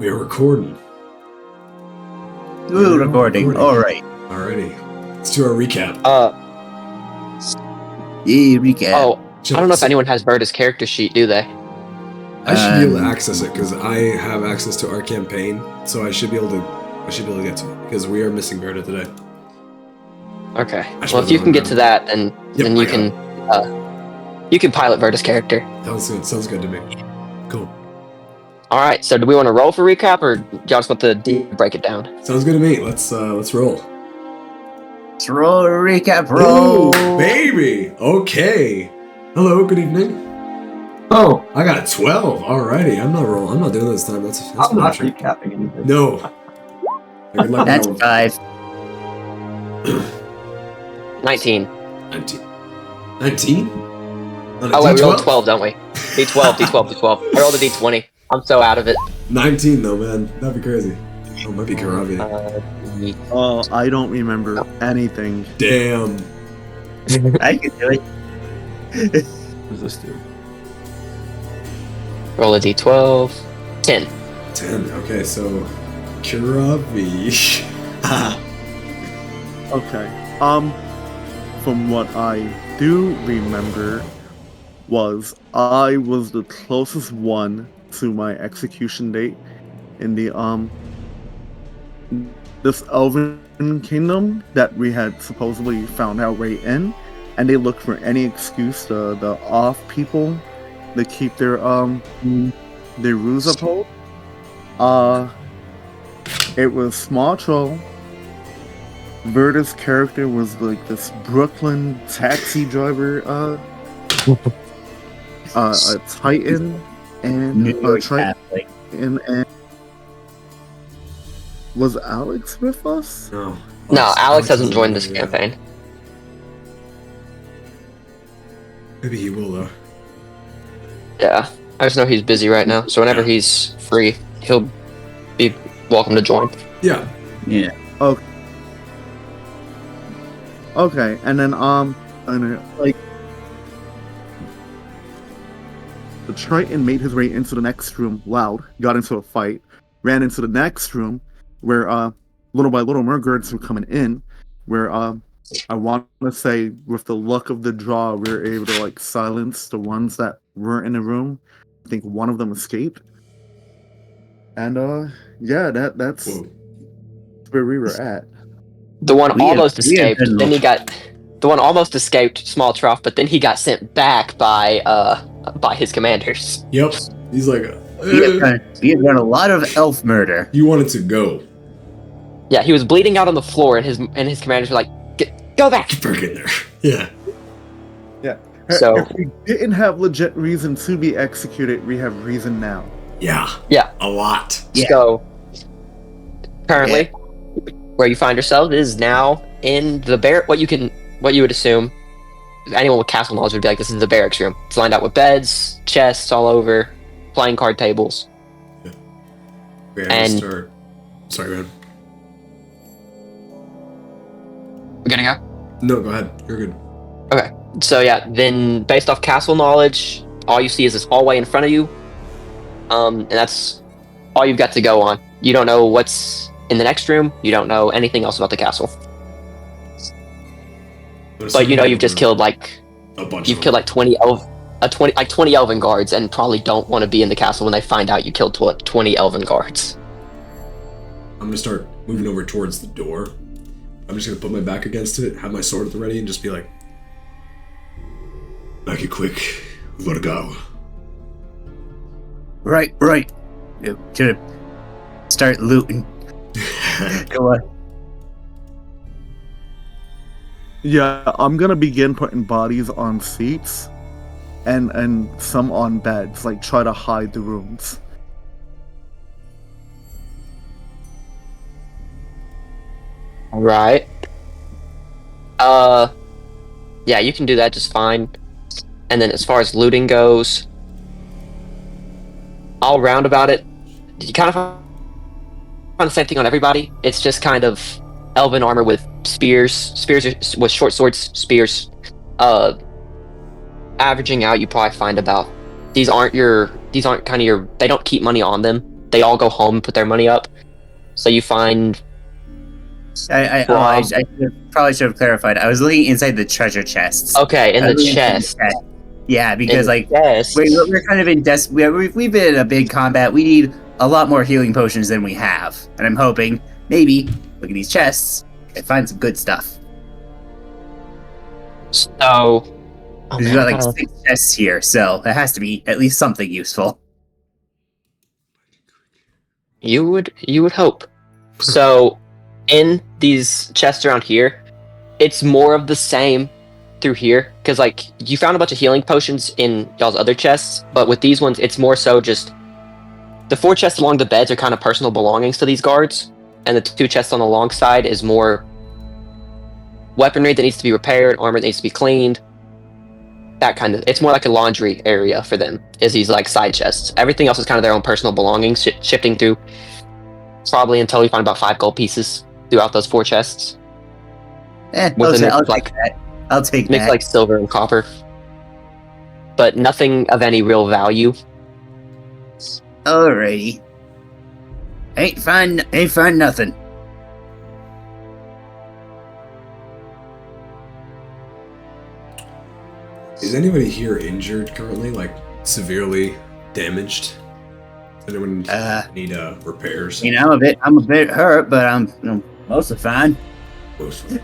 We're recording. Ooh, recording. Alright. Alrighty. Let's do our recap. Recap. Oh, I don't know if anyone has Verda's character sheet, do they? I should be able to access it because I have access to our campaign, so I should be able to get to it because we are missing Verda today. Okay. Well, if you can get to that, then you can pilot Verda's character. Sounds good to me. Cool. All right. So, do we want to roll for recap, or do y'all just want to break it down? Sounds good to me. Let's roll. Let's roll a recap. Roll, ooh, baby. Okay. Hello. Good evening. Oh, I got a 12. Alrighty. I'm not rolling. I'm not doing this time. That's I'm not recapping anything. No. That's 5. 19. 19? Oh, wait, we rolled 12, don't we? D12, D12, D12. I rolled a D20. I'm so out of it. 19 though, man. That'd be crazy. Oh, it might be Karavi. Oh, I don't remember anything. Damn. I can do it. What does this do? Roll a D12. 10. 10. Okay, so Karavi. Okay. From what I do remember was I was the closest one to my execution date in the this elven kingdom that we had supposedly found our way in, and they looked for any excuse the off people to keep their rules uphold. It was Small Troll. Verda's character was like this Brooklyn taxi driver, a Titan, and a Triton, and was Alex with us? No. No, Alex hasn't joined this campaign. Maybe he will though. Yeah, I just know he's busy right now, so whenever he's free, he'll be welcome to join. Yeah. Yeah. Okay, and then like the Triton made his way into the next room loud, got into a fight, ran into the next room where little by little more guards were coming in, where I want to say with the luck of the draw we were able to like silence the ones that weren't in the room. I think one of them escaped. And yeah, that's where we were at. The one almost escaped. Then he got the one almost escaped Small Trough, but then he got sent back by his commanders. Yep. He's like, he had done a lot of elf murder. You wanted to go. Yeah, he was bleeding out on the floor, and his commanders were like, "Go back." Get back in there. Yeah. Yeah. So if we didn't have legit reason to be executed, we have reason now. Yeah. Yeah. A lot. Yeah. So currently, where you find yourself is now in the what you would assume anyone with castle knowledge would be like, this is the barracks room. It's lined out with beds, chests all over, playing card tables. And sorry, man. We gonna go? No, go ahead. You're good. Okay. So yeah, then based off castle knowledge, all you see is this hallway in front of you. And that's all you've got to go on. You don't know what's in the next room. You don't know anything else about the castle. But you know you've just killed like a bunch. You've killed like 20 elven guards, and probably don't want to be in the castle when they find out you killed 20 elven guards. I'm gonna start moving over towards the door. I'm just gonna put my back against it, have my sword at the ready, and just be like, "Make it quick. We gotta go." Right. To start looting. Go on. Yeah, I'm gonna begin putting bodies on seats and some on beds, like try to hide the rooms. Right. Yeah, you can do that just fine. And then as far as looting goes, all round about it, you kind of find the same thing on everybody. It's just kind of elven armor with spears with short swords, spears. Averaging out, you probably find about they don't keep money on them. they all go home and put their money up. So you find I probably should have clarified. I was looking inside the treasure chests. okay in I the was looking inside chest. the chest. Yeah, because like Chest. we're kind of in we've been in a big combat. We need a lot more healing potions than we have, and I'm hoping maybe look at these chests and find some good stuff. So oh, We've man, got I like gotta- 6 chests here, so it has to be at least something useful. you would hope. So in these chests around here, it's more of the same through here because like you found a bunch of healing potions in y'all's other chests, but with these ones it's more so just the 4 chests along the beds are kind of personal belongings to these guards, and the 2 chests on the long side is more weaponry that needs to be repaired, armor that needs to be cleaned, that kind of. It's more like a laundry area for them. Is these like side chests? Everything else is kind of their own personal belongings, shifting through probably until you find about 5 gold pieces throughout those 4 chests. I'll With a mix take that. I'll take mixed that. like silver and copper, but nothing of any real value. Alrighty. Ain't find nothing. Is anybody here injured currently? Like severely damaged? Does anyone need repairs? You know, I'm a bit hurt, but I'm mostly fine. Mostly.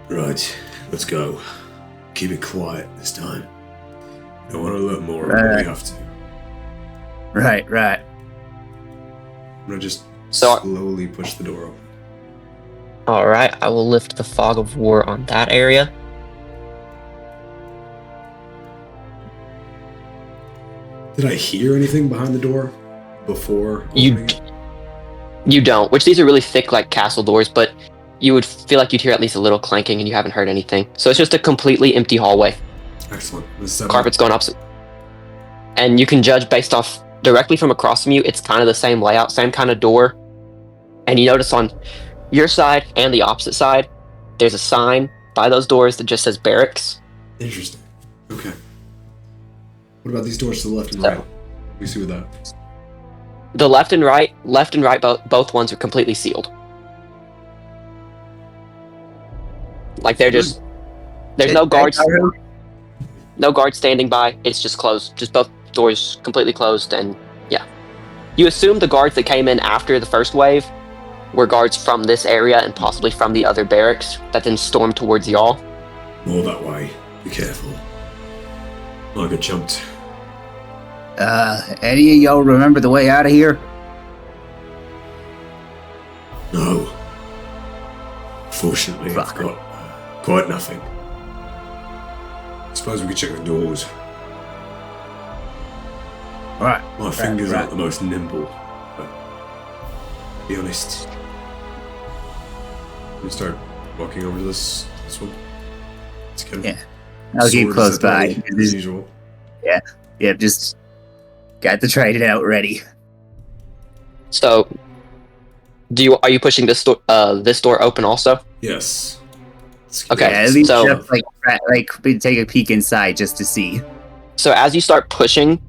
Right, let's go. Keep it quiet this time. Don't want to look more than we have to. Right. I'm gonna just So- slowly push the door open. All right, I will lift the fog of war on that area. Did I hear anything behind the door before You- opening it? You don't, which these are really thick like castle doors, but you would feel like you'd hear at least a little clanking and you haven't heard anything. So it's just a completely empty hallway. Excellent. Let's set Carpet's going opposite. And you can judge based off directly from across from you, it's kind of the same layout, same kind of door. And you notice on your side and the opposite side, there's a sign by those doors that just says barracks. Interesting. Okay. What about these doors to the left and So- right? We see with that. The left and right, both ones are completely sealed. Like they're just, there's no guards, no guards standing by. It's just closed. Just both doors completely closed, and yeah. You assume the guards that came in after the first wave were guards from this area and possibly from the other barracks that then stormed towards y'all. More that way. Be careful. I got jumped. Any of y'all remember the way out of here? No. Fortunately, I've Fuck. got quite nothing. I suppose we could check the doors. Alright. My fingers right. aren't the most nimble, but be honest. We start walking over to this one. Let's get him. Yeah. I'll keep Swords close at the by. ready, as usual. Yeah, just got the trident out ready. So, are you pushing this door open also? Yes. Okay, Yeah, at least so- just like take a peek inside just to see. So as you start pushing,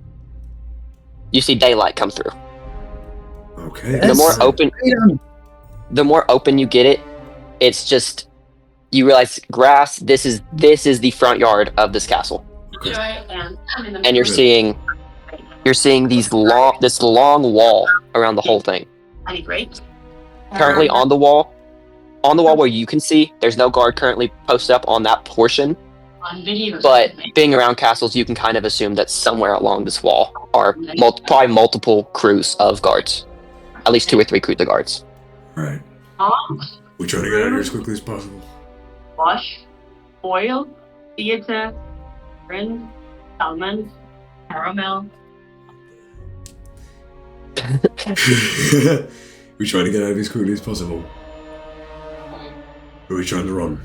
you see daylight come through. Okay. The more that's- open, the more open you get it, it's just you realize grass. This is the front yard of this castle, Okay. and you're seeing this long wall around the whole thing. Currently on the wall where you can see, there's no guard currently posted up on that portion. But being around castles, you can kind of assume that somewhere along this wall are probably multiple crews of guards, at least 2 or 3 crews of guards. Right. We're trying to get out of here as quickly as possible. Wash, oil, theater, friend, salmon, caramel. We're trying to get out of here as quickly as possible. Or are we trying to run?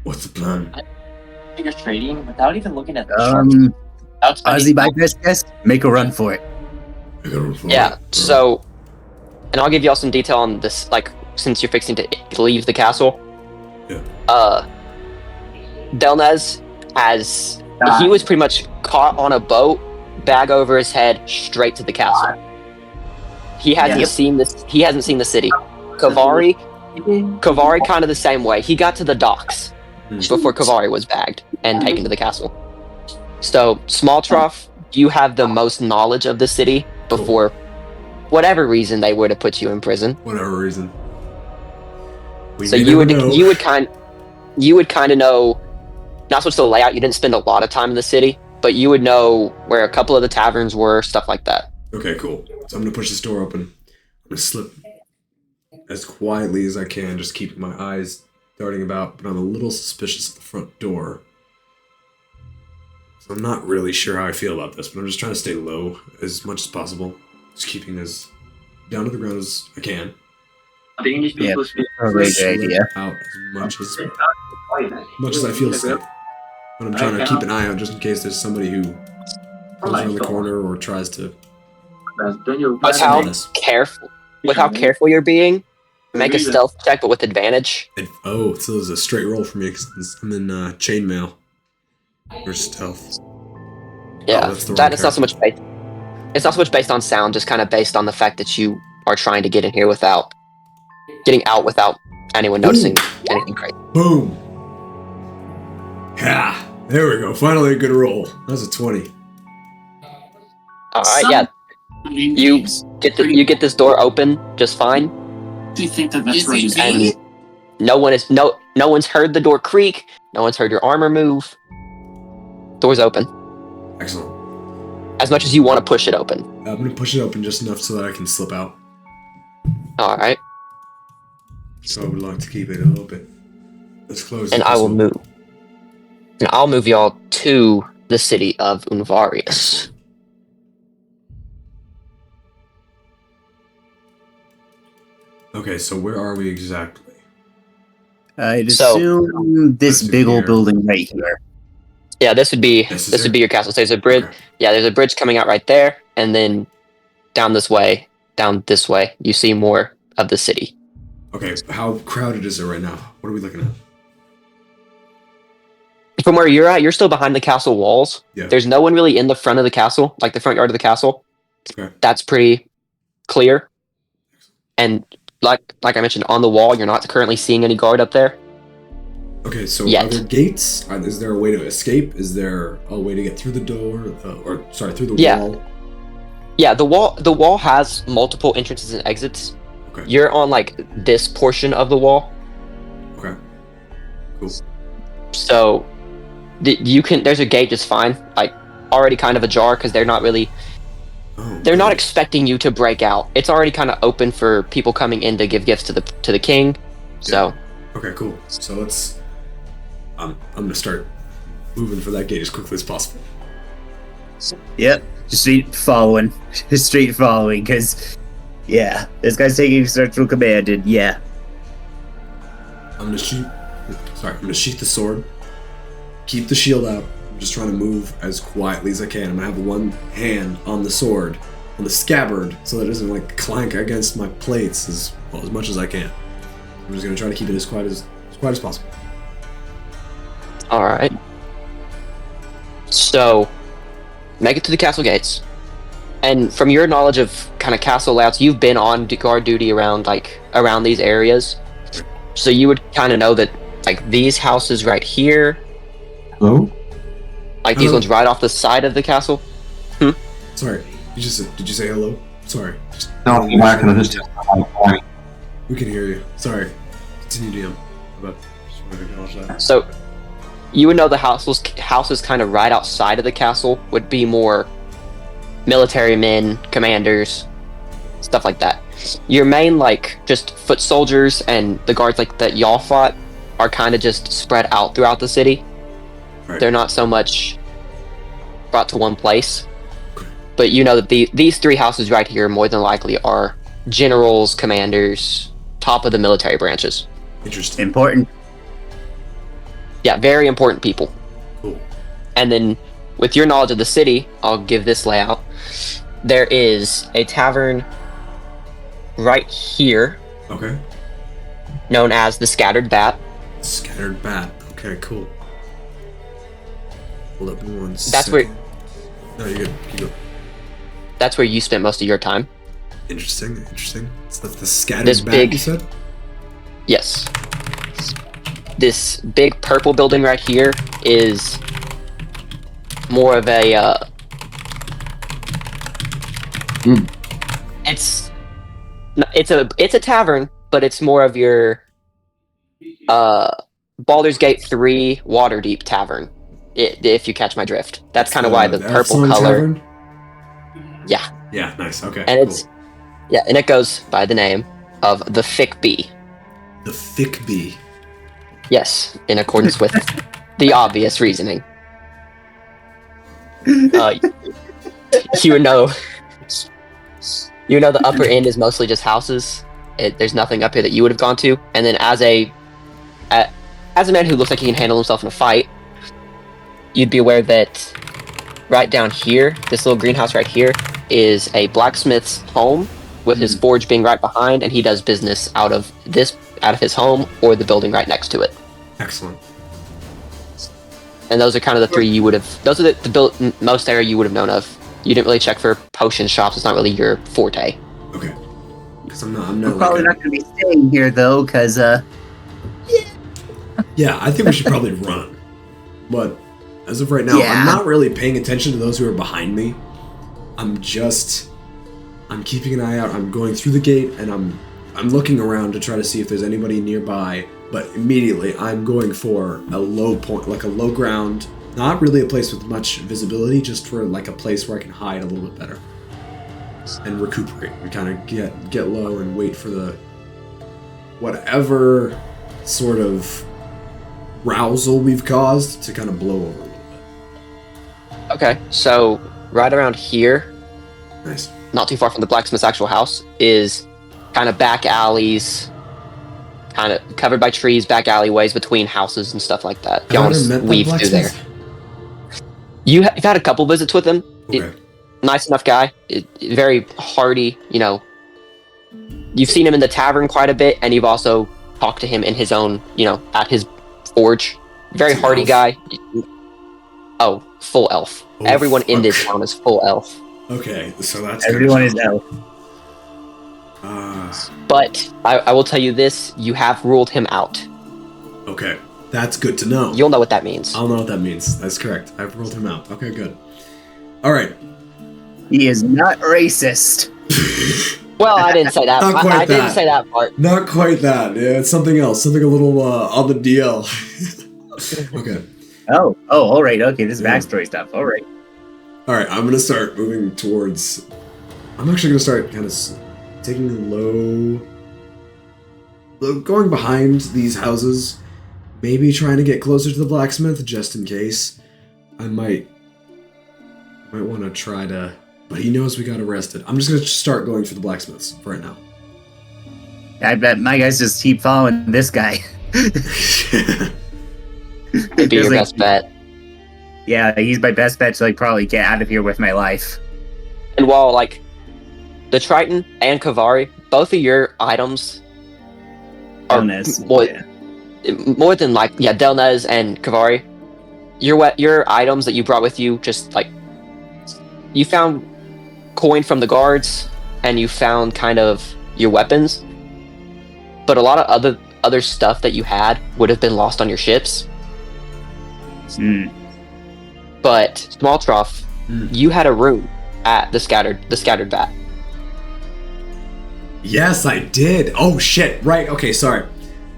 What's the plan? You're trading without even looking at the charts. Without spending- Ozzy, by best guess, make a run for it. I gotta run for Yeah, it. so, and I'll give y'all some detail on this, like, since you're fixing to leave the castle. Yeah. Delnez he was pretty much caught on a boat bag over his head, straight to the castle. He hasn't seen this. He hasn't seen the city. Kavari kind of the same way. He got to the docks before Kavari was bagged and taken to the castle. So, Smalltroff, you have the most knowledge of the city before whatever reason they would have put you in prison. Whatever reason. So you would kind of know, not so much the layout. You didn't spend a lot of time in the city, but you would know where a couple of the taverns were, stuff like that. Okay, cool. So I'm gonna push this door open. I'm gonna slip as quietly as I can, just keeping my eyes darting about, but I'm a little suspicious of the front door. So I'm not really sure how I feel about this, but I'm just trying to stay low as much as possible. Just keeping as down to the ground as I can. Yeah, probably a good idea. Out as much as I feel safe. But I'm trying to keep an eye out just in case there's somebody who comes around the corner or tries to. With how careful you're being, make a stealth check, but with advantage. So there's a straight roll for me because I'm in chainmail. Or stealth. Yeah, it's not so much based. It's not so much based on sound, just kind of based on the fact that you are trying to get in here without getting out without anyone noticing anything crazy. Boom. Yeah, there we go. Finally a good roll. That's a 20. All right, yeah. You get this door open just fine. Do you think that that's right? And no one's heard the door creak. No one's heard your armor move. Door's open. Excellent. As much as you want to push it open. I'm gonna push it open just enough so that I can slip out. All right. So I would like to keep it a little bit as close. And I will move. And I'll move y'all to the city of Unvarius. Okay, so where are we exactly? I'd assume this big old building right here. Yeah, this would be your castle. So there's a bridge. Okay. Yeah, there's a bridge coming out right there, and then down this way, you see more of the city. Okay, how crowded is it right now? What are we looking at? From where you're at, you're still behind the castle walls. Yeah. There's no one really in the front of the castle, like the front yard of the castle. Okay. That's pretty clear. And like I mentioned, on the wall, you're not currently seeing any guard up there. Okay, so Yet. Are there gates? Is there a way to escape? Is there a way to get through the door? Through the wall? Yeah, the wall has multiple entrances and exits. Okay. You're on like this portion of the wall. Okay. Cool. So there's a gate just fine, like already kind of ajar because they're not really. They're not expecting you to break out. It's already kind of open for people coming in to give gifts to the king. So. Yeah. Okay, cool. So let's. I'm gonna start moving for that gate as quickly as possible. Yep, just straight following, because this guy's taking central command, and I'm gonna sheath the sword. Keep the shield out. I'm just trying to move as quietly as I can. I'm gonna have one hand on the sword, on the scabbard, so that it doesn't like clank against my plates as much as I can. I'm just gonna try to keep it as quiet as possible. All right. So, make it to the castle gates, and from your knowledge of kind of castle layouts, you've been on guard duty around these areas, so you would kind of know that like these houses right here. Hello? Like these ones right off the side of the castle. Sorry, did you say hello? Sorry. No, I'm whacking on this. We can hear you. Sorry. Continue, DM. But just wanted to acknowledge that. So, you would know the houses kind of right outside of the castle would be more military men, commanders, stuff like that. Your main like just foot soldiers and the guards like that y'all fought are kind of just spread out throughout the city. Right. They're not so much brought to one place. But you know that these three houses right here more than likely are generals, commanders, top of the military branches. Interesting. Important. Yeah, very important people. Cool. And then, with your knowledge of the city, I'll give this layout. There is a tavern right here. Okay. Known as the Scattered Bat. Scattered Bat. Okay, cool. Hold up one That's second. No, you're good. Keep going. That's where you spent most of your time. Interesting. So that's the scattered This bat, big- you said? Yes. This big purple building right here is more of a. It's a tavern, but it's more of your Baldur's Gate 3 Waterdeep tavern. If you catch my drift, that's kind of why the purple Elfsong color. Tavern? Yeah, Yeah, nice. Okay. and cool. and it goes by the name of the Thick Bee. The thick bee. Yes, in accordance with the obvious reasoning. You know the upper end is mostly just houses. There's nothing up here that you would have gone to. And then as a man who looks like he can handle himself in a fight, you'd be aware that right down here, this little greenhouse right here, is a blacksmith's home with his forge being right behind, and he does business out of his home or the building right next to it. Excellent. And those are kind of the three you would have. Those are the most area you would have known of. You didn't really check for potion shops. It's not really your forte. Okay. Because I'm not We're like probably not going to be staying here though, because Yeah, I think we should probably run. But as of right now, Yeah. I'm not really paying attention to those who are behind me. I'm keeping an eye out. I'm going through the gate and I'm looking around to try to see if there's anybody nearby. But immediately, I'm going for a low point, like a low ground. Not really a place with much visibility, just for like a place where I can hide a little bit better and recuperate and kind of get low and wait for the whatever sort of rousal we've caused to kind of blow over a little bit. Okay, so right around here, Nice. not too far from the blacksmith's actual house, is kind of back alleys, kind of covered by trees, back alleyways between houses and stuff like that. You Have I almost ever met that weave through there. blacksmith? You've had a couple visits with him. Okay. Nice enough guy. Very hearty, You've seen him in the tavern quite a bit, and you've also talked to him in his own, at his forge. Very Is he hearty elf? guy. Oh, full elf. Oh, Everyone in fuck. this town is full elf. Okay, so that's everyone is out. But I will tell you this, you have ruled him out. Okay, that's good to know. You'll know what that means. I'll know what that means. That's correct. I've ruled him out. Okay, good. All right. He is not racist. Well, I didn't say that. Not quite I didn't that. say that part. Not quite that. Yeah, it's something else. Something a little on the DL. Okay. Oh, all right. Okay, this is Yeah. backstory stuff. All right. All right. I'm gonna start moving towards. I'm actually gonna start kind of taking a low, going behind these houses. Maybe trying to get closer to the blacksmith just in case. I might want to try to. But he knows we got arrested. I'm just gonna start going for the blacksmiths for right now. I bet my guys just keep following this guy. It'd be your Like, best bet. Yeah, he's my best bet to probably get out of here with my life. And while the Triton and Kavari, both of your items are Illness. more, Yeah. more than Delnez and Kavari. Your items that you brought with you, just you found coin from the guards, and you found kind of your weapons, but a lot of other stuff that you had would have been lost on your ships. Hmm. But Small Trough, you had a room at the scattered bat. Yes, I did. Oh shit! Right. Okay. Sorry.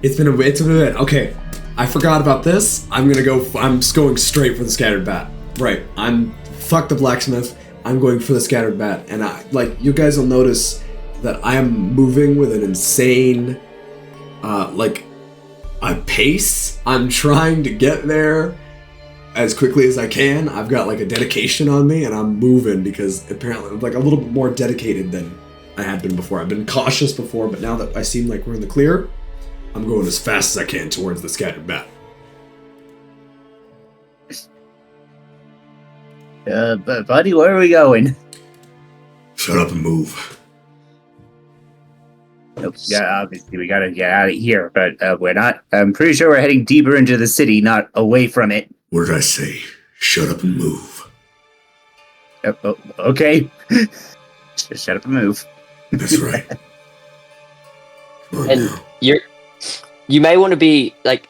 It's been a bit. Okay, I forgot about this. I'm just going straight for the scattered bat. Right. Fuck the blacksmith. I'm going for the scattered bat, and you guys will notice that I am moving with an insane, a pace. I'm trying to get there as quickly as I can. I've got a dedication on me, and I'm moving because apparently I'm a little bit more dedicated than I had been before. I've been cautious before, but now that I seem like we're in the clear, I'm going as fast as I can towards the scattered bat. But buddy, where are we going? Shut up and move. Nope. Yeah, obviously we gotta get out of here, but we're not. I'm pretty sure we're heading deeper into the city, not away from it. What did I say? Shut up and move. Okay. Just shut up and move. That's right. Come on And now. you may want to be like,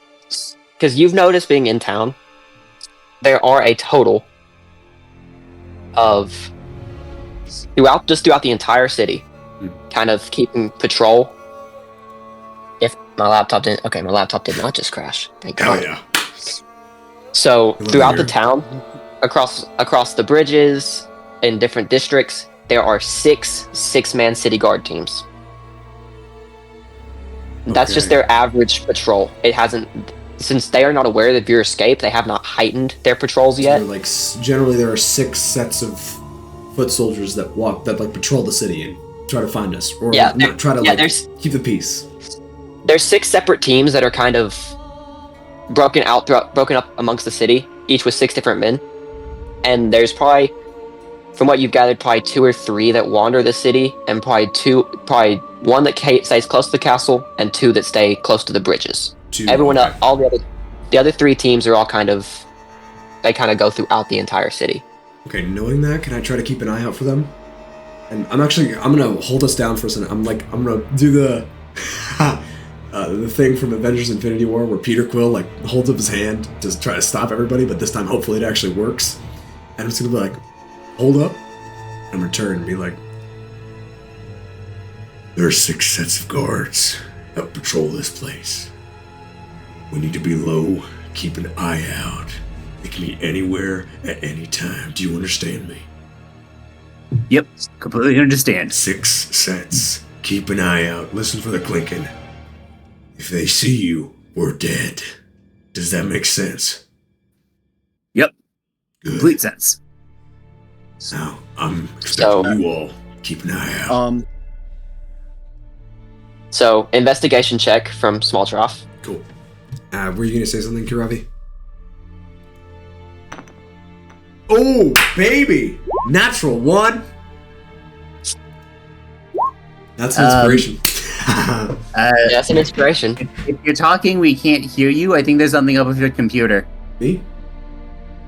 because you've noticed being in town, there are a total of throughout the entire city, kind of keeping patrol. If my laptop did not just crash. Thank Hell God. yeah. So You live throughout the here? town, across the bridges in different districts, there are six-man city guard teams. That's just Okay. their average patrol. It hasn't, since they are not aware of your escape, they have not heightened their patrols So yet. they're like generally there are 6 sets of foot soldiers that patrol the city and try to find us, or Yeah, not try to there's keep the peace. 6 separate teams that are kind of broken up amongst the city, each with 6 different men. And there's probably, from what you've gathered, probably 2 or 3 that wander the city, and probably 1 that stays close to the castle, and 2 that stay close to the bridges. Everyone Okay. else, all the other 3 teams are all they kind of go throughout the entire city. Okay, knowing that, can I try to keep an eye out for them? And I'm gonna hold us down for a second. I'm gonna do the the thing from Avengers Infinity War where Peter Quill like holds up his hand to try to stop everybody, but this time hopefully it actually works. And I'm just gonna be like, hold up, and return and be like, there are 6 sets of guards that patrol this place. We need to be low, keep an eye out. It can be anywhere at any time. Do you understand me? Yep, completely understand. 6 sets. Keep an eye out. Listen for the clinking. If they see you, we're dead. Does that make sense? Yep, Good. complete sense. Now, I'm expecting So- you all keep an eye out. So, investigation check from Small Trough. Cool. Were you gonna say something, Kiravi? Oh, baby! Natural 1! That's an inspiration. That's an inspiration. If you're talking, we can't hear you. I think there's something up with your computer. Me?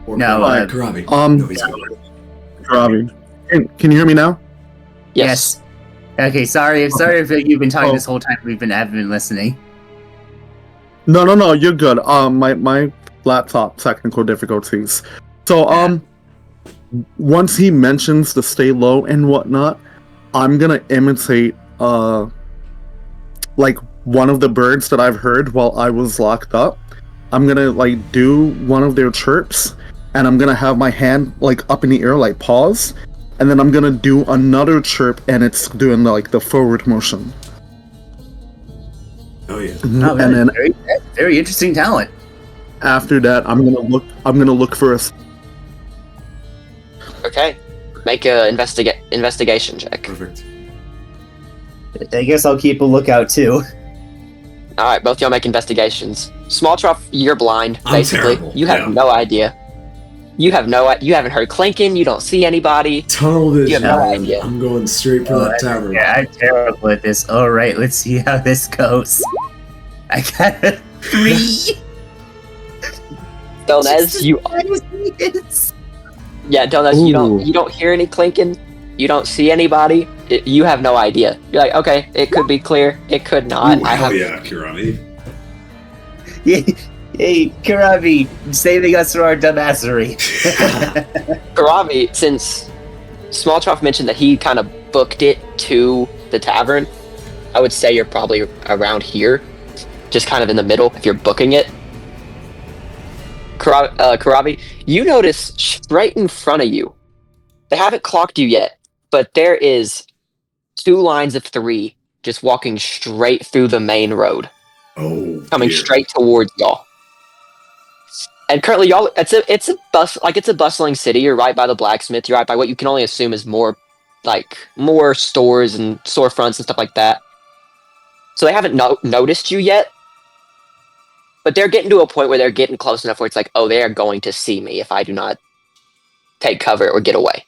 Or No, Kiravi. Um, No, he's good. Robbie, can you hear me now? Yes. Okay, sorry if you've been talking Oh. this whole time. I've been listening. No, you're good. My laptop technical difficulties. So, once he mentions to stay low and whatnot, I'm gonna imitate, like one of the birds that I've heard while I was locked up. I'm gonna like do one of their chirps, and I'm gonna have my hand like up in the air, like pause, and then I'm gonna do another chirp, and it's doing like the forward motion. Oh, yeah. Oh, And then very interesting talent. after that, I'm gonna look for a. Okay. Make a investigation check. Perfect. I guess I'll keep a lookout too. All right, both y'all make investigations. Small Trough, you're blind. I'm Basically, terrible, you have yeah. no idea. You haven't heard clinking. You don't see anybody. Tunnel vision. You have no idea. I'm going straight for that tavern. Yeah, I'm terrible at this. All right, let's see how this goes. I got a 3. Delnez, you Yes. Delnez, Ooh. you don't hear any clinking. You don't see anybody. You have no idea. You're like, okay, it could be clear. It could not. Ooh, I hell have. yeah, Kirami. Hey, Karabi, saving us from our dumbassery. Karavi, since Small Trough mentioned that he kind of booked it to the tavern, I would say you're probably around here, just kind of in the middle if you're booking it. Karavi, you notice straight in front of you, they haven't clocked you yet, but there is 2 lines of 3 just walking straight through the main road, Oh, coming dear. straight towards y'all. And currently, y'all, it's a bustling city. You're right by the blacksmith. You're right by what you can only assume is more stores and storefronts and stuff like that. So they haven't noticed you yet, but they're getting to a point where they're getting close enough where it's like, oh, they are going to see me if I do not take cover or get away.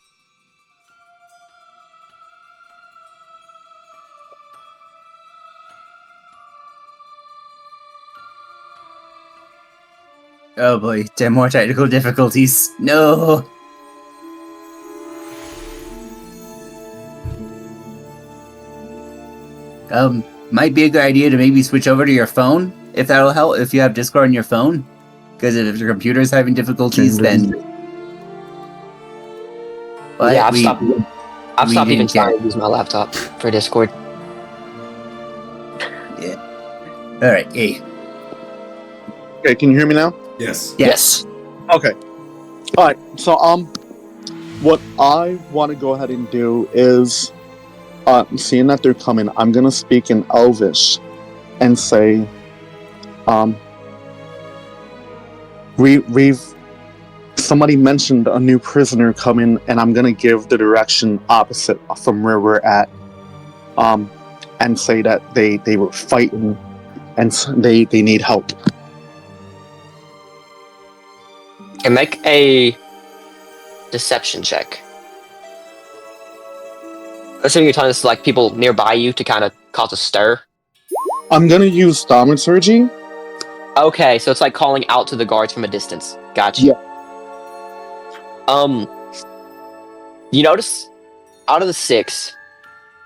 Oh boy, 10 more technical difficulties. No. Might be a good idea to maybe switch over to your phone, if that'll help, if you have Discord on your phone. Because if your computer's having difficulties, then... But yeah, I've we stopped even didn't care. trying to use my laptop for Discord. Alright, hey. Okay, can you hear me now? Yes. Yes. Okay. All right. So what I want to go ahead and do is, seeing that they're coming, I'm gonna speak in Elvish, and say, we've somebody mentioned a new prisoner coming, and I'm gonna give the direction opposite from where we're at, and say that they were fighting, and they need help. Okay, make a deception check. Assuming you're telling this to like people nearby you to kind of cause a stir. I'm gonna use thaumaturgy. Okay, so it's like calling out to the guards from a distance. Gotcha. Yeah. You notice out of the 6,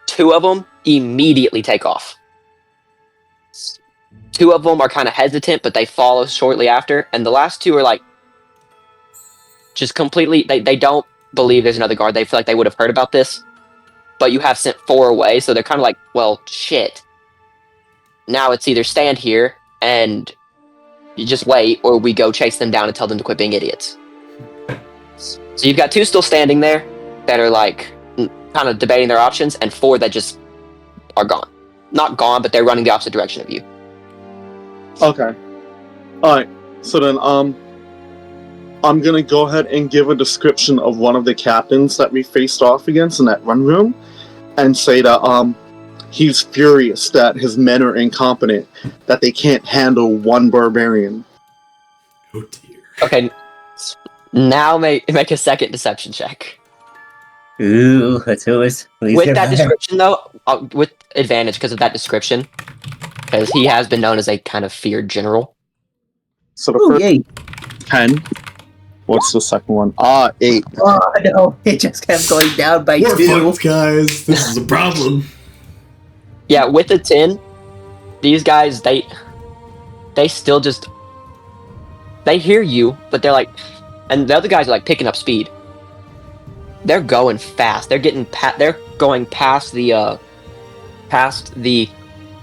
2 of them immediately take off. 2 of them are kind of hesitant, but they follow shortly after, and the last 2 are like just completely. They don't believe there's another guard. They feel like they would have heard about this, but you have sent 4 away, so they're kind of like, well, shit. Now it's either stand here and you just wait, or we go chase them down and tell them to quit being idiots. So you've got 2 still standing there that are like kind of debating their options, and 4 that just are gone. Not gone, but they're running the opposite direction of you. Okay. Alright. So then, I'm gonna go ahead and give a description of one of the captains that we faced off against in that run room, and say that, he's furious that his men are incompetent, that they can't handle one barbarian. Oh dear. Okay. Now make a second deception check. Ooh, let's do it. Please With get that back. description, though, with advantage because of that description, because he has been known as a kind of feared general. So the Ooh, first yay. 10. What's the second one? 8. Oh, no. It just kept going down by We're 2. fucked, guys. This is a problem. Yeah, with the 10, these guys, they still just... They hear you, but they're like... And the other guys are like picking up speed. They're going fast. They're getting they're going past the I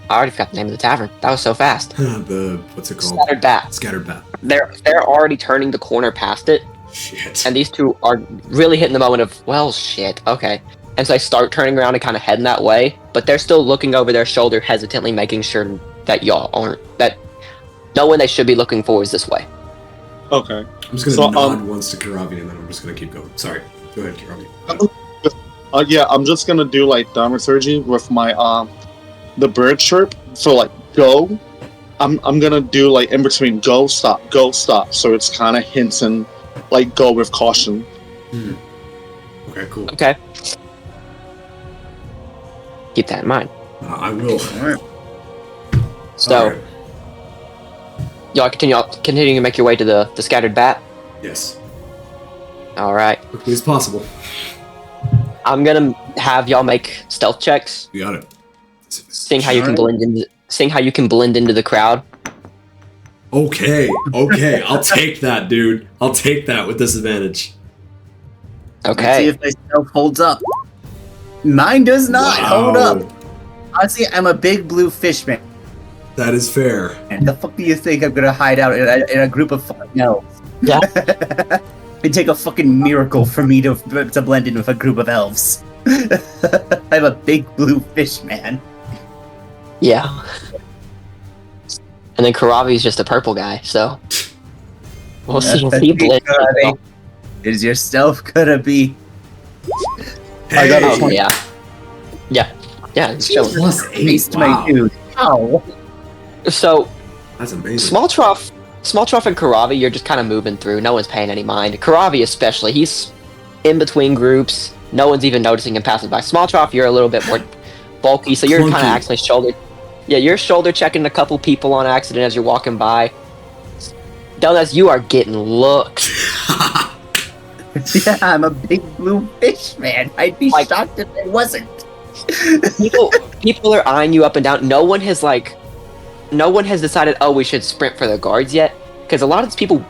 already forgot the name of the tavern. That was so fast. What's it called? Scattered Bat. Scattered Bat. They're already turning the corner past it, Shit. and these 2 are really hitting the moment of, well, shit, okay. And so they start turning around and kind of heading that way, but they're still looking over their shoulder, hesitantly, making sure that y'all aren't, that no one they should be looking for is this way. Okay. I'm just gonna nod once to Karavi, and then I'm just gonna keep going. Sorry. Go ahead, Karavi. Yeah, I'm just gonna do like thaumaturgy with my the bird chirp. So like go. I'm gonna do like in between go stop. So it's kind of hinting like go with caution. Okay, cool. Okay. Keep that in mind. I will. So, Alright. y'all continue to make your way to the Scattered Bat. Yes. All right. Quickly as possible. I'm gonna have y'all make stealth checks, You got it. seeing how you can blend into the crowd. Okay. I'll take that, dude. I'll take that with disadvantage. Let's see Okay. if my stealth holds up. Mine does not hold up. Honestly, I'm a big blue fish man. That is fair. And the fuck do you think I'm gonna hide out in a group of fucking elves? Yeah. It'd take a fucking miracle for me to blend in with a group of elves. I'm a big blue fish man. Yeah. And then Karavi's just a purple guy, so we'll see if he blends. Karavi, is your stealth gonna be? I got Oh, a yeah. It's chilling. Plus 8. Beast Wow. my dude. Ow. So That's amazing. Small Trough and Karavi, you're just kind of moving through. No one's paying any mind. Karavi especially, he's in between groups. No one's even noticing him passing by. Small Trough, you're a little bit more bulky, so you're kind of Clunky. accidentally shoulder. Yeah, you're shoulder checking a couple people on accident as you're walking by. Donuts, you are getting looked. Yeah, I'm a big blue fish man. I'd be Like- shocked if I wasn't. People are eyeing you up and down. No one has decided, oh, we should sprint for the guards yet, because a lot of these people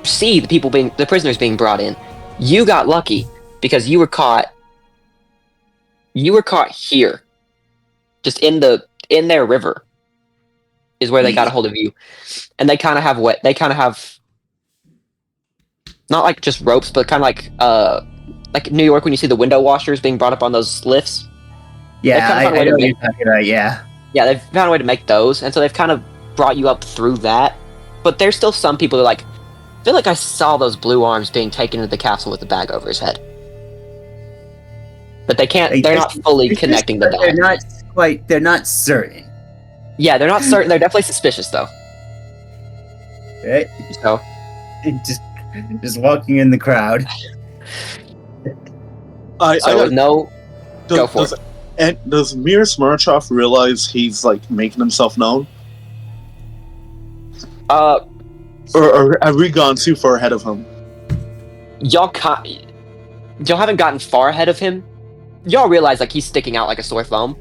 see the prisoners being brought in. You got lucky because you were caught here, just in their river, is where they got a hold of you, and they kind of have not like just ropes, but kind of like New York when you see the window washers being brought up on those lifts. Yeah, I know what you're talking about. Yeah. Yeah, they've found a way to make those, and so they've kind of brought you up through that. But there's still some people who are like, I feel like I saw those blue arms being taken into the castle with the bag over his head. But they can't. They're not fully connecting the dots. They're not certain. Yeah, they're not certain. They're definitely suspicious, though. Right? So, just walking in the crowd. Go for it. And does Mir Smirchov realize he's like making himself known? Or have we gone too far ahead of him? Y'all haven't gotten far ahead of him. Y'all realize like he's sticking out like a sore thumb.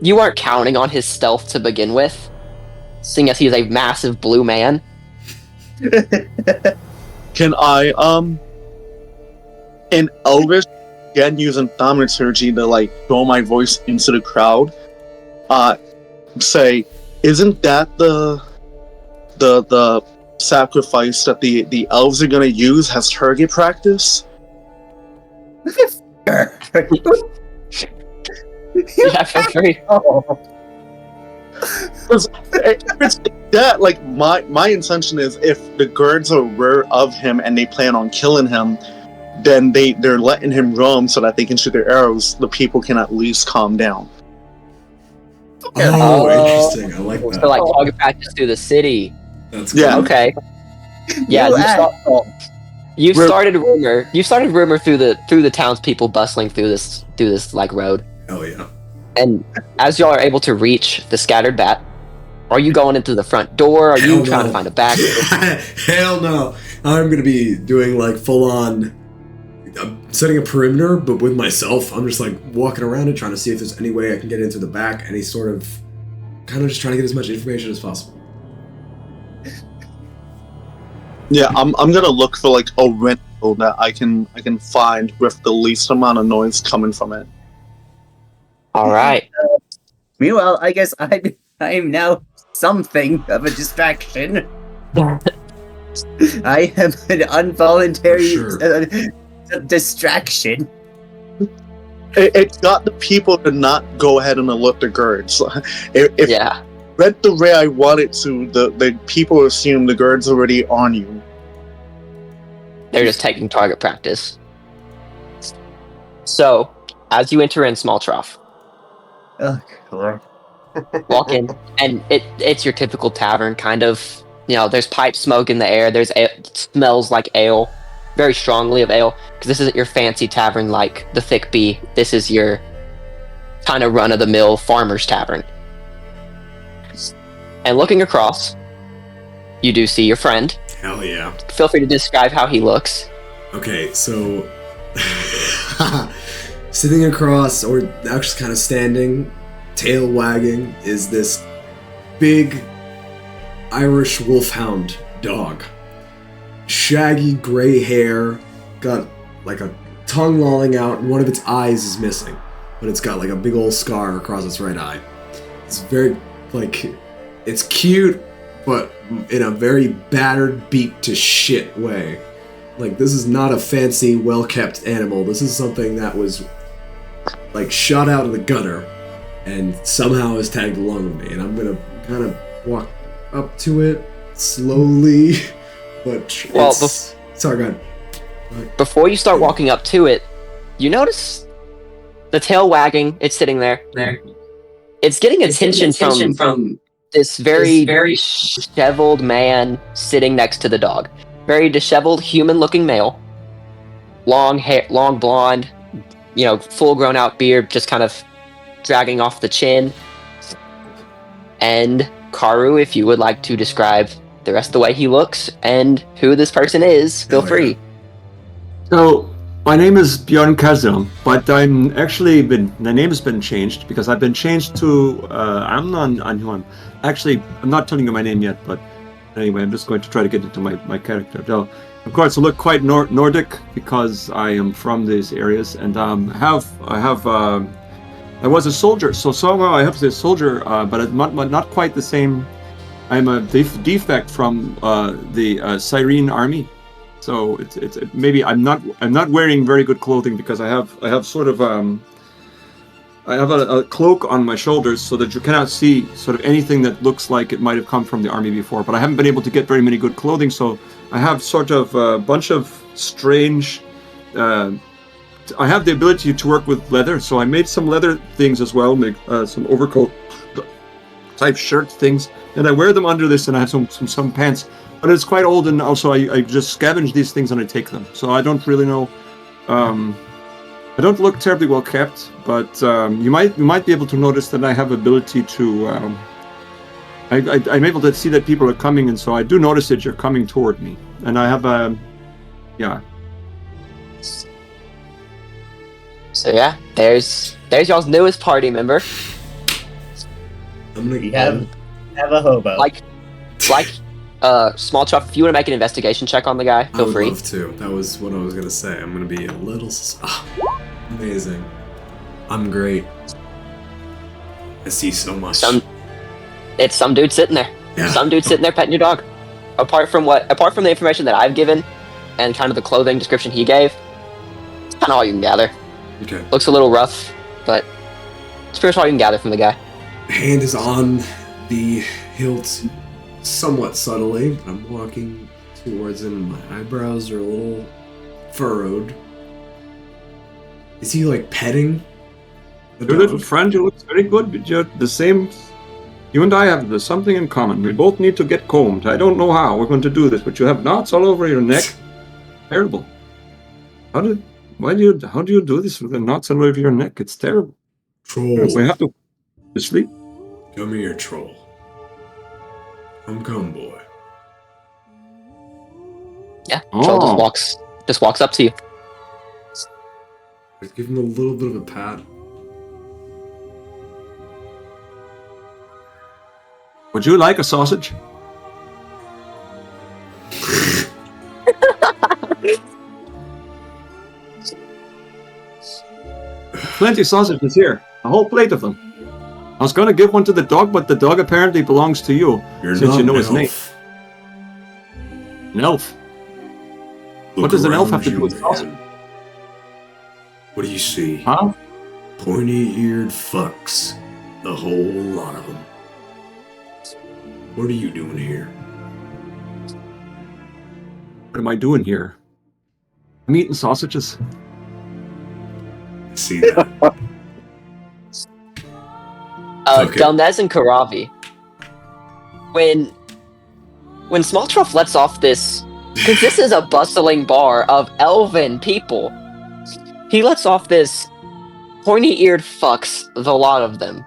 You aren't counting on his stealth to begin with, seeing as he is a massive blue man. Can I in Elvish again using thaumaturgy to like throw my voice into the crowd? Say, isn't that the sacrifice that the elves are gonna use as target practice? Yeah, feel free. If it's that, like my intention is, if the guards are aware of him and they plan on killing him, then they're letting him roam so that they can shoot their arrows. The people can at least calm down. Oh, interesting. I like that. So like target practice through the city. That's cool. Yeah. Okay. Yeah. You started rumor through the townspeople bustling through this like road. Oh yeah. And as y'all are able to reach the scattered bat, are you going into the front door? Are you trying to find a back door? Hell no. I'm gonna be doing like full on setting a perimeter, but with myself. I'm just like walking around it, trying to see if there's any way I can get into the back. Any sort of, kind of just trying to get as much information as possible. Yeah, I'm gonna look for like a window that I can find with the least amount of noise coming from it. All right. Meanwhile, I guess I'm now something of a distraction. I am an involuntary distraction. It got the people to not go ahead and alert the guards. If Yeah. went the way I wanted to, the people assume the guards already on you. They're just taking target practice. So, as you enter in Small Trough, walk in, and it's your typical tavern, kind of. You know, there's pipe smoke in the air. It smells like ale, very strongly of ale, because this isn't your fancy tavern like the Thick Bee. This is your kind of run-of-the-mill farmer's tavern. And looking across, you do see your friend. Hell yeah. Feel free to describe how he looks. Okay, so sitting across, or actually kind of standing, tail wagging, is this big Irish wolfhound dog. Shaggy gray hair, got like a tongue lolling out, and one of its eyes is missing, but it's got like a big old scar across its right eye. It's very, like, it's cute, but in a very battered, beat to shit way. Like, this is not a fancy, well-kept animal. This is something that was, like, shot out of the gutter and somehow is tagged along with me. And I'm gonna kind of walk up to it slowly, but sorry, go ahead. Before you start walking up to it, you notice the tail wagging. It's sitting there. It's getting attention from this very disheveled man sitting next to the dog. Very disheveled, human-looking male. Long hair, long blonde, full-grown out beard, just kind of dragging off the chin. And Karu, if you would like to describe the rest of the way he looks and who this person is, feel free. So, My name is Bjorn Kazum, but the name has been changed because I've been changed to Amnon Anhuan. Actually, I'm not telling you my name yet, but anyway, I'm just going to try to get into my character. Now, of course, I look quite Nordic because I am from these areas, and I was a soldier, so somehow I have to say soldier, but I'm not quite the same. I'm a defect from the Cyrene army. So it's maybe I'm not wearing very good clothing because I have sort of I have a cloak on my shoulders so that you cannot see sort of anything that looks like it might have come from the army before. But I haven't been able to get very many good clothing, so I have sort of a bunch of strange. I have the ability to work with leather, so I made some leather things as well, make some overcoat type shirt things, and I wear them under this, and I have some pants. But it's quite old, and also I just scavenge these things and I take them. So I don't really know. I don't look terribly well kept, but you might be able to notice that I have ability to. I'm able to see that people are coming, and so I do notice that you're coming toward me, and I have yeah. So yeah, there's y'all's newest party member. I'm gonna We have a hobo. Like, Small Chop, if you want to make an investigation check on the guy, I feel would free. love to. That was what I was gonna say. I'm gonna be a little amazing. I'm great. I see so much. It's some dude sitting there. Yeah. Some dude sitting there petting your dog. Apart from the information that I've given, and kind of the clothing description he gave, it's kind of all you can gather. Okay. Looks a little rough, but it's pretty much all you can gather from the guy. Hand is on the hilt somewhat subtly. I'm walking towards him. My eyebrows are a little furrowed. Is he like petting the Your dog? little friend, you look very good, but you're the same. You and I have something in common. We both need to get combed. I don't know how we're going to do this, but you have knots all over your neck. Terrible. How do you do this with the knots all over your neck? It's terrible. Troll. We have to sleep. Come here, troll. Come, boy. Yeah, Troll Oh. just walks up to you. Let's give him a little bit of a pat. Would you like a sausage? Plenty of sausages here. A whole plate of them. I was going to give one to the dog, but the dog apparently belongs to you. You're Since not you know an his name. elf. An elf. Look What does an elf around have to do you, with man. sausage? What do you see? Huh? Pointy-eared fucks. A whole lot of them. What are you doing here? What am I doing here? I'm eating sausages. I see that. Okay. Delnez and Karavi. When Smalltruff lets off this, because this is a bustling bar of elven people, he lets off this pointy-eared fucks, the lot of them.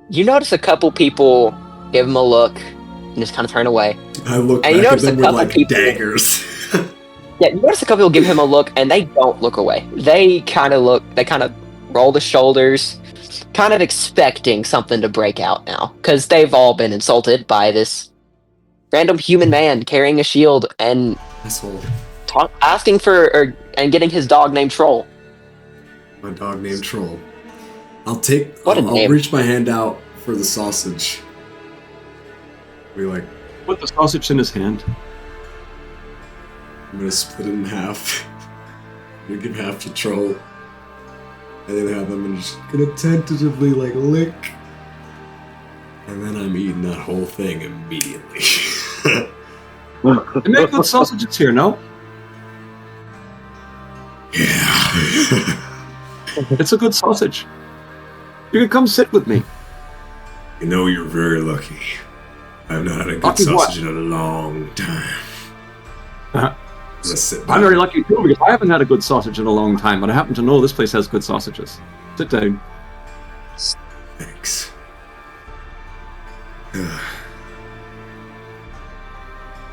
You notice a couple people give him a look and just kind of turn away. I look And you back at notice a them with couple like people- daggers. Yeah, you notice a couple people give him a look and they don't look away. They kind of roll the shoulders, kind of expecting something to break out now, because they've all been insulted by this random human man carrying a shield and Asshole. asking for and getting his dog named Troll. My dog named Troll. I'll What a name. reach my hand out for the sausage. We like, Put the sausage in his hand. I'm gonna split it in half. I'm gonna give half to Troll. And then have them and just gonna tentatively like lick. And then I'm eating that whole thing immediately. They make good sausages here, no? Yeah. It's a good sausage. You can come sit with me. You know, you're very lucky. I've not had a good Lucky what? sausage in a long time. Uh-huh. Let's sit I'm down. very lucky too because I haven't had a good sausage in a long time, but I happen to know this place has good sausages. Sit down. Thanks.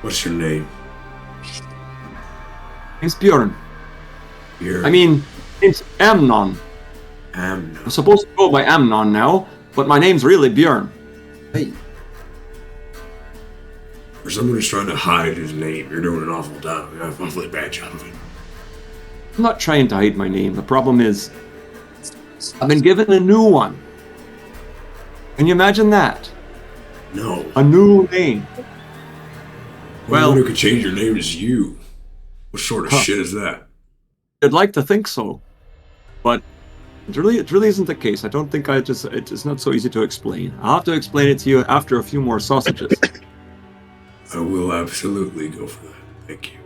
What's your name? It's Bjorn. Bjorn. I mean, it's Amnon. Amnon. I'm supposed to go by Amnon now, but my name's really Bjorn. Hey. For someone who's trying to hide his name, you're doing an awfully bad job of it. I'm not trying to hide my name. The problem is, I've been given a new one. Can you imagine that? No. A new name. Well, who could change your name is you. What sort of shit is that? I'd like to think so, but it really isn't the case. I don't think it's not so easy to explain. I'll have to explain it to you after a few more sausages. I will absolutely go for that. Thank you.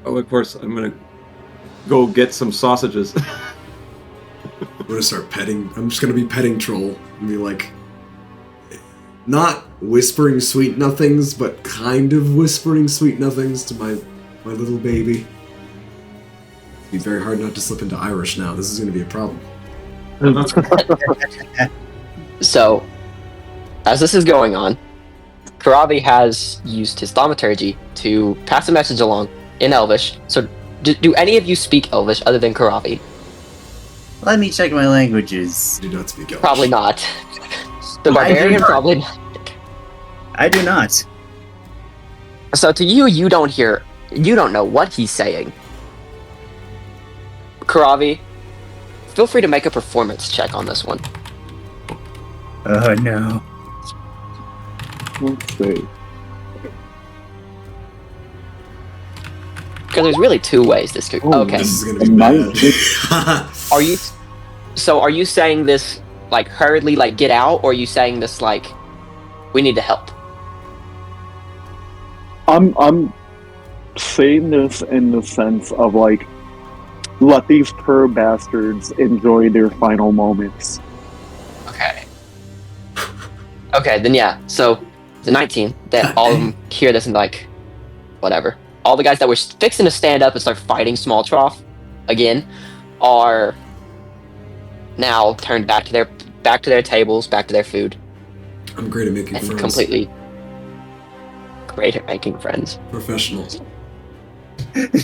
Oh, of course, I'm gonna go get some sausages. I'm gonna start petting. I'm just gonna be petting Troll and be like, not whispering sweet nothings, but kind of whispering sweet nothings to my little baby. It'd be very hard not to slip into Irish now. This is gonna be a problem. So, as this is going on, Karavi has used his thaumaturgy to pass a message along in Elvish. So, do any of you speak Elvish other than Karavi? Let me check my languages. Do not speak Elvish. Probably not. The barbarian probably not. I do not. So to you, you don't know what he's saying. Karavi, feel free to make a performance check on this one. Oh no. Let's see. Because there's really two ways this could. Okay. This is gonna be bad. Are you saying this like hurriedly, like get out, or are you saying this like we need to help? I'm saying this in the sense of like, let these poor bastards enjoy their final moments. Okay. Okay, then yeah. So the 19, that all of them hear this and like, whatever. All the guys that were fixing to stand up and start fighting Small Trough again are now turned back to their tables, back to their food. I'm great at making and friends. Completely great at making friends. Professionals. Good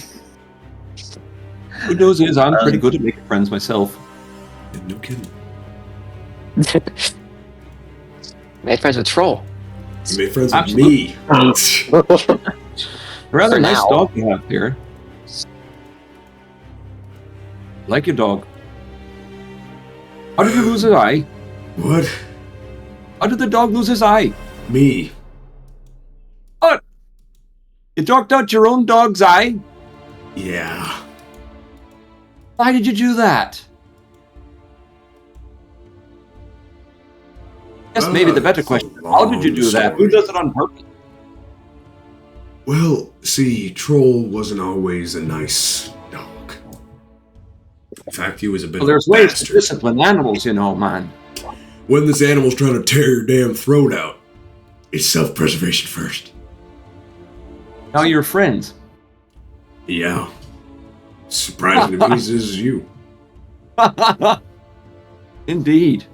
news is I'm pretty good at making friends myself. Yeah, no kidding. Made friends with Troll. You made friends with me. Rather For nice now. dog you have here. Like your dog. How did you lose his eye? What? How did the dog lose his eye? Me. What? You knocked out your own dog's eye? Yeah. Why did you do that? Yes, maybe the better question. How did you do that? Who does it on purpose? Well, see, Troll wasn't always a nice dog. In fact, he was a bit Well, there's of a ways to bastard. discipline animals, you know, man. When this animal's trying to tear your damn throat out, it's self-preservation first. Now you're friends. Yeah. Surprisingly as easy as you. Indeed.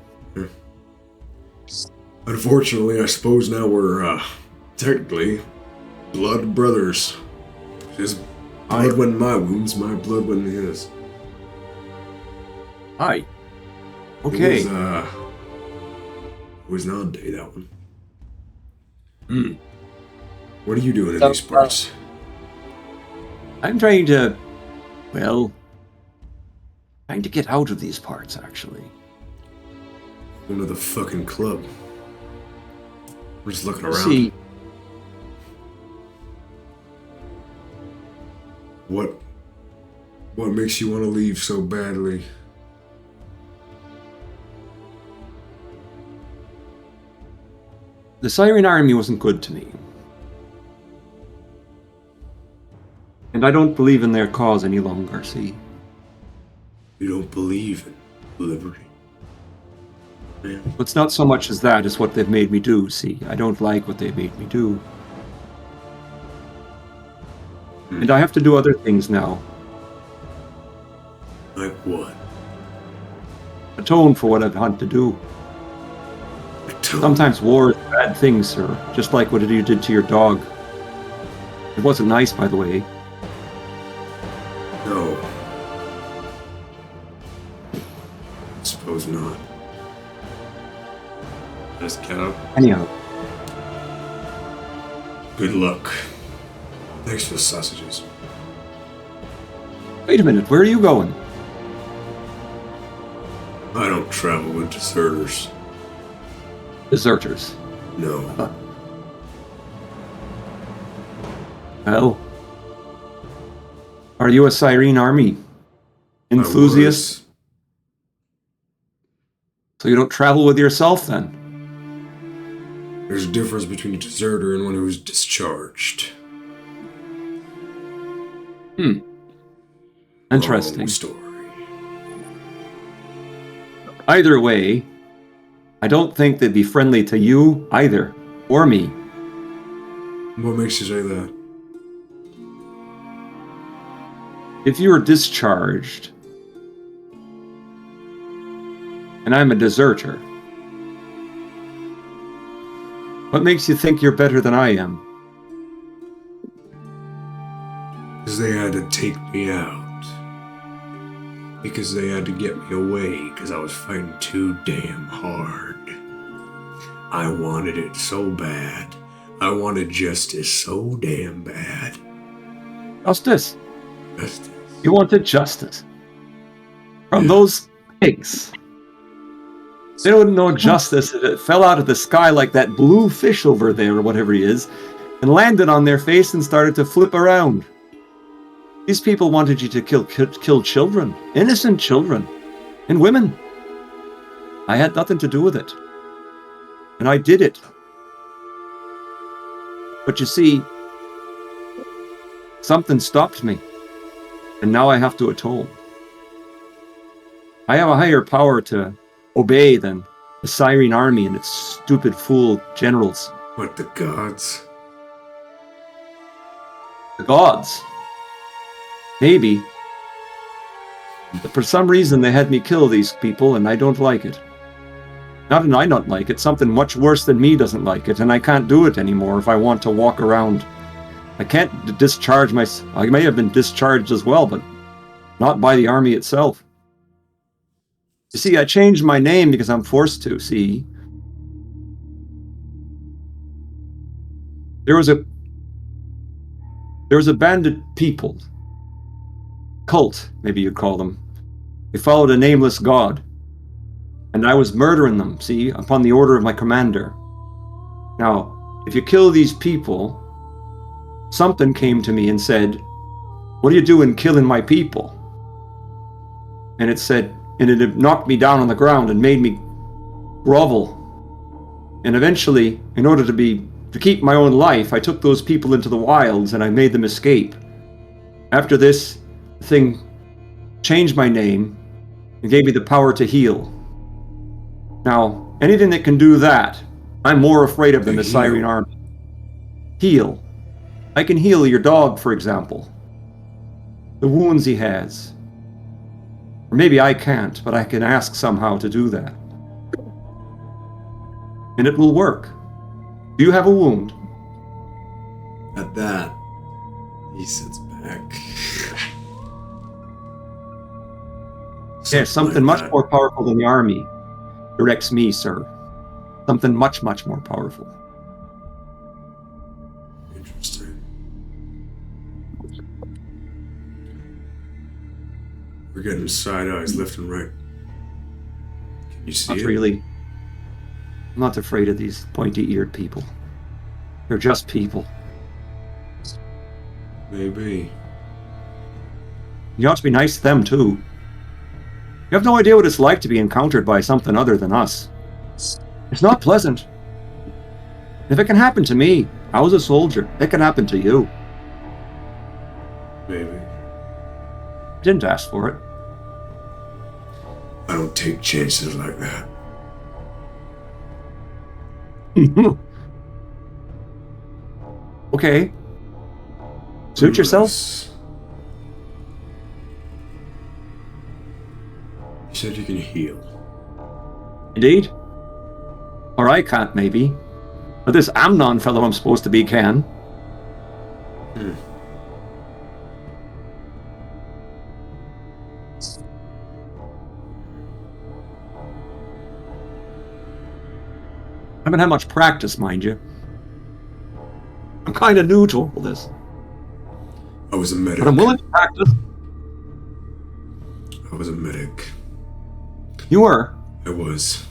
Unfortunately, I suppose now we're, technically blood brothers. His blood went in my wounds, my blood went in his. Hi. Okay. It was an odd day, that one. Hmm. What are you doing in these parts? I'm trying to get out of these parts, actually. Going to the fucking club. We're just looking around. See, What makes you want to leave so badly? the Siren Army wasn't good to me. And I don't believe in their cause any longer, see? You don't believe in liberty? Man. It's not so much as that, it's what they've made me do, see? I don't like what they've made me do. And I have to do other things now. Like what? Atone for what I've had to do. Atone? Sometimes war is bad things, sir. Just like what you did to your dog. It wasn't nice, by the way. No. Suppose not. Just get up. Anyhow, Good luck. Thanks for the sausages. wait a minute, where are you going? I don't travel with deserters. Deserters. No. Well, are you a Cyrene army I enthusiast? was. So you don't travel with yourself then? There's a difference between a deserter and one who's discharged. Interesting. Long story. Either way, I don't think they'd be friendly to you either, or me. What makes you say that? If you were discharged, and I'm a deserter, what makes you think you're better than I am? Because they had to take me out. Because they had to get me away because I was fighting too damn hard. I wanted it so bad. I wanted justice so damn bad. Justice. Justice. You wanted justice. From Yeah. those pigs. They wouldn't know justice if it fell out of the sky like that blue fish over there, or whatever he is, and landed on their face and started to flip around. These people wanted you to kill children, innocent children, and women. I had nothing to do with it. And I did it. But you see, something stopped me. And now I have to atone. I have a higher power to obey than the Cyrene army and its stupid fool generals. What, the gods? The gods. Maybe. But for some reason they had me kill these people and I don't like it. Not that I don't like it, something much worse than me doesn't like it, and I can't do it anymore if I want to walk around. I can't discharge I may have been discharged as well, but not by the army itself. You see, I changed my name because I'm forced to, see. There was a bandit people. Cult, maybe you'd call them. They followed a nameless god. And I was murdering them, see, upon the order of my commander. Now, if you kill these people, something came to me and said, "What are you doing killing my people?" And it said, and it had knocked me down on the ground and made me grovel. And eventually, in order to keep my own life, I took those people into the wilds and I made them escape. After this, the thing changed my name and gave me the power to heal. Now, anything that can do that, I'm more afraid of than the Cyrene army. Heal. I can heal your dog, for example. The wounds he has. Or maybe I can't, but I can ask somehow to do that. And it will work. Do you have a wound? At that, he sits back. Yes, something like much that. more powerful than the army directs me, sir. Something much, much more powerful. Interesting. We're getting side eyes left and right. Can you see Not it? really. I'm not afraid of these pointy-eared people. They're just people. Maybe. You ought to be nice to them, too. You have no idea what it's like to be encountered by something other than us. It's not pleasant. If it can happen to me, I was a soldier. It can happen to you. Maybe. I didn't ask for it. I don't take chances like that. Okay. Suit yourself? Unless- You said you can heal. Indeed. Or I can't, maybe. But this Amnon fellow I'm supposed to be can. I haven't had much practice, mind you. I'm kind of new to all this, I was a medic. but I'm willing to practice. I was a medic. You were? I was.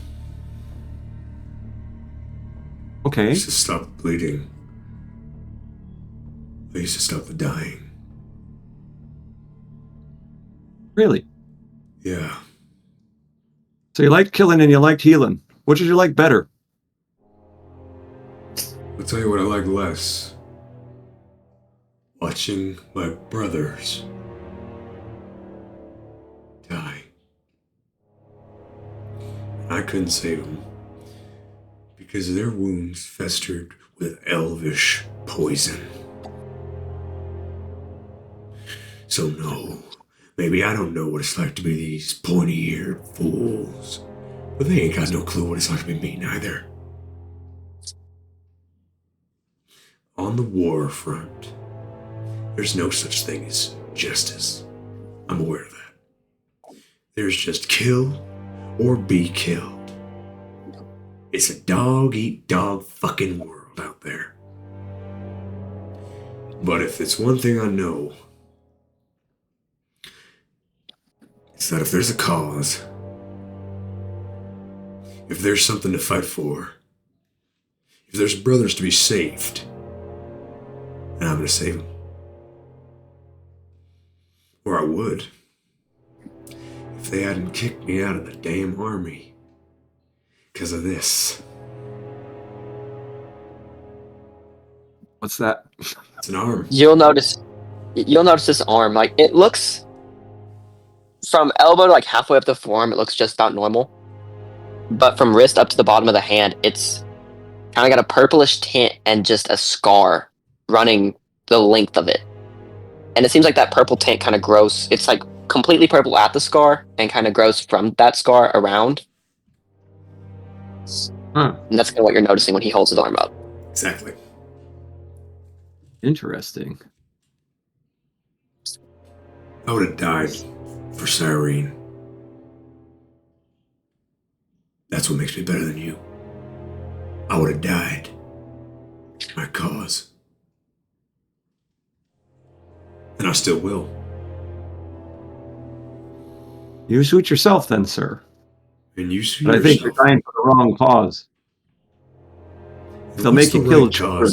I Okay. used to stop bleeding. I used to stop the dying. Really? Yeah. So you liked killing and you liked healing. Which did you like better? I'll tell you what I like less. Watching my brothers die. I couldn't save them because their wounds festered with elvish poison. So no, maybe I don't know what it's like to be these pointy-eared fools, but they ain't got no clue what it's like to be me neither. On the war front, there's no such thing as justice. I'm aware of that. There's just kill or be killed. It's a dog-eat-dog fucking world out there. But if it's one thing I know, it's that if there's a cause, if there's something to fight for, if there's brothers to be saved, then I'm gonna save them. Or I would. If they hadn't kicked me out of the damn army. Because of this. What's that? It's an arm. You'll notice this arm. Like, it looks from elbow to like halfway up the forearm, it looks just about normal. But from wrist up to the bottom of the hand, it's kind of got a purplish tint and just a scar running the length of it. And it seems like that purple tint kind of grows. It's like completely purple at the scar and kind of grows from that scar around. Huh. And that's kind of what you're noticing when he holds his arm up. Exactly. Interesting. I would have died for Cyrene. That's what makes me better than you. I would have died. My cause. And I still will. You suit yourself then, sir. And you see But I think you're dying for the wrong cause. They'll make you kill children.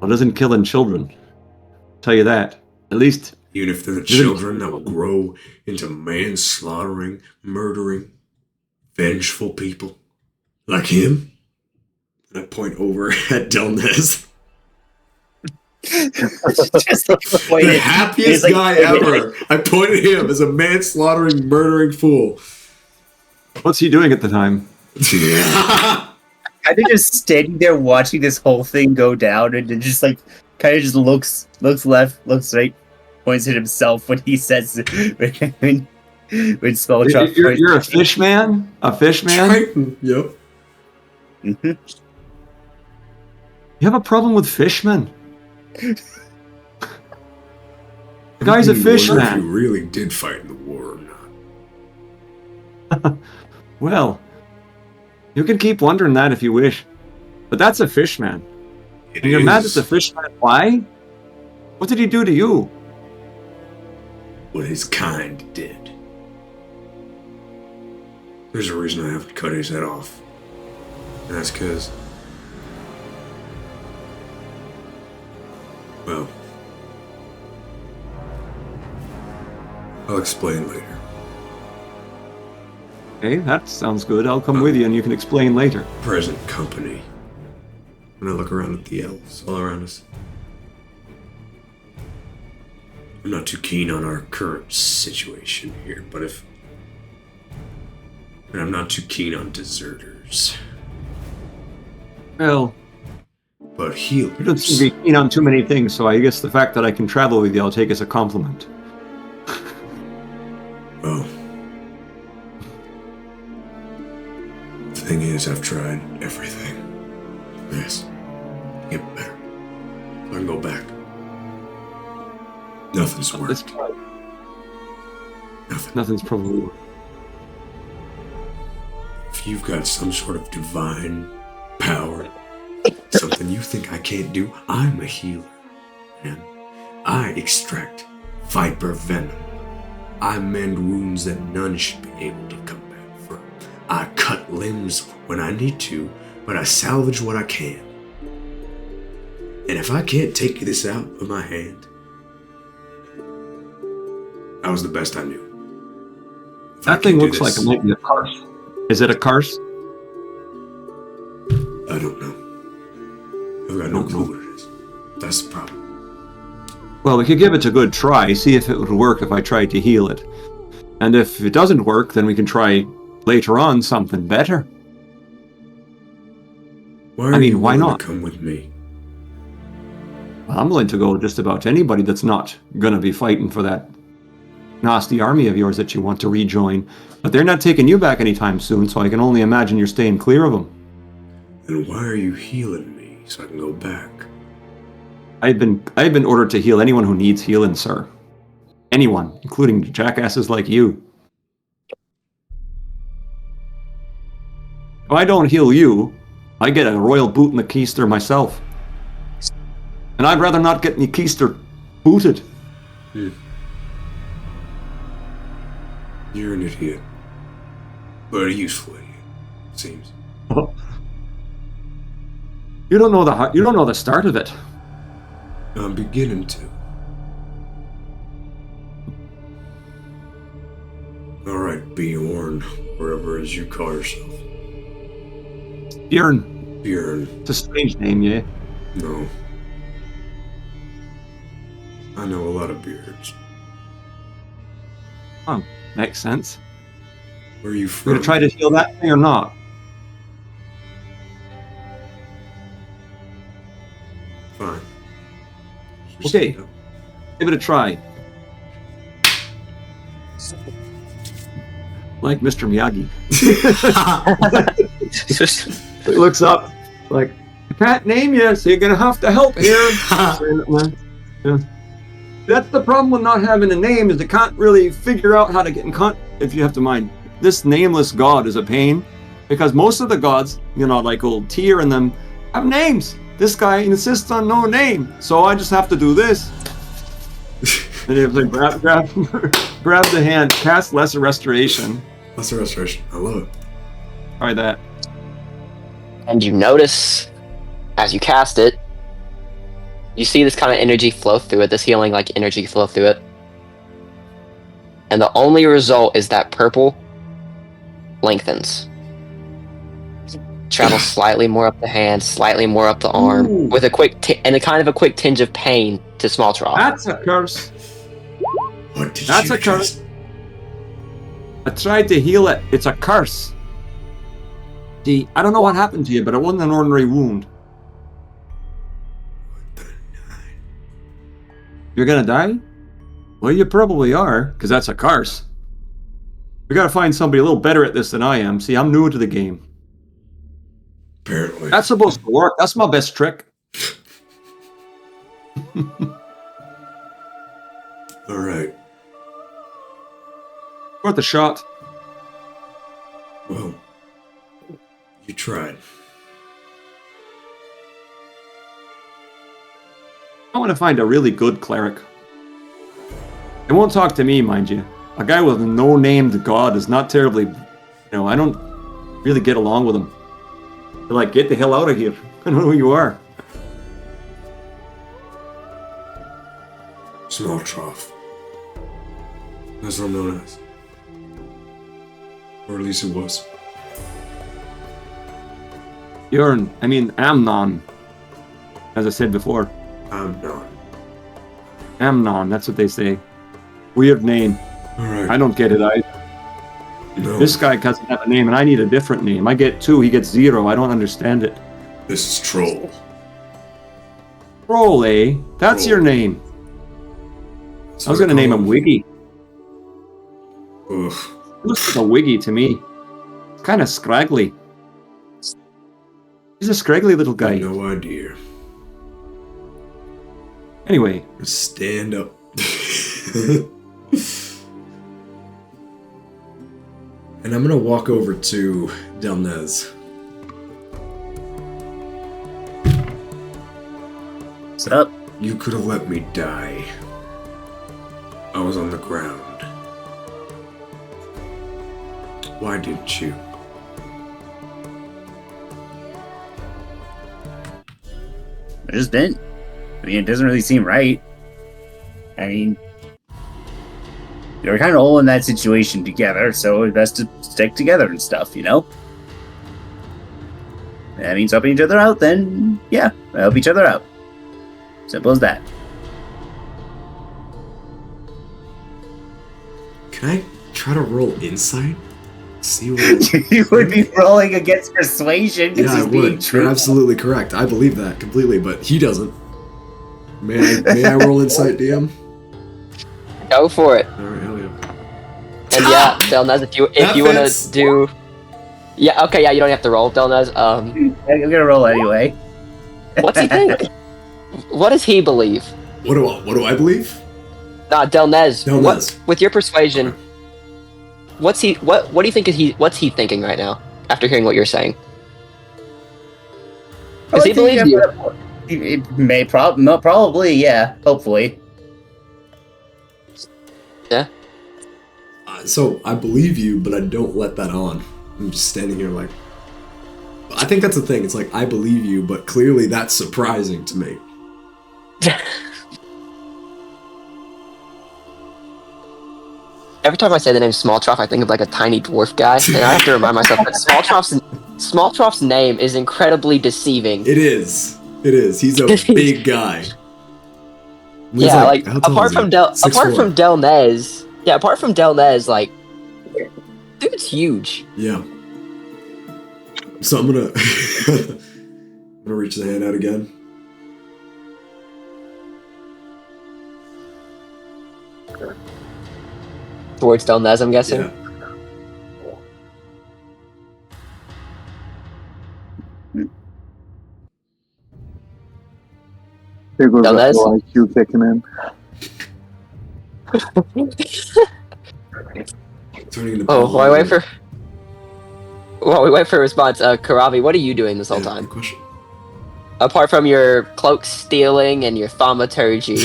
Well, it doesn't killing children. I'll tell you that. At least... Even if they're the children that will grow into manslaughtering, murdering, vengeful people. Like him. And I point over at Delnez. The happiest guy ever. I point at him as a manslaughtering, murdering fool. What's he doing at the time? Kind of just standing there watching this whole thing go down, and then just like kind of just looks left, looks right, points at himself when he says when Spelltrap. You're a fish man? A fish man? Triton. Yep. Mm-hmm. You have a problem with fishmen? The guy's a fish If man. you really did fight in the war or not. Well, you can keep wondering that if you wish. But that's a fish man. It And you're mad at is the fish man. Why? What did he do to you? what his kind did. There's a reason I haven't cut his head off. And that's because... Well... I'll explain later. Okay, that sounds good. I'll come with you and you can explain later. Present company. When I look around at the elves all around us, I'm not too keen on our current situation here, but and I'm not too keen on deserters. Well, But healers. you don't seem to be keen on too many things, so I guess the fact that I can travel with you I'll take as a compliment. Well, the thing is, I've tried everything. Yes, get better. I can go back. Nothing's Let's worked. try. Nothing. Nothing's probably worked. If you've got some sort of divine power, something you think I can't do, I'm a healer, man. I extract viper venom. I mend wounds that none should be able to come back from. I cut limbs when I need to, but I salvage what I can. And if I can't take this out of my hand, that was the best I knew. If I That thing can't do looks like this, it might be a curse. Is it a curse? I don't know. I've got no clue what it is. That's the problem. Well, we could give it a good try, see if it would work if I tried to heal it. And if it doesn't work, then we can try later on something better. Why are you why willing not? to come with me? I'm willing to go with just about anybody that's not going to be fighting for that nasty army of yours that you want to rejoin. But they're not taking you back anytime soon, so I can only imagine you're staying clear of them. Then why are you healing me so I can go back? I've been ordered to heal anyone who needs healing, sir. Anyone, including jackasses like you. If I don't heal you, I get a royal boot in the keister myself. And I'd rather not get me keister booted. You're an idiot. But a useful idiot, it seems. You don't know the start of it. I'm beginning to. Alright, Bjorn, wherever it is you call yourself. Bjorn. Bjorn. It's a strange name, yeah? No. I know a lot of beards. Oh, makes sense. Where are you We're from? gonna try to heal that thing or not? Fine. Okay. Give it a try. Like Mr. Miyagi. He looks up, like, I can't name you, so you're gonna have to help here. Yeah. That's the problem with not having a name, is they can't really figure out how to get in contact. If you have to mind, this nameless god is a pain, because most of the gods, like old Tyr and them, have names. This guy insists on no name, so I just have to do this. And he was like, grab the hand, cast Lesser Restoration. Lesser Restoration. I love it. Try that. And you notice, as you cast it, you see this kind of energy flow through it, this healing like energy flow through it. And the only result is that purple lengthens. Travels slightly more up the hand, slightly more up the arm, Ooh. with a quick and a kind of a quick tinge of pain to small trough. That's a curse. What did That's you a curse. just... I tried to heal it. It's a curse. See, I don't know what happened to you, but it wasn't an ordinary wound. You're gonna die? Well, you probably are, because that's a curse. We gotta find somebody a little better at this than I am. See, I'm new to the game. Apparently. That's supposed to work. That's my best trick. Alright. Worth a shot. Well, you tried. I want to find a really good cleric. They won't talk to me, mind you. A guy with no named god is not terribly... I don't really get along with him. They're like, get the hell out of here. I don't know who you are. Small trough. That's what I'm known as. Or at least it was. Amnon. As I said before. I'm not. Amnon, that's what they say. Weird name. Alright. I don't get it either. No. This guy doesn't have a name, and I need a different name. I get 2, he gets 0. I don't understand it. This is Troll. Troll, eh? That's Troll. your name. That's I was what going to name call him Wiggy. Ugh. He looks like a Wiggy to me. Kind of scraggly. He's a scraggly little guy. No idea. Anyway, Stand up. And I'm gonna walk over to Delnez. What's up? You could have let me die. I was on the ground. Why didn't you? I just didn't. I mean, it doesn't really seem right. I mean, they were kind of all in that situation together, so it's best to stick together and stuff, you know? If that means helping each other out, then yeah, help each other out. Simple as that. Can I try to roll insight? See what You would be rolling against persuasion because Yeah, I he's being would. true. You're absolutely correct. I believe that completely, but he doesn't. May I roll insight, DM? Go for it. Alright, hell yeah. And yeah, Delnez, if That you want fits. to do, yeah, okay, yeah, you don't have to roll, Delnez. I'm gonna roll anyway. What's he think? What does he believe? What do I believe? Nah, Delnez. Delnez. What, with your persuasion, what do you think what's he thinking right now after hearing what you're saying? Because he believes you. It may probably, yeah, hopefully. So I believe you, but I don't let that on. I'm just standing here like. I think that's the thing. It's like I believe you, but clearly that's surprising to me. Every time I say the name Smalltroff, I think of like a tiny dwarf guy, and I have to remind myself that Smalltroff's name is incredibly deceiving. It is. It is. He's a big guy. He's Yeah, like how tall apart is he? from 6'4". Delnez, like dude's huge. Yeah. So I'm gonna I'm gonna reach the hand out again. Towards Delnez, I'm guessing. Yeah. Here goes that Delnez? low IQ kicking in. Turning into Oh, while we wait for a response, Karavi, what are you doing this whole Yeah, time? good question. Apart from your cloak stealing and your thaumaturgy.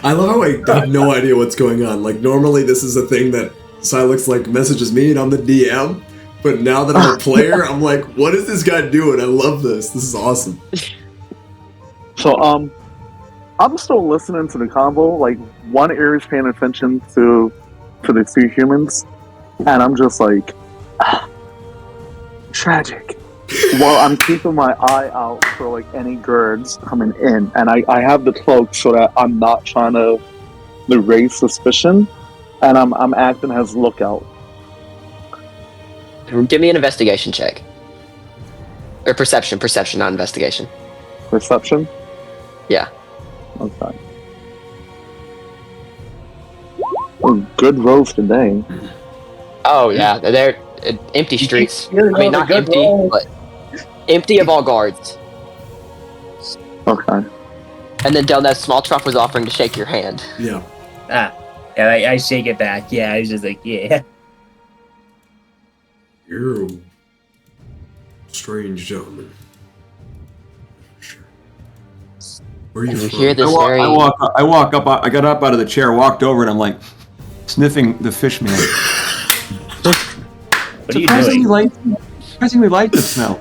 I love how I have no idea what's going on. Like normally this is a thing that Silex like messages me and I'm the DM, but now that I'm a player, I'm like, what is this guy doing? I love this. This is awesome. So, I'm still listening to the convo. Like, one ear is paying attention to the two humans, and I'm just like, tragic. Well, I'm keeping my eye out for like any girds coming in, and I have the cloak so that I'm not trying to raise suspicion, and I'm acting as lookout. Give me an investigation check. Or perception, not investigation. Perception. Yeah. Okay. Oh, good rolls today. Oh yeah, they're empty streets. You're I mean, not good empty, roll. but empty of all guards. Okay. And then Delnez Smalltroff was offering to shake your hand. Yeah. Yeah, I shake it back. Yeah, I was just like, yeah. You're a strange gentleman. Sure. Where are you You from? hear this very... I walk up. I got up out of the chair, walked over, and I'm like sniffing the fish man. What are you doing? Surprisingly light the smell.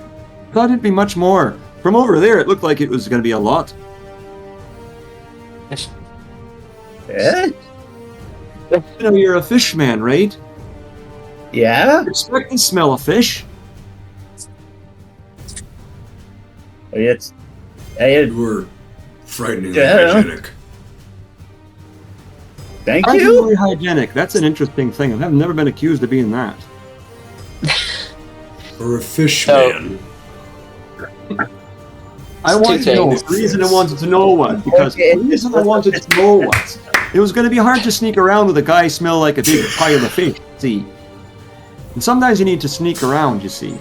Thought it'd be much more. From over there, it looked like it was going to be a lot. Eh? You know, you're a fish man, right? Yeah? You expect to smell a fish. I mean, You were frighteningly Yeah. hygienic. thank you. Surprisingly hygienic. That's an interesting thing. I've never been accused of being that. Or a fish So- man. I Two wanted to know. things. The reason I wanted to know was because the reason I wanted to know was it was going to be hard to sneak around with a guy smell like a big pile of fish. See, and sometimes you need to sneak around. You see,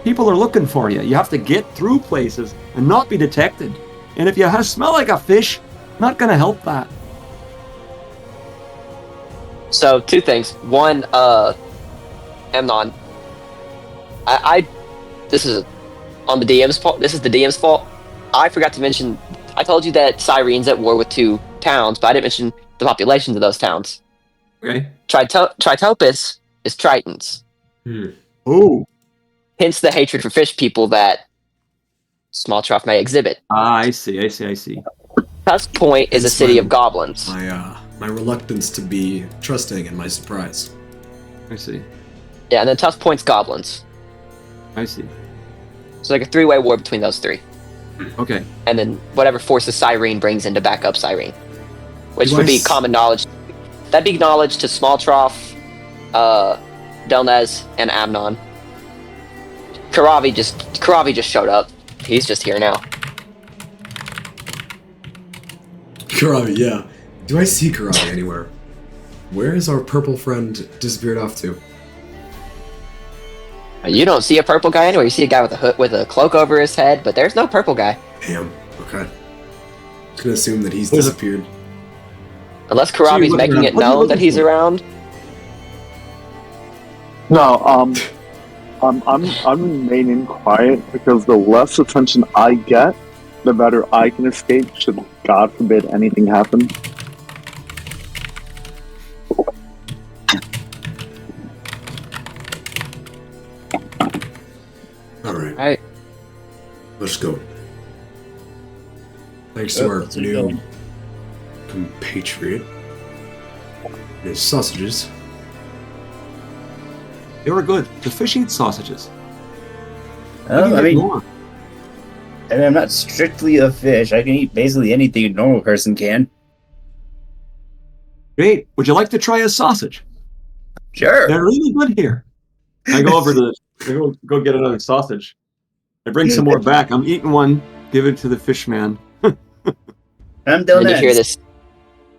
people are looking for you. You have to get through places and not be detected. And if you smell like a fish, Not gonna help that. So 2 things. One, Amnon. This is on the DM's fault. This is the DM's fault. I forgot to mention. I told you that Cyrene's at war with 2 towns, but I didn't mention the populations of those towns. Okay. Tritopus is Tritons. Oh, Hence the hatred for fish people that Small Trough may exhibit. I see. Tusk Point is a Hence city my- of goblins. My reluctance to be trusting and my surprise. I see. Yeah, and then Tusk Point's goblins. I see. So like a 3-way war between those 3. Okay. And then whatever forces Cyrene brings in to back up Cyrene. Which Do would I be s- common knowledge. That'd be knowledge to Small Trough, Delnez, and Amnon. Karavi just showed up. He's just here now. Karabi, yeah. Do I see Karabi anywhere? Where is our purple friend disappeared off to? You don't see a purple guy anywhere. You see a guy with a hood with a cloak over his head, but there's no purple guy. Damn. Okay. Just gonna assume that he's disappeared. Unless Karavi's looking making around. it What are you known that looking he's for? around. No, I'm remaining quiet because the less attention I get, the better I can escape. Should God forbid anything happen. Alright. Right. Let's go. Thanks to our let's get new going. compatriot. His sausages. They were good. The fish eat sausages. Oh, I mean, More. I'm not strictly a fish. I can eat basically anything a normal person can. Great. Would you like to try a sausage? Sure. They're really good here. I go over to go get another sausage. I bring some more back. I'm eating one. Give it to the fish man. I'm doing And that.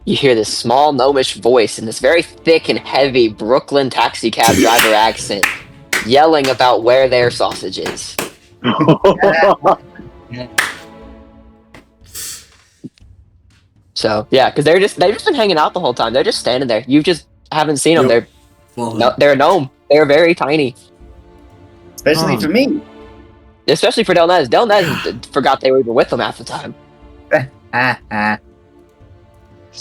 you hear this small gnomish voice in this very thick and heavy Brooklyn taxi cab driver accent yelling about where their sausage is. So yeah, because they've just been hanging out the whole time. They're just standing there. You just haven't seen them. Yep. Follow. They're a gnome. They're very tiny, Especially for me. especially for Delnez. Delnez forgot they were even with them half the time.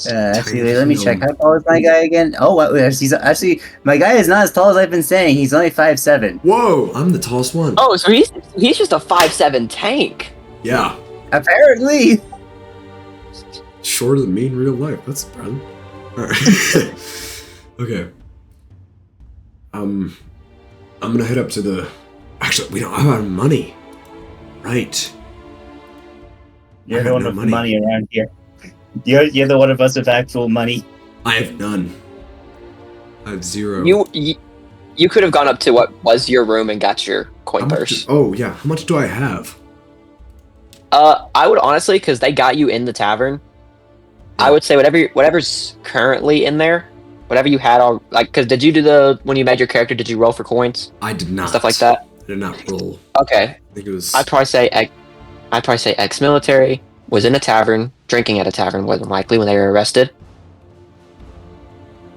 Actually, wait, let me check. How tall is my guy again? Oh, wow, he's actually my guy is not as tall as I've been saying. He's only 5'7". Whoa! I'm the tallest one. Oh, so he's just a 5'7" tank. Yeah. Apparently. Shorter than me in real life. That's surprising. Alright. Okay. I'm gonna head up to the. Actually, we don't have any money. Right. You're I the got one no with money. money around here. You're the one of us with actual money. I have none. I have zero. You could have gone up to what was your room and got your How coin much purse. oh yeah. How much do I have? I would honestly, because they got you in the tavern, I would say whatever's currently in there, whatever you had all like. Because did you do when you made your character? Did you roll for coins, I did not. stuff like that? I did not roll. Okay, I think it was. I'd probably say ex-military, was in a tavern, drinking at a tavern more than likely when they were arrested.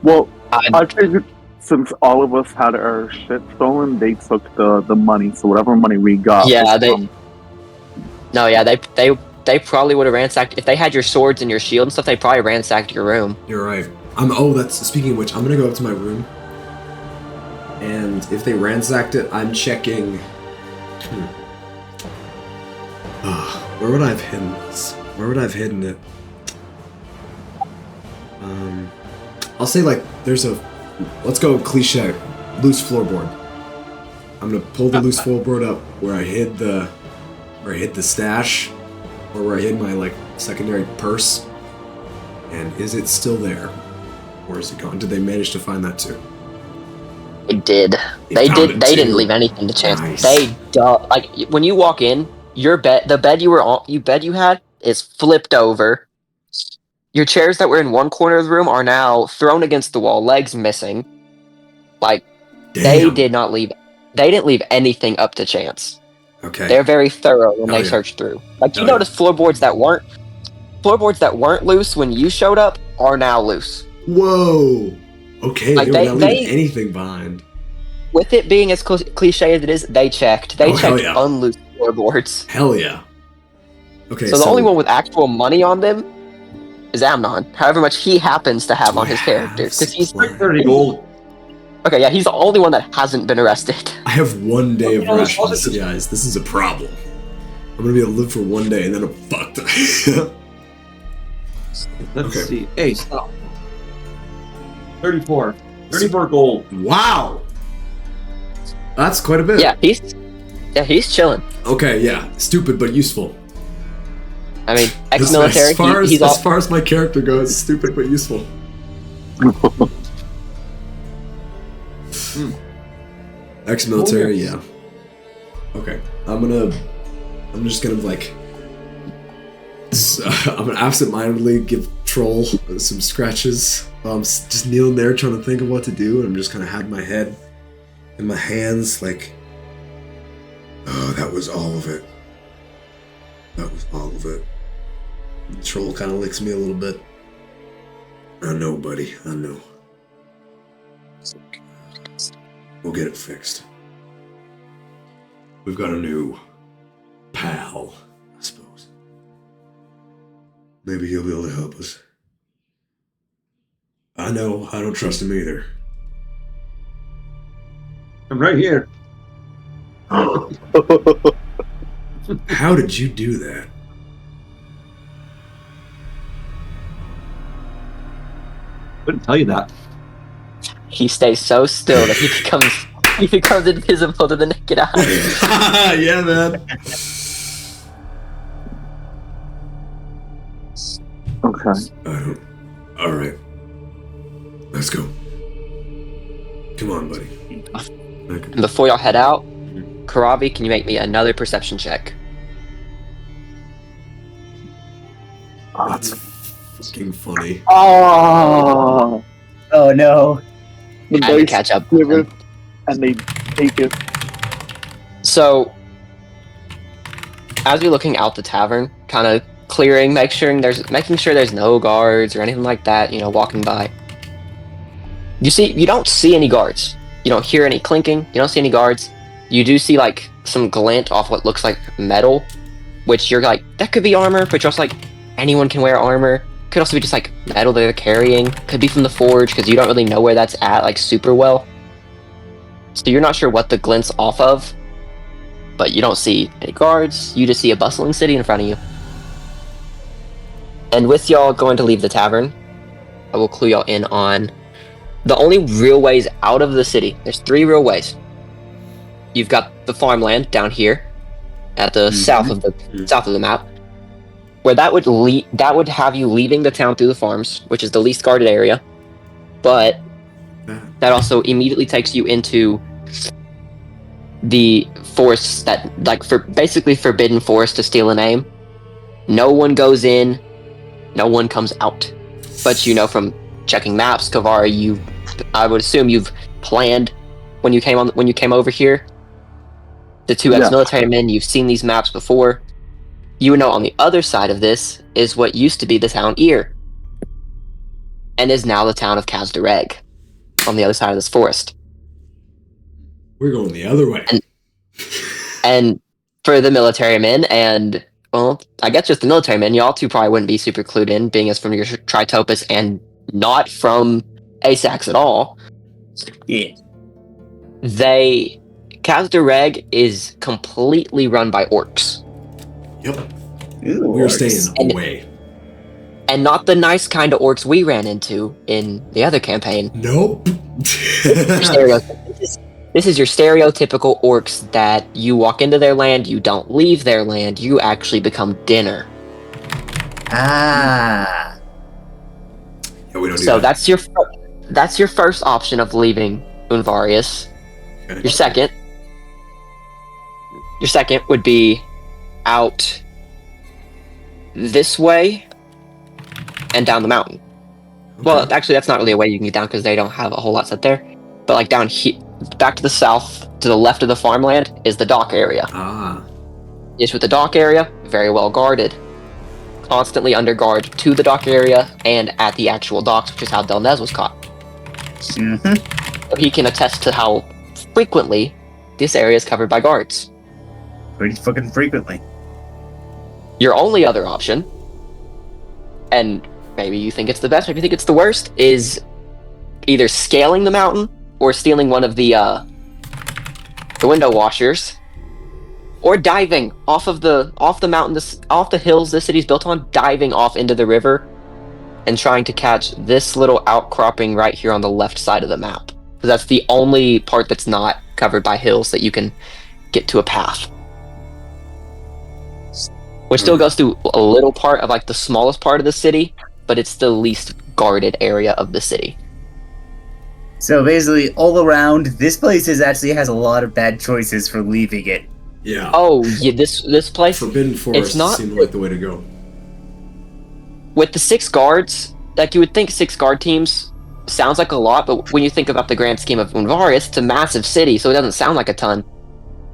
Well, I'd- I figured since all of us had our shit stolen, they took the money. So whatever money we got. Yeah, was they probably would have ransacked if they had your swords and your shield and stuff. They probably ransacked your room. You're right. That's speaking of which, I'm gonna go up to my room. And if they ransacked it, I'm checking. Where would I have hidden this? Where would I have hidden it? I'll say like there's a. Let's go cliche. Loose floorboard. I'm gonna pull the loose floorboard up where I hid the stash, or where I hid my like secondary purse. And is it still there? Or is it gone? Did they manage to find that too? They did. They They found did. it They too. didn't leave anything to chance. Nice. They like when you walk in, the bed you had is flipped over. Your chairs that were in one corner of the room are now thrown against the wall, legs missing. Like they Damn. did not leave. They didn't leave anything up to chance. Okay. They're very thorough when Hell they yeah. search through. Like you Hell yeah. notice floorboards that weren't floorboards that weren't loose when you showed up are now loose. Whoa. Okay, Like, they were not leaving they- anything behind. With it being as cliche as it is, they checked. They Oh, hell checked yeah. unloose floorboards. Hell yeah. Okay, So the only one with actual money on them is Amnon. However much he happens to have on his character, because he's supply. 30 gold. okay. Yeah, he's the only one that hasn't been arrested. I have 1 day of Oh, no, rations, guys. This is a problem. I'm gonna be able to live for 1 day and then I'm fucked. Let's Okay. see. Hey, stop. 34. 34 gold. Wow. That's quite a bit. Yeah, he's chilling. Okay, yeah. Stupid but useful. I mean, ex-military. As far as my character goes, stupid but useful. Ex-military, yeah. Okay, I'm just gonna like, I'm gonna absentmindedly give Troll some scratches while I'm just kneeling there trying to think of what to do, and I'm just kind of have my head in my hands like, oh, that was all of it. That was all of it. The Troll kind of licks me a little bit. I know, buddy. I know. We'll get it fixed. We've got a new pal, I suppose. Maybe he'll be able to help us. I know, I don't trust him either. I'm right here. How did you do that? Couldn't tell you that. He stays so still that he becomes invisible to the naked eye. Yeah, man. Okay. All right. Let's go. Come on, buddy. Okay. And before y'all head out, Karavi, can you make me another perception check? That's fucking funny. Oh, Oh no. the I had to dice catch up. quiver, and they take it. So, as you're looking out the tavern, kind of clearing, making sure there's no guards or anything like that, walking by. You don't see any guards. You don't hear any clinking. You don't see any guards. You do see like some glint off what looks like metal, which you're like, that could be armor, but you're also like, anyone can wear armor. Could also be just like metal they're carrying. Could be from the forge, because you don't really know where that's at like super well. So you're not sure what the glint's off of, but you don't see any guards. You just see a bustling city in front of you. And with y'all going to leave the tavern, I will clue y'all in on the only real ways out of the city. There's 3 real ways. You've got the farmland down here at the south of the map, where that would have you leaving the town through the farms, which is the least guarded area. But that also immediately takes you into the forest that, like, for basically forbidden forest to steal a name. No one goes in, no one comes out. But from checking maps, Kavara, I would assume you've planned when you came over here. The 2 ex-military men, you've seen these maps before. You know on the other side of this is what used to be the town Ear, and is now the town of Kazdareg, on the other side of this forest. We're going the other way. And for the military men, and, well, I guess just the military men, y'all two probably wouldn't be super clued in, being as from your Tritopus and not from Aesax at all. Yeah. Kazdareg is completely run by orcs. Yep. Ooh, We're orcs. staying away. And not the nice kind of orcs we ran into in the other campaign. Nope. This is your stereotypical orcs that you walk into their land, you don't leave their land, you actually become dinner. Ah. Yeah, we don't do So that. that's your first option of leaving Unvarius. Okay. Your second would be out this way and down the mountain. Well, actually, that's not really a way you can get down because they don't have a whole lot set there. But like down here, back to the south, to the left of the farmland, is the dock area. Ah. Is with the dock area, very well guarded. constantly under guard to the dock area and at the actual docks, which is how Delnez was caught. Mm-hmm. So he can attest to how frequently this area is covered by guards. Pretty fucking frequently. Your only other option, and maybe you think it's the best, maybe you think it's the worst, is either scaling the mountain or stealing one of the window washers, or diving off the mountain, off the hills this city's built on, diving off into the river and trying to catch this little outcropping right here on the left side of the map. Because that's the only part that's not covered by hills that you can get to a path. Which still goes through a little part of like the smallest part of the city, but it's the least guarded area of the city. So basically, all around, this place actually has a lot of bad choices for leaving it. Yeah. Oh, yeah, this place, Forbidden Forest not- seemed like the way to go. with the 6 guards, like you would think 6 guard teams sounds like a lot, but when you think about the grand scheme of Unvarius, it's a massive city, so it doesn't sound like a ton.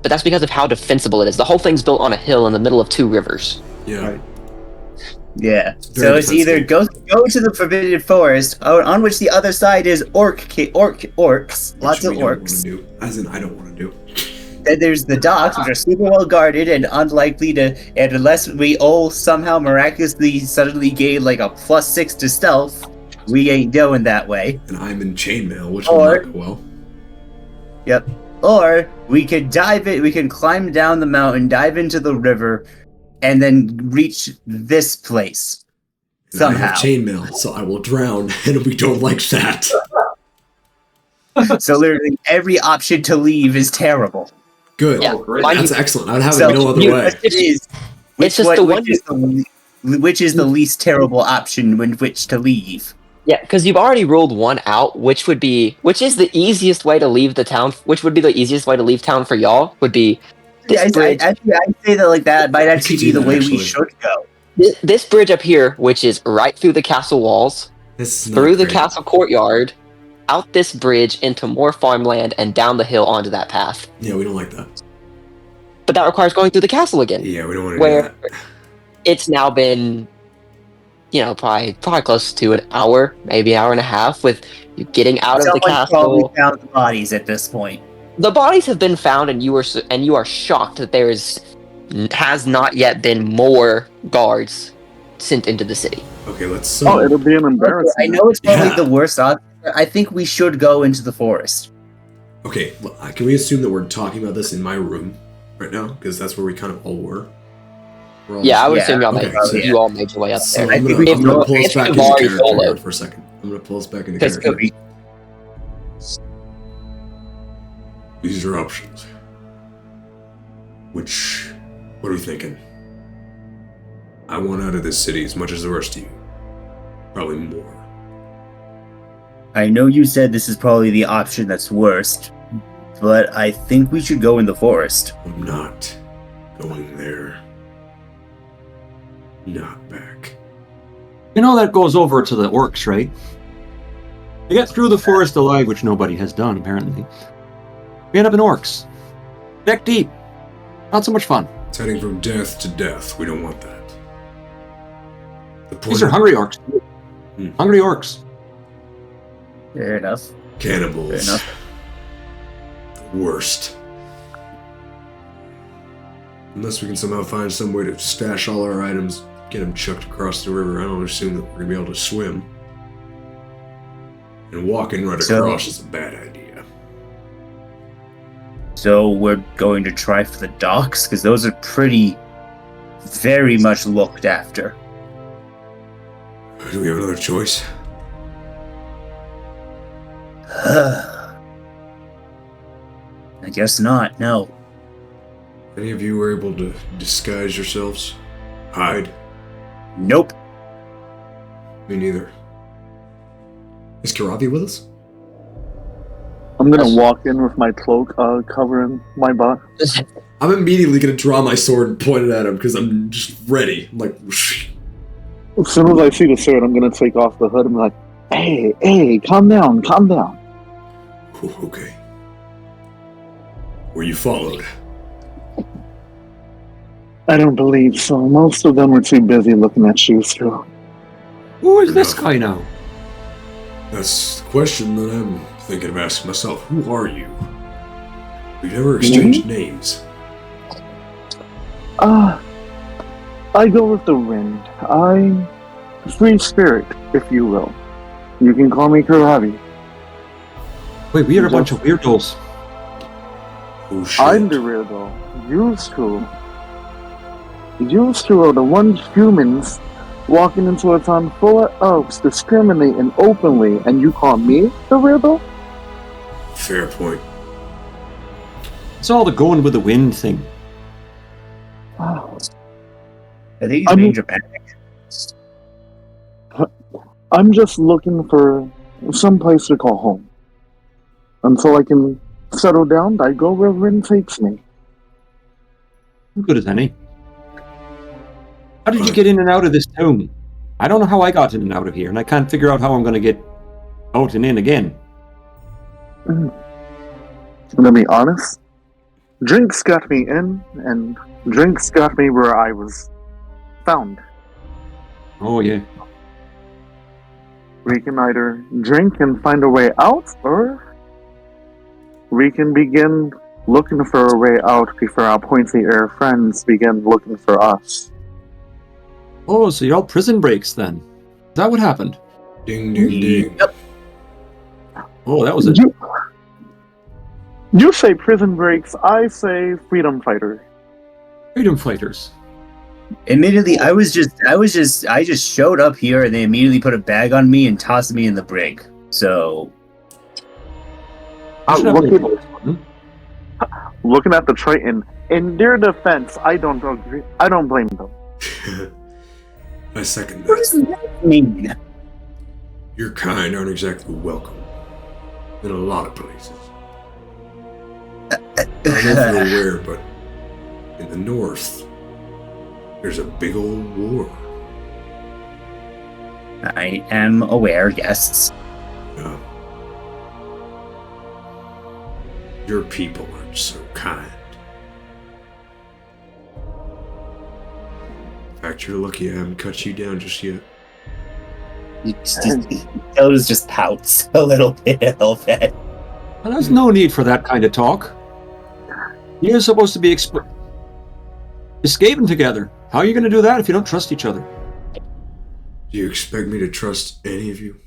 But that's because of how defensible it is. The whole thing's built on a hill in the middle of 2 rivers. Yeah. Right. Yeah. Very So it's either go to the Forbidden Forest, on which the other side is orcs, lots of Which we don't wanna orcs. do. As in, I don't want to do. Then there's the docks, which are super well guarded and unlikely to, and unless we all somehow miraculously suddenly gain like a +6 to stealth, we ain't going that way. And I'm in chainmail, which Or- will not go well. Yep. Or we could we can climb down the mountain, dive into the river, and then reach this place. And I Somehow. have chainmail, so I will drown, and we don't like that. So literally every option to leave is terrible. Good. Yeah, mind That's you- excellent. I'd have So it no other you- way. It is. It's just the one- Which is the least terrible option when which to leave? Yeah, because you've already ruled one out, which is the easiest way to leave the town. Which would be the easiest way to leave town for y'all? Would be this Yeah, bridge. I'd say that like that might actually could be do the that, way actually. we should go. This bridge up here, which is right through the castle walls, This is through not the great. castle courtyard, out this bridge into more farmland, and down the hill onto that path. Yeah, we don't like that. But that requires going through the castle again, Yeah, we don't want to do where that. it's now been, probably close to an hour, maybe hour and a half, with you getting out of the Someone probably castle. found the bodies at this point. The bodies have been found, and you are shocked that has not yet been more guards sent into the city. Okay, let's. Oh, it'll be an embarrassment. I know it's probably Yeah. the worst option. I think we should go into the forest. Okay, can we assume that we're talking about this in my room right now? Because that's where we kind of all were. We're all Yeah, I would Yeah, assume y'all okay, made, so- you all made your way up So there. I I'm think gonna, we I'm gonna pull us if back you've into already character here soloed. for a second. I'm gonna pull us back into Because character. These are options. What are we thinking? I want out of this city as much as the rest of you. Probably more. I know you said this is probably the option that's worst, but I think we should go in the forest. I'm not going there. Not back. You know that goes over to the orcs, right? They get through the forest alive, which nobody has done, apparently. We end up in orcs. Neck deep. Not so much fun. It's heading from death to death. We don't want that. The point These are of hungry orcs. Hmm. Hungry orcs. Fair enough. cannibals. Fair enough. The worst. Unless we can somehow find some way to stash all our items, get them chucked across the river, I don't assume that we're going to be able to swim. And walking right So- across is a bad idea. So we're going to try for the docks, because those are very much looked after. Do we have another choice? I guess not, no. Any of you were able to disguise yourselves? Hide? Nope. Me neither. Is Kiravi with us? I'm gonna walk in with my cloak covering my butt. I'm immediately going to draw my sword and point it at him because I'm just ready. I'm like, whoosh. As soon as I see the sword, I'm gonna take off the hood and be like, hey, calm down. Ooh, okay. Were you followed? I don't believe so. Most of them were too busy looking at you through. Who is this guy now? That's the question that I'm thinking of asking myself. Who are you? We've never exchanged names. I go with the wind. I'm free spirit, if you will. You can call me Karabi. Wait, we are a bunch of weirdos. Oh shit. I'm the weirdo. Used to are the one humans walking into a town full of elves discriminating openly, and you call me the weirdo? Fair point. It's all the going with the wind thing. I think he's being dramatic. I'm just looking for some place to call home. Until I can settle down, I go where wind takes me. Good as any. How did you get in and out of this town? I don't know how I got in and out of here, and I can't figure out how I'm going to get out and in again. To be honest, drinks got me in, and drinks got me where I was found. Oh, yeah. We can either drink and find a way out, or we can begin looking for a way out before our pointy-ear friends begin looking for us. Oh, so you're all prison breaks then? Is that what happened? Ding, ding, ding. Yep. Oh, that was it. You say prison breaks, I say freedom fighter. Freedom fighters. Immediately, I just showed up here and they immediately put a bag on me and tossed me in the brig. So, Looking at the Triton, in their defense, I don't agree. I don't blame them. I second what that. does that mean? Your kind aren't exactly welcome in a lot of places. I don't know if you're aware, but in the north, there's a big old war. I am aware, yes. Your people aren't so kind. In fact, you're lucky I haven't cut you down just yet. Those just pouts a little bit. Well, there's no need for that kind of talk. You're supposed to be escaping together. How are you going to do that if you don't trust each other? Do you expect me to trust any of you?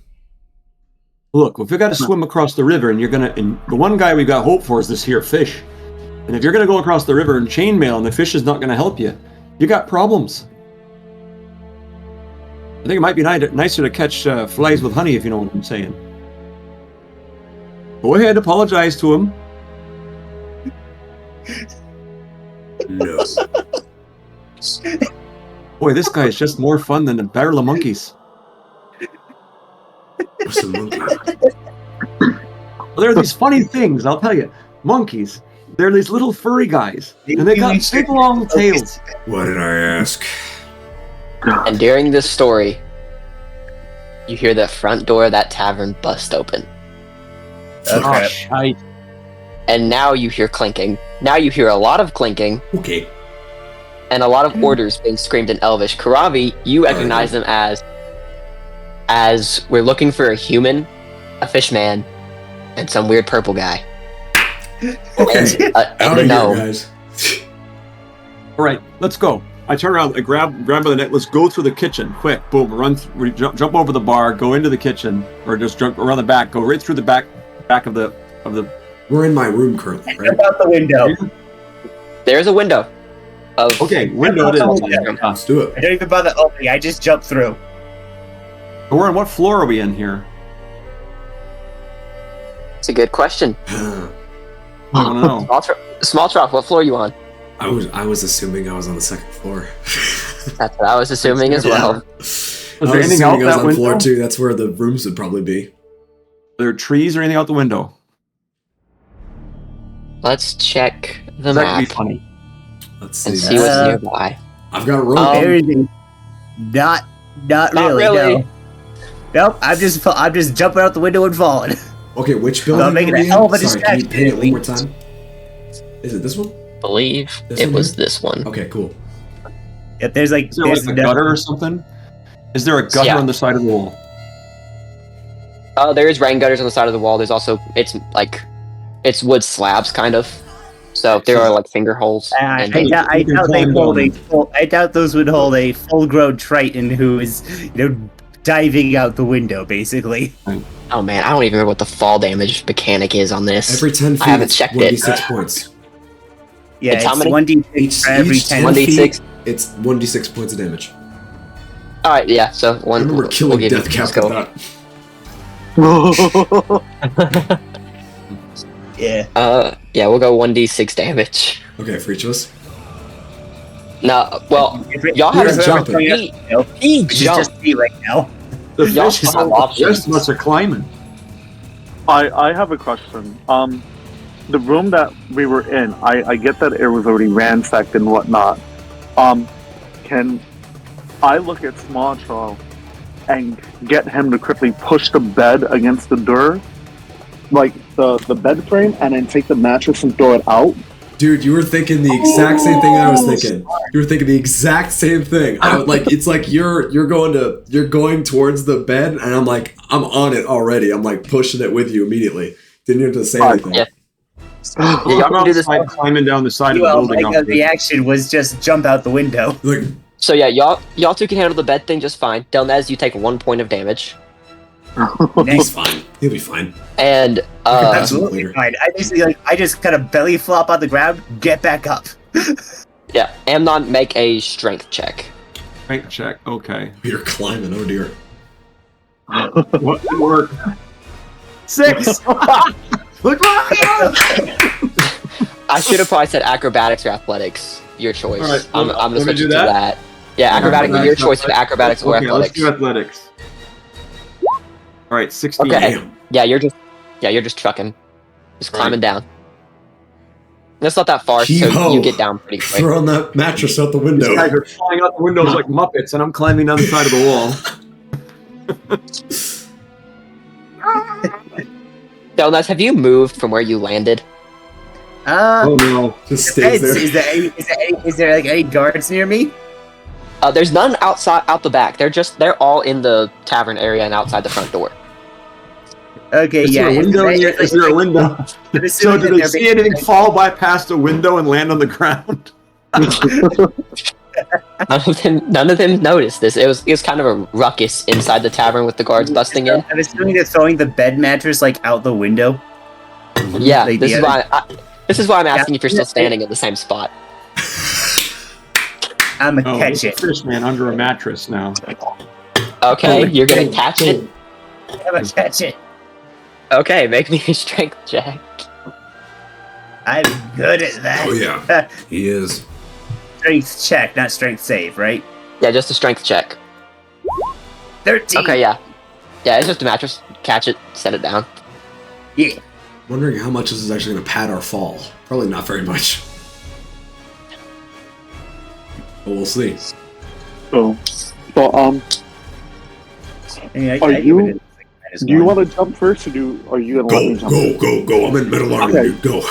Look, if we got to swim across the river and the one guy we got hope for is this here fish. And if you're going to go across the river and chainmail and the fish is not going to help you, you got problems. I think it might be nicer to catch flies with honey, if you know what I'm saying. Go ahead, apologize to him. No. Boy, this guy is just more fun than a barrel of monkeys. What's a monkey? Well, there are these funny things, I'll tell you. Monkeys, they're these little furry guys, and they got big long tails. What did I ask? And during this story, you hear the front door of that tavern bust open. Oh, shite. And now you hear clinking. Now you hear a lot of clinking. Okay. And a lot of orders being screamed in Elvish. Karavi, you recognize them as we're looking for a human, a fishman, and some weird purple guy. Okay. And Out a of gnome. here, guys. All right, let's go. I turn around, I grab by the neck. Let's go through the kitchen, quick. Boom, we jump over the bar, go into the kitchen, or just jump around the back. Go right through the back of the. We're in my room currently, right? Jump out the window. There's a window. Okay, window it is. Let's do it. I don't even bother opening. I just jump through. We're on what floor are we in here? It's a good question. I don't know. Small trough, what floor are you on? I was assuming I was on the second floor. That's what I was assuming as well. Was there anything out I was that on window? floor 2. That's where the rooms would probably be. Are there trees or anything out the window? Let's check the That could be map funny. Let's and see. see what's nearby. I've got a rope. Everything. Not really. really. No. Nope. I'm just jumping out the window and falling. Okay, which building? I'm making are a we hell in? of a Sorry, can you distraction. paint it one more time? Is it this one? I believe This it one was here? this one. Okay, cool. Yeah, there's like Is there like a gutter or something? Is there a gutter on the side of the wall? There is rain gutters on the side of the wall. There's also it's wood slabs kind of. So there are like finger holes. I doubt those would hold a full-grown Triton who is, diving out the window, basically. Oh man, I don't even remember what the fall damage mechanic is on this. Every 10 feet, I haven't checked it. 1d6 points. Yeah, It's how many? 1d6 for every Each 10 1d6? feet, it's 1d6 points of damage. All right, yeah. So one. I remember killing we'll give Death you Cap skill. with that. Yeah, we'll go 1d6 damage. Okay, for each of us. No, well, y'all Who's have jumping? He Which is jumped. just me right now. The Y'all fish have options. must are climbing. I have a question. The room that we were in, I get that it was already ransacked and whatnot. Can I look at Small Troll and get him to quickly push the bed against the door, like the bed frame, and then take the mattress and throw it out? Dude, you were thinking the exact same thing I was thinking. You were thinking the exact same thing. It's like you're going towards the bed, and I'm like, I'm on it already. I'm like pushing it with you immediately. Didn't have to say anything. Yeah. Yeah, y'all can do this. climbing down the side Well, of the building. my reaction was just jump out the window. Like, So yeah, y'all two can handle the bed thing just fine. Delnez, you take 1 point of damage, he's fine. He'll be fine. and Absolutely later. fine. I just kind of belly flop on the ground, get back up. yeah, Amnon, make a strength check. Strength check. Okay. You're climbing. Oh dear. What didn't work? 6. I should have probably said acrobatics or athletics. Your choice. All right, I'm let gonna me switch do it to that? that. Yeah, acrobatics. Your choice for acrobatics or Okay, let's athletics. do athletics. All right, 16. Okay. Damn. Yeah, you're just trucking, just climbing down. That's not that far, so Yo. you get down pretty quick. Throwing that mattress out the These window. guys are flying out the windows like Muppets, and I'm climbing down the side of the wall. Delnez, have you moved from where you landed? Oh no. Just stays there. Is there like any guards near me? There's none out the back. They're all in the tavern area and outside the front door. Okay, Is there a window in here? Is there a window? I'm So assuming do that they they're see anything fall by past a window and land on the ground? None of them noticed this. It was kind of a ruckus inside the tavern with the guards busting in. I'm assuming they're throwing the bed mattress like out the window. Yeah, Like this the is why I'm asking if you're still standing in the same spot. I'm gonna Oh, catch there's it. a fish man under a mattress now. Okay, you're gonna catch it. I'm gonna catch it. Okay, make me a strength check. I'm good at that. Oh yeah, he is. Strength check, not strength save, right? Yeah, just a strength check. 13. Okay, yeah. Yeah, it's just a mattress. Catch it, set it down. Yeah. Wondering how much this is actually going to pad our fall. Probably not very much. But we'll see. So, I mean, Are I you- give it a do you -1. want to jump first, or are you gonna let me jump? Go! I'm in middle armor. Okay. Dude. Go.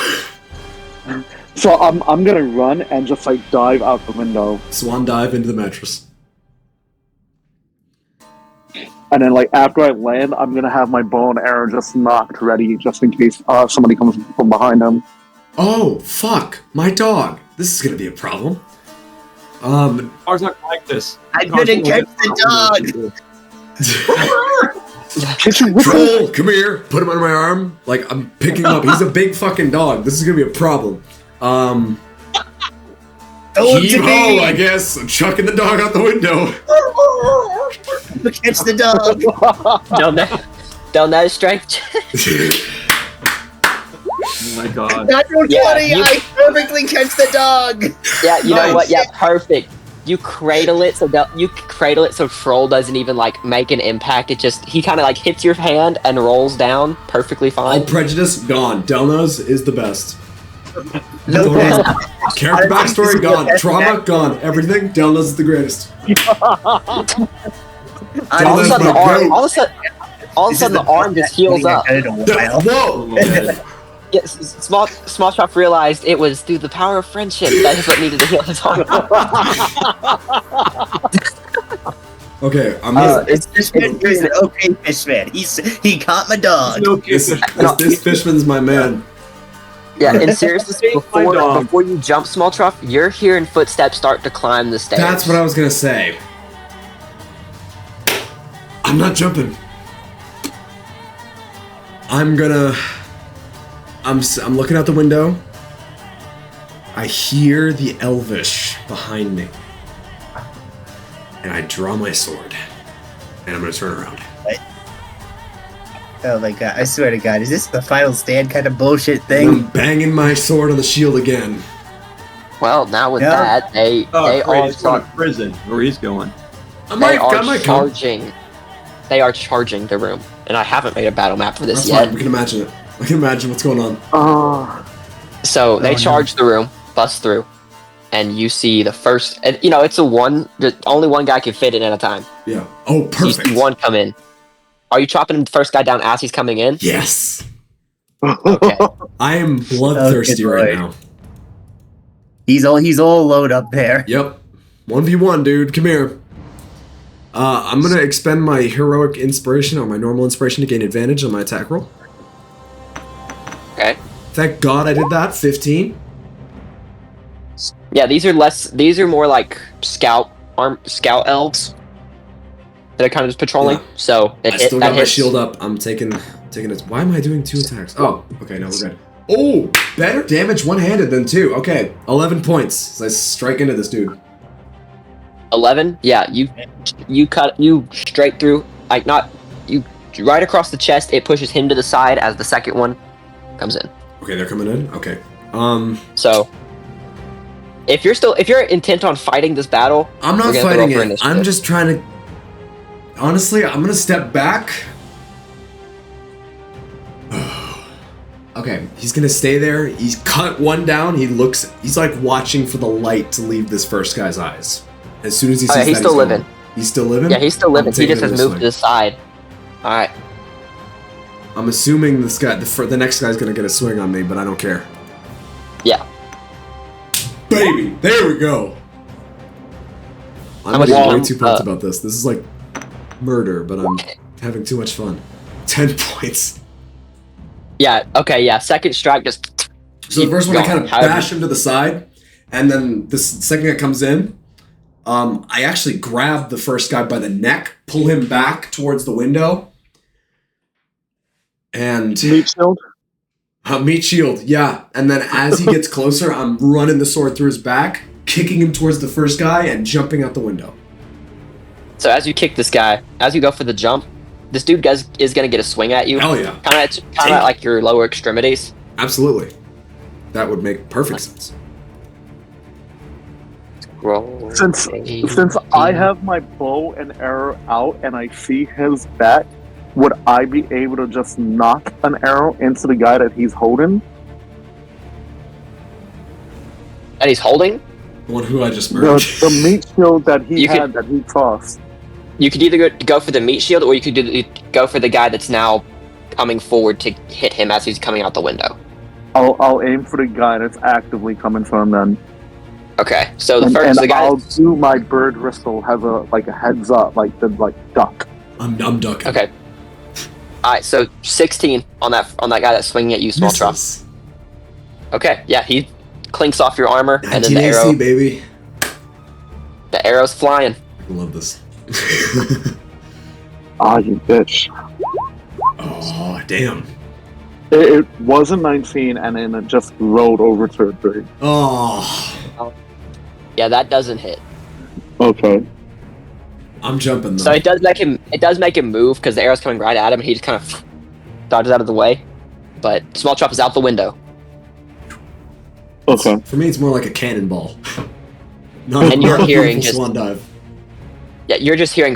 So I'm gonna run and just like dive out the window, Swan dive into the mattress. and then like after I land, I'm gonna have my bow and arrow just knocked ready, just in case somebody comes from behind them. Oh fuck! My dog. This is going to be a problem. Dogs not like this. I didn't catch the Troll, come here. Put him under my arm. Like I'm picking him up. He's a big fucking dog. This is going to be a problem. Heave ho, I guess. I'm chucking the dog out the window. Catch the dog. Delnez strength check. Oh my god. Natural 20, I perfectly catch the dog. Yeah, you know Nice. what? Yeah, perfect. You cradle it so Troll doesn't even like make an impact. He kind of like hits your hand and rolls down perfectly All fine. prejudice gone. Delnos is the best. No, Character backstory gone. Trauma gone. Everything. Delnos is the greatest. All of a sudden, the arm just heals up. Whoa. Whoa! Yes, Small Chop realized it was through the power of friendship that is what needed to heal his armor. Okay, I'm gonna. It's Fishman. He's an okay Fishman. He caught my dog. This Fishman's my man. Yeah, and seriously, my dog. before you jump, Small Chop, you're hearing footsteps start to climb the stairs. That's what I was gonna say. I'm not jumping. I'm looking out the window. I hear the Elvish behind me. And I draw my sword. And I'm gonna turn around. Oh my god, I swear to god, is this the final stand kind of bullshit thing? I'm banging my sword on the shield again. Well, now with Yeah. that, they Oh, are he's going to prison, where he's going. they are charging. They are charging the room, and I haven't made a battle map for this That's yet. fine, we can imagine it. I can imagine what's going on. So they no. charge the room, bust through, and you see the first. And, it's only one guy can fit in at a time. Yeah. Oh, So you perfect. see one come in. Are you chopping the first guy down as he's coming in? Yes. Okay. I am bloodthirsty Oh, good right lord. now. He's all load up there. Yep. 1v1, dude. Come here. I'm gonna expend my heroic inspiration or my normal inspiration to gain advantage on my attack roll. Okay. Thank God I did that. 15. Yeah, these are more like scout elves that are kind of just patrolling. Yeah. So I still got my shield up. I'm taking it. Why am I doing 2 attacks? Oh, okay, no, we're good. Oh, better damage one-handed than 2. Okay, 11 points. So I strike into this dude. 11. Yeah, you straight through. You right across the chest. It pushes him to the side as the second one comes in. Okay, they're coming in. Okay. So if you're intent on fighting this battle, I'm not we're gonna fighting throw for it. initiative. I'm just trying to. Honestly, I'm gonna step back. Okay, he's gonna stay there. He's cut one down. He's like watching for the light to leave this first guy's eyes. As soon as he sees yeah, he's that, still gone. living. He's still living? Yeah, he's still living. I'm He just taking has it moved this to the side. All right. I'm assuming this guy, the next guy's gonna get a swing on me, but I don't care. Yeah. Baby, there we go. I'm much getting way long- too pumped about this. This is like murder, but I'm having too much fun. 10 points. Yeah. Okay. Yeah. Second strike. Just. So the first one I kind of However- bash him to the side, and then the second guy comes in. I actually grab the first guy by the neck, pull him back towards the window, and Meat shield. meat shield, yeah. And then as he gets closer, I'm running the sword through his back, kicking him towards the first guy, and jumping out the window. So as you kick this guy, as you go for the jump, this dude is gonna get a swing at you. Hell yeah, Kind of at like your lower extremities. absolutely. That would make perfect sense. Roll. Since I have my bow and arrow out and I see his back, would I be able to just knock an arrow into the guy that he's holding? And he's holding. The one who I just The, murdered. the meat shield that he You had that he tossed. You could either go for the meat shield, or you could go for the guy that's now coming forward to hit him as he's coming out the window. I'll aim for the guy that's actively coming from them. Okay, so And the guy. I'll do my bird whistle has a heads up, like duck. I'm ducking. Okay. All right, so 16 on that guy that's swinging at you, small truck. Misses. Okay, yeah, he clinks off your armor, and then 19 the AC, baby. arrow's flying. I love this. Ah, you bitch. Oh, damn. It was a 19, and then it just rolled over to a 3. Oh, Yeah, that doesn't hit. Okay. I'm jumping though. So it does make him move because the arrow's coming right at him, and he just kind of dodges out of the way. But small trap is out the window. Okay. For me, it's more like a cannonball. Not And you're not a hearing beautiful just- swan dive. Yeah, you're just hearing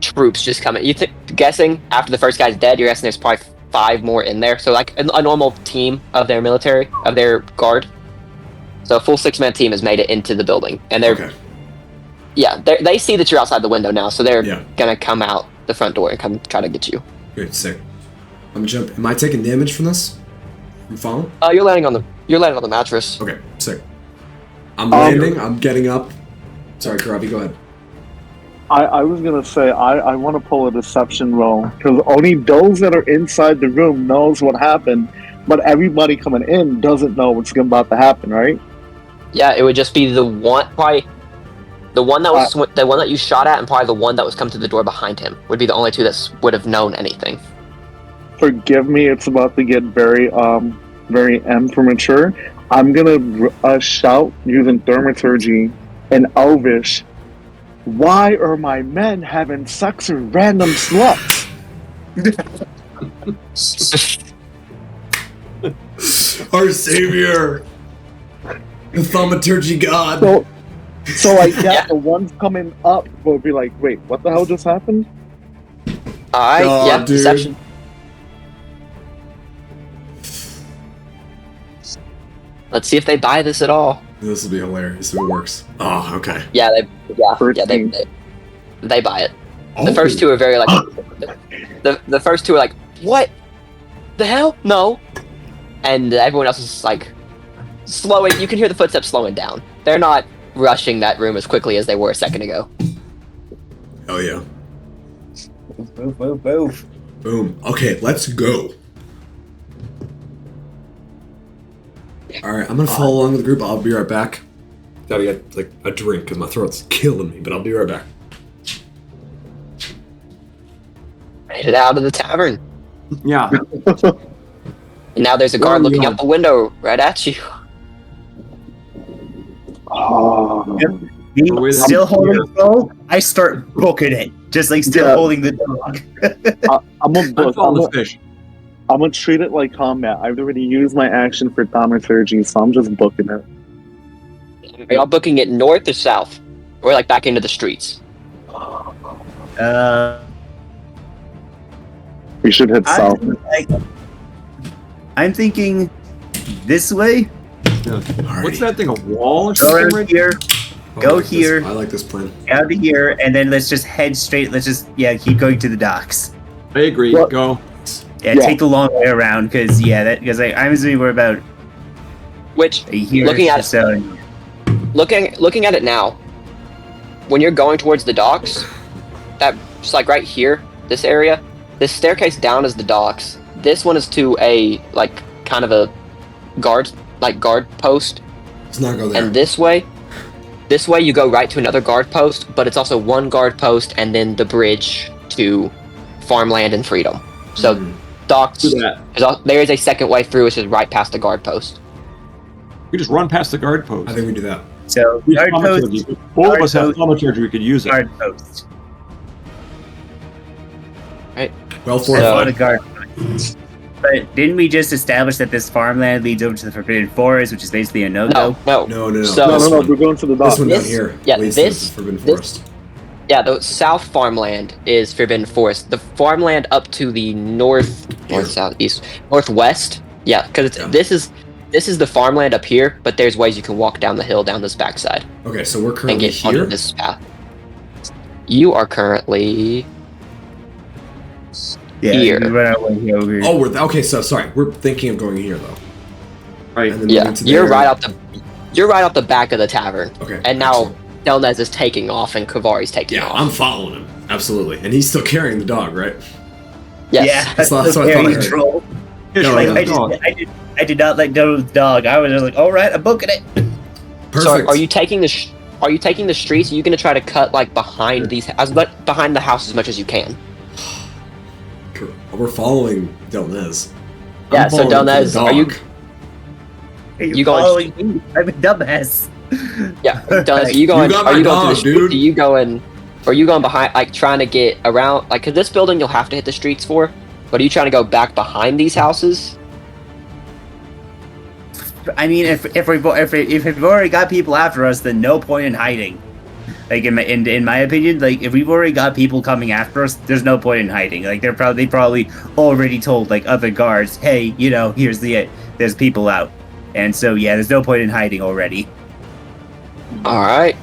troops just coming. Guessing after the first guy's dead, you're guessing there's probably 5 more in there. So like a normal team of their military, of their guard. So a full 6-man team has made it into the building, and they're Okay. they see that you're outside the window now, so they're Yeah. gonna come out the front door and come try to get you. Great, sick. I'm jumping. Am I taking damage from this? You following? You're landing on the mattress. Okay, sick. I'm landing. I'm getting up. Sorry, Karabi, go ahead. I was gonna say I want to pull a deception roll because only those that are inside the room knows what happened, but everybody coming in doesn't know what's about to happen, right? Yeah, it would just be the one that you shot at, and probably the one that was come through the door behind him would be the only two that would have known anything. Forgive me, it's about to get very premature. I'm gonna shout using thaumaturgy and Elvish. Why are my men having sex with random sluts? Our savior, the thaumaturgy god. So I guess the ones coming up will be like, wait, what the hell just happened? Dude. Deception. Let's see if they buy this at all. This will be hilarious if it works. Oh, okay. Yeah, they buy it. Oh. The first two are very like the first two are like, what the hell? No. And everyone else is like slowing. You can hear the footsteps slowing down. They're not rushing that room as quickly as they were a second ago. Oh yeah. Move. Boom. Okay, let's go. Alright, I'm gonna follow along with the group. I'll be right back. Gotta get like a drink because my throat's killing me, but I'll be right back. Headed out of the tavern. Yeah. And now there's a guard looking out the window right at you. Still holding the bow, I start booking it. Just like still holding the dog. I'm gonna book. I'm the fish. I'm gonna treat it like combat. I've already used my action for thaumaturgy, so I'm just booking it. Are y'all booking it north or south? Or like back into the streets? We should head south. I'm thinking this way. Alrighty. What's that thing? A wall or Go something? around Right here. Go here. I like this plan. Out of here, and then let's just head straight. Let's just keep going to the docks. I agree. What? Go. Yeah, take the long way around because I'm assuming we're about Which, here. looking at it, so looking at it now, when you're going towards the docks, that's like right here, this area, this staircase down is the docks. This one is to a like kind of a guard post. Let's not go there. And this way you go right to another guard post, but it's also one guard post and then the bridge to farmland and freedom. So docks, Do that. there is a second way through, which is right past the guard post. We just run past the guard post. I think we do that. So We guard have post, thaumaturgy. Both of us have thaumaturgy. We could use it. guard post. Well So- That's fortified. not a guard post. But didn't we just establish that this farmland leads over to the Forbidden Forest, which is basically a no-go? No. No. So- This No, one. we're going to the This dock. one down This- here. yeah, leads to this- the Forbidden this- Forest. Yeah, the south farmland is Forbidden Forest. The farmland up to the north, southeast, northwest. Yeah, because Yeah. this is the farmland up here, but there's ways you can walk down the hill down this backside Okay, so we're and currently get onto here. this path. You are currently here. we run our way over here. Oh, okay. So sorry, we're thinking of going here though. Right. And then Yeah, moving to you're there. right out the back of the tavern, Okay. and now excellent. Delnez is taking off and Kavari's taking Yeah, off. I'm following him. Absolutely, and he's still carrying the dog, right? Yes. Yeah, That's what I thought I very heard. troll. Fish No, like yeah. a dog. I did not let go of the dog. I was just like, all right, I'm booking it. Perfect. So are you taking the streets? Are you going to try to cut like behind behind the house as much as you can? We're following Delnez. Yeah, so Delnez, are you You going- following me? I'm a dumbass. Yeah, Delnez, are you going? got Are my you going dog, to the streets? dude. Are you going? Or are you going behind, like trying to get around? Like, cause this building you'll have to hit the streets for. But are you trying to go back behind these houses? I mean, if we've already got people after us, then no point in hiding. Like in my opinion, like if we've already got people coming after us, there's no point in hiding. Like they probably already told like other guards, hey, there's people out, and so yeah, there's no point in hiding already. All right.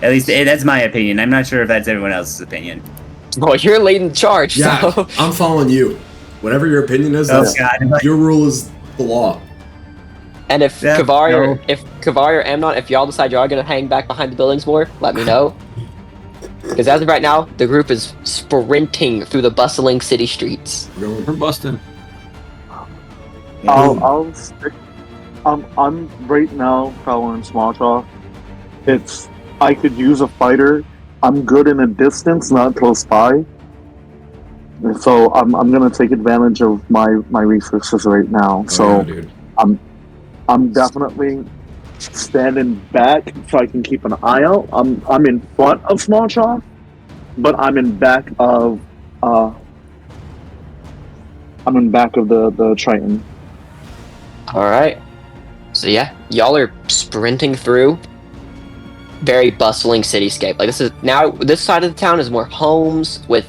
At least that's my opinion. I'm not sure if that's everyone else's opinion. Well, you're leading the charge. Yeah, So I'm following you. Whatever your opinion is, Oh that's, God! your rule is the law. And if Yeah, Kavari or Amnon, if y'all decide y'all gonna hang back behind the buildings more, let me know. Because as of right now, the group is sprinting through the bustling city streets. We're busting. I'll stick. I'm right now following small talk. I could use a fighter. I'm good in a distance, not close by. And so I'm gonna take advantage of my resources right now. Oh, yeah, dude. I'm definitely standing back so I can keep an eye out. I'm in front of small talk, but I'm in back of the Triton. All right. So yeah, y'all are sprinting through very bustling cityscape. Like this side of the town is more homes with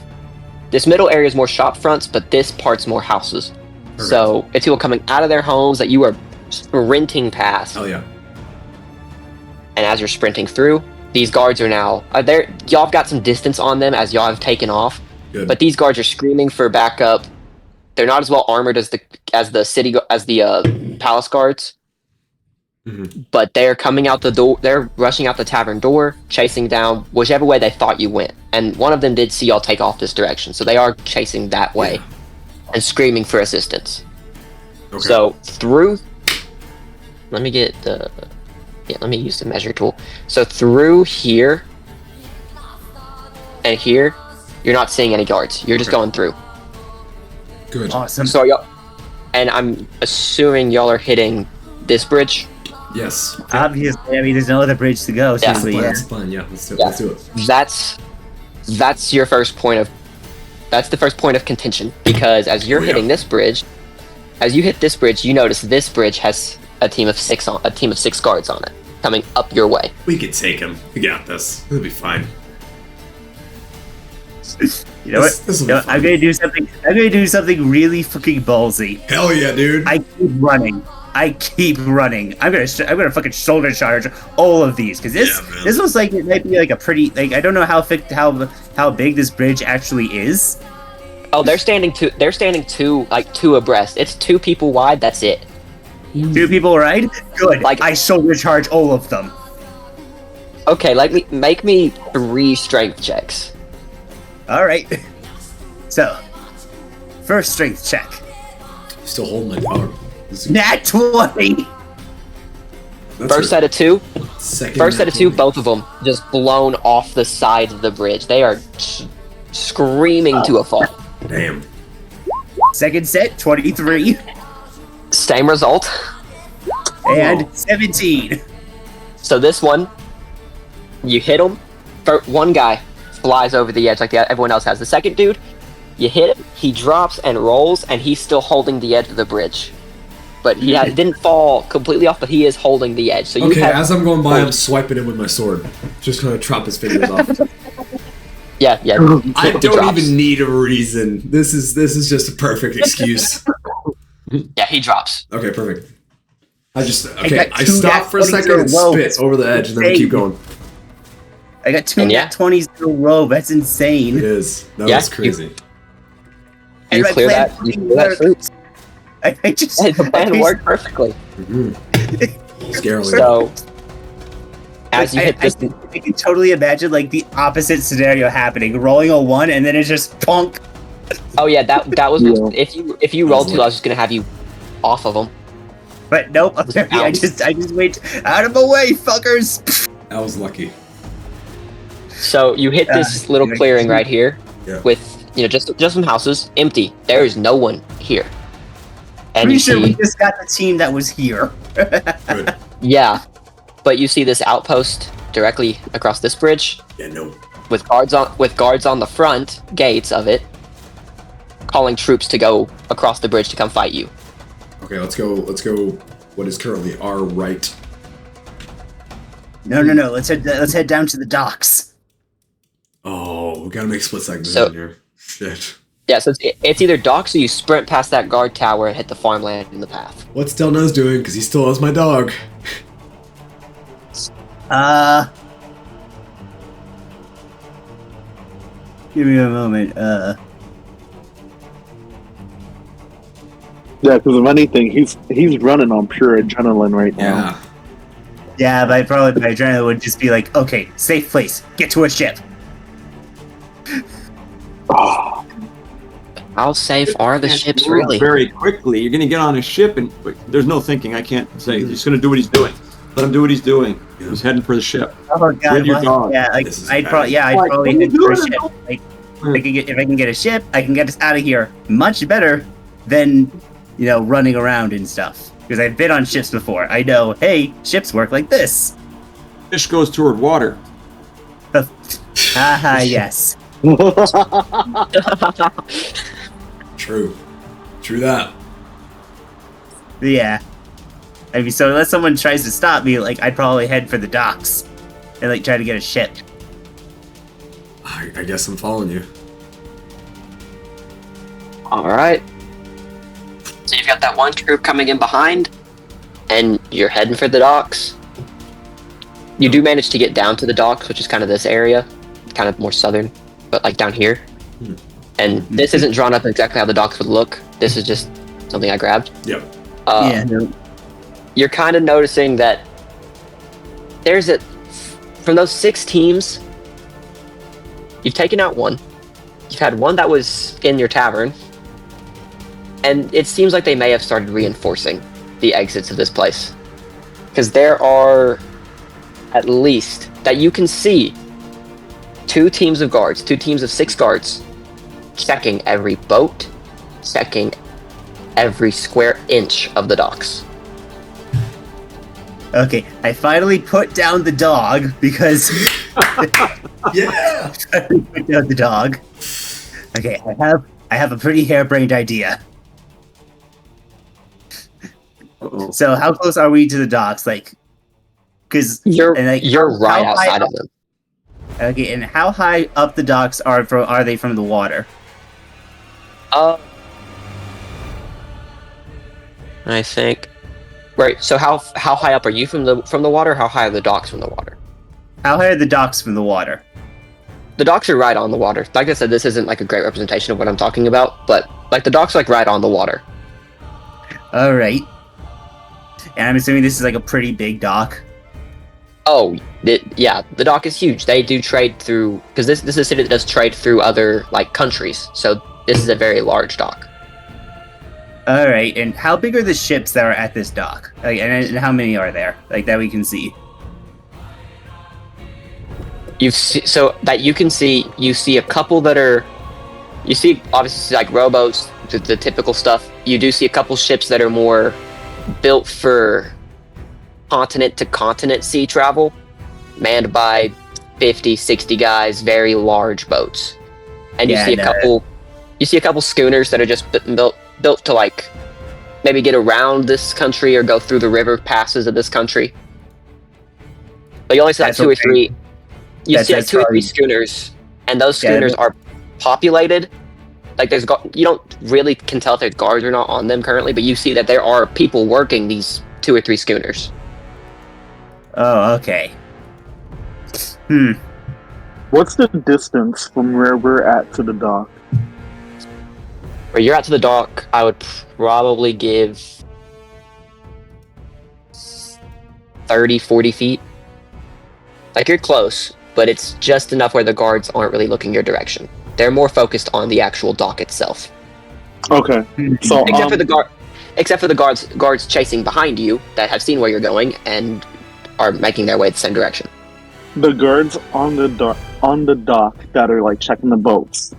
this middle area is more shop fronts, but this part's more houses. Perfect. So it's people coming out of their homes that you are sprinting past. Oh yeah. And as you're sprinting through, these guards are now there. Y'all have got some distance on them as y'all have taken off. Good. But these guards are screaming for backup. They're not as well armored as the palace guards. Mm-hmm. But they're coming out the door. They're rushing out the tavern door, chasing down whichever way they thought you went. And one of them did see y'all take off this direction, so they are chasing that way and screaming for assistance. Okay. So through, let me get the. Yeah, let me use the measure tool. So through here and here, you're not seeing any guards. You're just going through. Good. Awesome. So y'all, and I'm assuming y'all are hitting this bridge. Yes. Obviously, I mean, there's no other bridge to go. Yeah. So That's the plan. Yeah, let's do it. That's your first point of. That's the first point of contention because as you're hitting this bridge, as you hit this bridge, you notice this bridge has a team of 6 guards on it coming up your way. We can take him. We got this. It'll be fine. You know what? This'll be fun. I'm gonna do something. I'm gonna do something really fucking ballsy. Hell yeah, dude. I keep running. I'm gonna fucking shoulder charge all of these because this looks like it might be like a pretty like I don't know how big this bridge actually is. Oh, they're standing two abreast. It's 2 people wide. That's it. 2 people ride. Good. Like I shoulder charge all of them. Okay, make me 3 strength checks. All right. So, first strength check. Still holding my dog. Nat 20. First set of 2. Second First set of 2. 20. Both of them just blown off the side of the bridge. They are screaming to a fall. Damn. Second set 23 Same result. and 17. So this one, you hit him. One guy flies over the edge like everyone else has. The second dude, you hit him, he drops and rolls, and he's still holding the edge of the bridge. But he didn't fall completely off, but he is holding the edge. So you as I'm going by, I'm swiping him with my sword. Just gonna chop his fingers off. Yeah. I don't even need a reason. This is just a perfect excuse. Yeah, he drops. Okay, perfect. I got stop for a second and spit over the edge, and then we keep going. I got 2 nat 20s in a row. That's insane. It is. That's crazy. You clear that fruit. The plan worked perfectly. Scarily. So, as you hit this, I can totally imagine like the opposite scenario happening. Rolling a 1 and then it's just punk. oh yeah, that was if you rolled 2, I was just gonna have you off of them. But nope, I just wait out of the way, fuckers. I was lucky. So you hit this little clearing right here with just some houses, empty. There is no one here. And Pretty sure we just got the team that was here. Good. Yeah, but you see this outpost directly across this bridge. Yeah, no. With guards on the front gates of it, calling troops to go across the bridge to come fight you. Okay, let's go. What is currently our right? No. Let's head down to the docks. Oh, we gotta make split seconds So- in here. Shit. Yeah, so it's either docks or you sprint past that guard tower and hit the farmland in the path. What's Delno's doing? Because he still has my dog. Give me a moment. Yeah, because if anything, he's running on pure adrenaline right now. Yeah. Yeah, but probably my adrenaline would just be like, okay, safe place, get to a ship. Oh, How safe are the Can't ships move really? Very quickly. You're gonna get on a ship, and there's no thinking. I can't say. He's just gonna do what he's doing. Let him do what he's doing. Yeah. He's heading for the ship. Oh god, With your what? dog. Yeah, like This is I'd bad. probably Like, what are you head for a doing? ship. Like if I can get a ship, I can get us out of here much better than running around and stuff. Because I've been on ships before. I know, hey, ships work like this. Fish goes toward water. Haha, yes. True. True that. Yeah. I mean, so unless someone tries to stop me, like, I'd probably head for the docks and, like, try to get a ship. I guess I'm following you. All right. So you've got that one group coming in behind, and you're heading for the docks. You do manage to get down to the docks, which is kind of this area, kind of more southern, but like down here. Hmm. And this isn't drawn up exactly how the docks would look. This is just something I grabbed. Yep. Yeah. You're kind of noticing that from those 6 teams, you've taken out one. You've had one that was in your tavern, and it seems like they may have started reinforcing the exits of this place. Because there are, at least, that you can see, 2 teams of guards, 2 teams of 6 guards, checking every boat, checking every square inch of the docks. Okay, I finally put down the dog because Yeah. I put down the dog. Okay, I have a pretty harebrained idea. Uh-oh. So how close are we to the docks? Like, because You're how right high outside up- of them. Okay, and how high up the docks are they from the water? I think. Right. So how high up are you from the water? How high are the docks from the water? How high are the docks from the water? The docks are right on the water. Like I said, this isn't like a great representation of what I'm talking about, but like the docks are like right on the water. All right. And I'm assuming this is like a pretty big dock. Oh, yeah, the dock is huge. They do trade through, because this is a city that does trade through other like countries. So this is a very large dock. All right. And how big are the ships that are at this dock? Like, and how many are there? Like that we can see. So that you can see, you see a couple that are, you see obviously like rowboats, the typical stuff. You do see a couple ships that are more built for continent to continent sea travel, manned by 50, 60 guys, very large boats. And you see a couple schooners that are just built to like maybe get around this country or go through the river passes of this country. But you only see like 2 or 3. You see like 2 or 3 schooners, and those schooners are populated. Like you don't really can tell if there's guards or not on them currently, but you see that there are people working these 2 or 3 schooners. Oh, okay. What's the distance from where we're at to the dock? Where you're at to the dock, I would probably give 30, 40 feet. Like you're close, but it's just enough where the guards aren't really looking your direction. They're more focused on the actual dock itself. Okay. So Except for the guards chasing behind you that have seen where you're going and are making their way the same direction. the guards on the dock that are like checking the boats.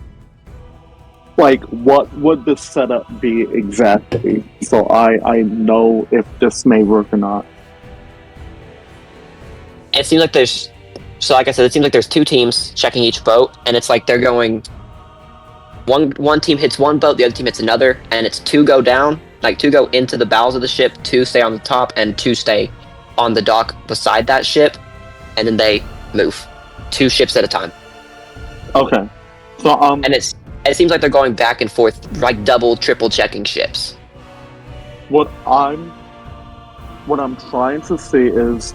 Like, what would the setup be exactly? So I know if this may work or not. It seems like like I said, it seems like there's 2 teams checking each boat, and it's like they're going. One team hits one boat, the other team hits another, and it's 2 go down, like 2 go into the bows of the ship, 2 stay on the top, and 2 stay on the dock beside that ship, and then they move 2 ships at a time. Okay. So And it seems like they're going back and forth, like double, triple checking ships. what I'm trying to see is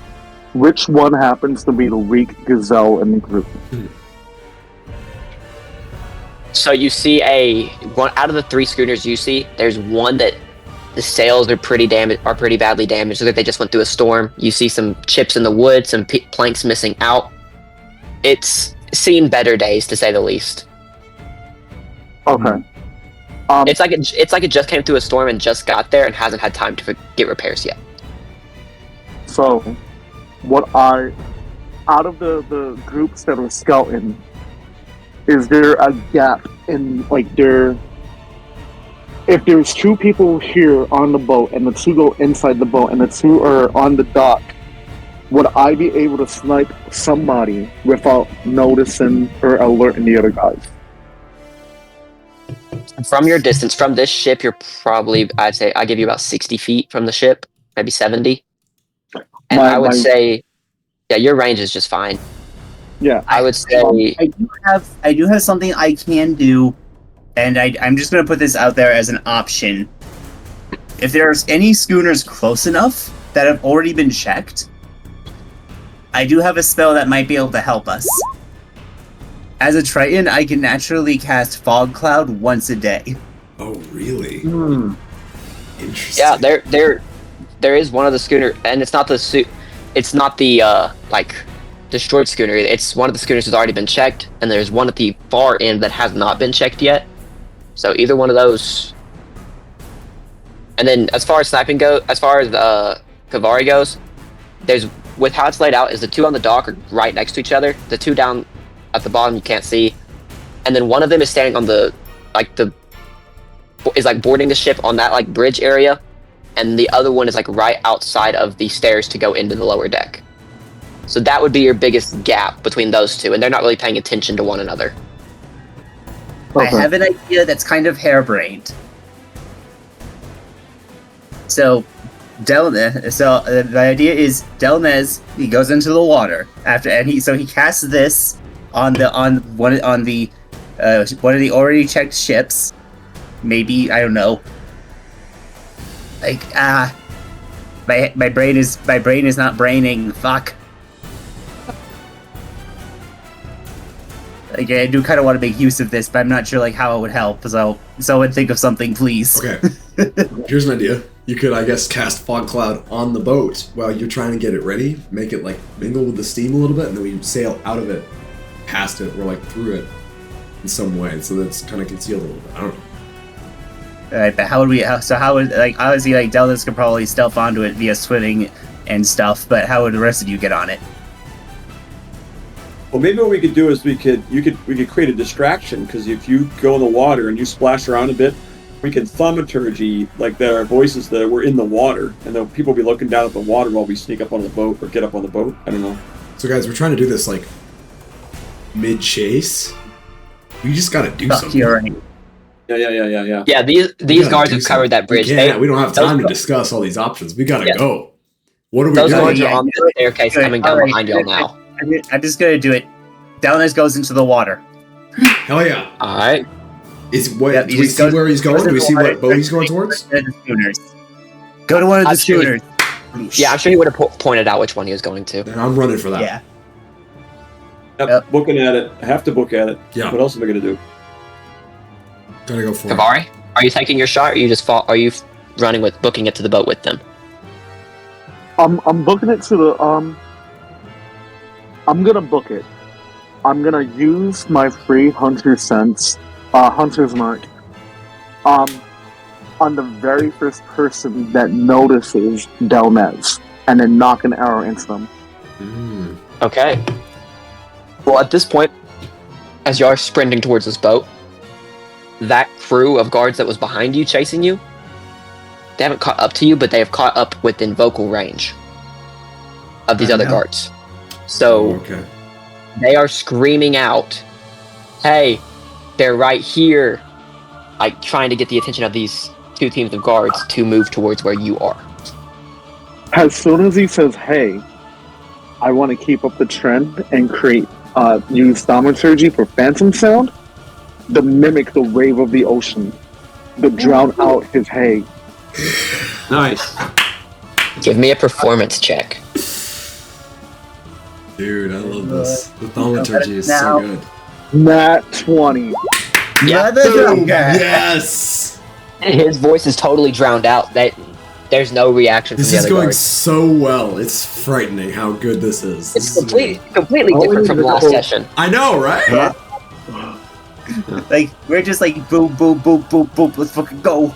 which one happens to be the weak gazelle in the group. So you see one out of the 3 schooners you see, there's one that The sails are pretty badly damaged. Look like they just went through a storm. You see some chips in the wood, some planks missing out. It's seen better days, to say the least. Okay. It's like it just came through a storm and just got there and hasn't had time to get repairs yet. So, out of the groups that are scouting, is there a gap in, like, if there's 2 people here on the boat and the 2 go inside the boat and the 2 are on the dock, would I be able to snipe somebody without noticing or alerting the other guys? From your distance, from this ship, you're probably, I'd say, I give you about 60 feet from the ship, maybe 70. And I would say, yeah, your range is just fine. Yeah. I would say... I do have something I can do, and I'm just going to put this out there as an option. If there's any schooners close enough that have already been checked, I do have a spell that might be able to help us. As a Triton, I can naturally cast Fog Cloud once a day. Oh, really? Interesting. Yeah, there is one of the schooner, and it's not the destroyed schooner. It's one of the schooners that's already been checked, and there's one at the far end that has not been checked yet. So either one of those. And then as far as sniping goes, as far as Kavari goes, with how it's laid out is the 2 on the dock are right next to each other. The 2 down at the bottom you can't see, and then one of them is standing on boarding the ship on that bridge area, and the other one is right outside of the stairs to go into the lower deck. So that would be your biggest gap between those 2, and they're not really paying attention to one another. I have an idea that's kind of harebrained. So, the idea is Delnez, he goes into the water he casts this on one of the already checked ships. Maybe, I don't know. My brain is not braining. Fuck. I do kind of want to make use of this, but I'm not sure how it would help. So someone think of something, please. Okay. Here's an idea. You could, I guess, cast Fog Cloud on the boat while you're trying to get it ready. Make it mingle with the steam a little bit, and then we sail out of it, past it, or through it in some way, so that's kind of concealed a little bit. I don't know. Alright, but how would obviously Deltas could probably stealth onto it via swimming and stuff, but how would the rest of you get on it? Well, maybe what we could do is we could create a distraction, because if you go in the water and you splash around a bit, we can thaumaturgy that our voices that we're in the water, and then people will be looking down at the water while we sneak up on the boat or get up on the boat. I don't know. So guys, we're trying to do this mid-chase. We just gotta do something. Yeah. Yeah, these guards have covered that bridge. We don't have time to discuss all these options. We gotta go. What are we doing? Those guards are on the staircase coming down behind y'all now. I'm just gonna do it. Delnez goes into the water. Hell yeah. Alright. Do we see where he's going? Do we see what boat he's going towards? Go to one of the schooners. Yeah, I'm sure he would have pointed out which one he was going to. Then I'm running for that. Yeah. Yep. Booking at it. I have to book at it. Yeah. What else am I gonna do? Gotta go for Kavari, are you taking your shot, or are you running with booking it to the boat with them? I'm booking it to the I'm gonna book it. I'm gonna use my free hunter's mark on the very first person that notices Delnez, and then knock an arrow into them. Okay. Well, at this point, as you are sprinting towards this boat, that crew of guards that was behind you chasing you, they haven't caught up to you, but they have caught up within vocal range of these other guards. So they are screaming out, "Hey, they're right here!" Trying to get the attention of these 2 teams of guards to move towards where you are. As soon as he says, "Hey," I want to keep up the trend and use thaumaturgy for phantom sound to mimic the wave of the ocean, to drown out his hey. Nice. Give me a performance check. Dude, I love this. The thaumaturgy is so good. Nat 20. Yeah. Boom. Yes! His voice is totally drowned out. There's no reaction from This the is other going guards. so well. It's frightening how good this is. It's This is amazing. completely Oh, different we from need to last go- session. I know, right? Yeah. Like, we're just like, boom, boom, boom, boom, boom, let's fucking go.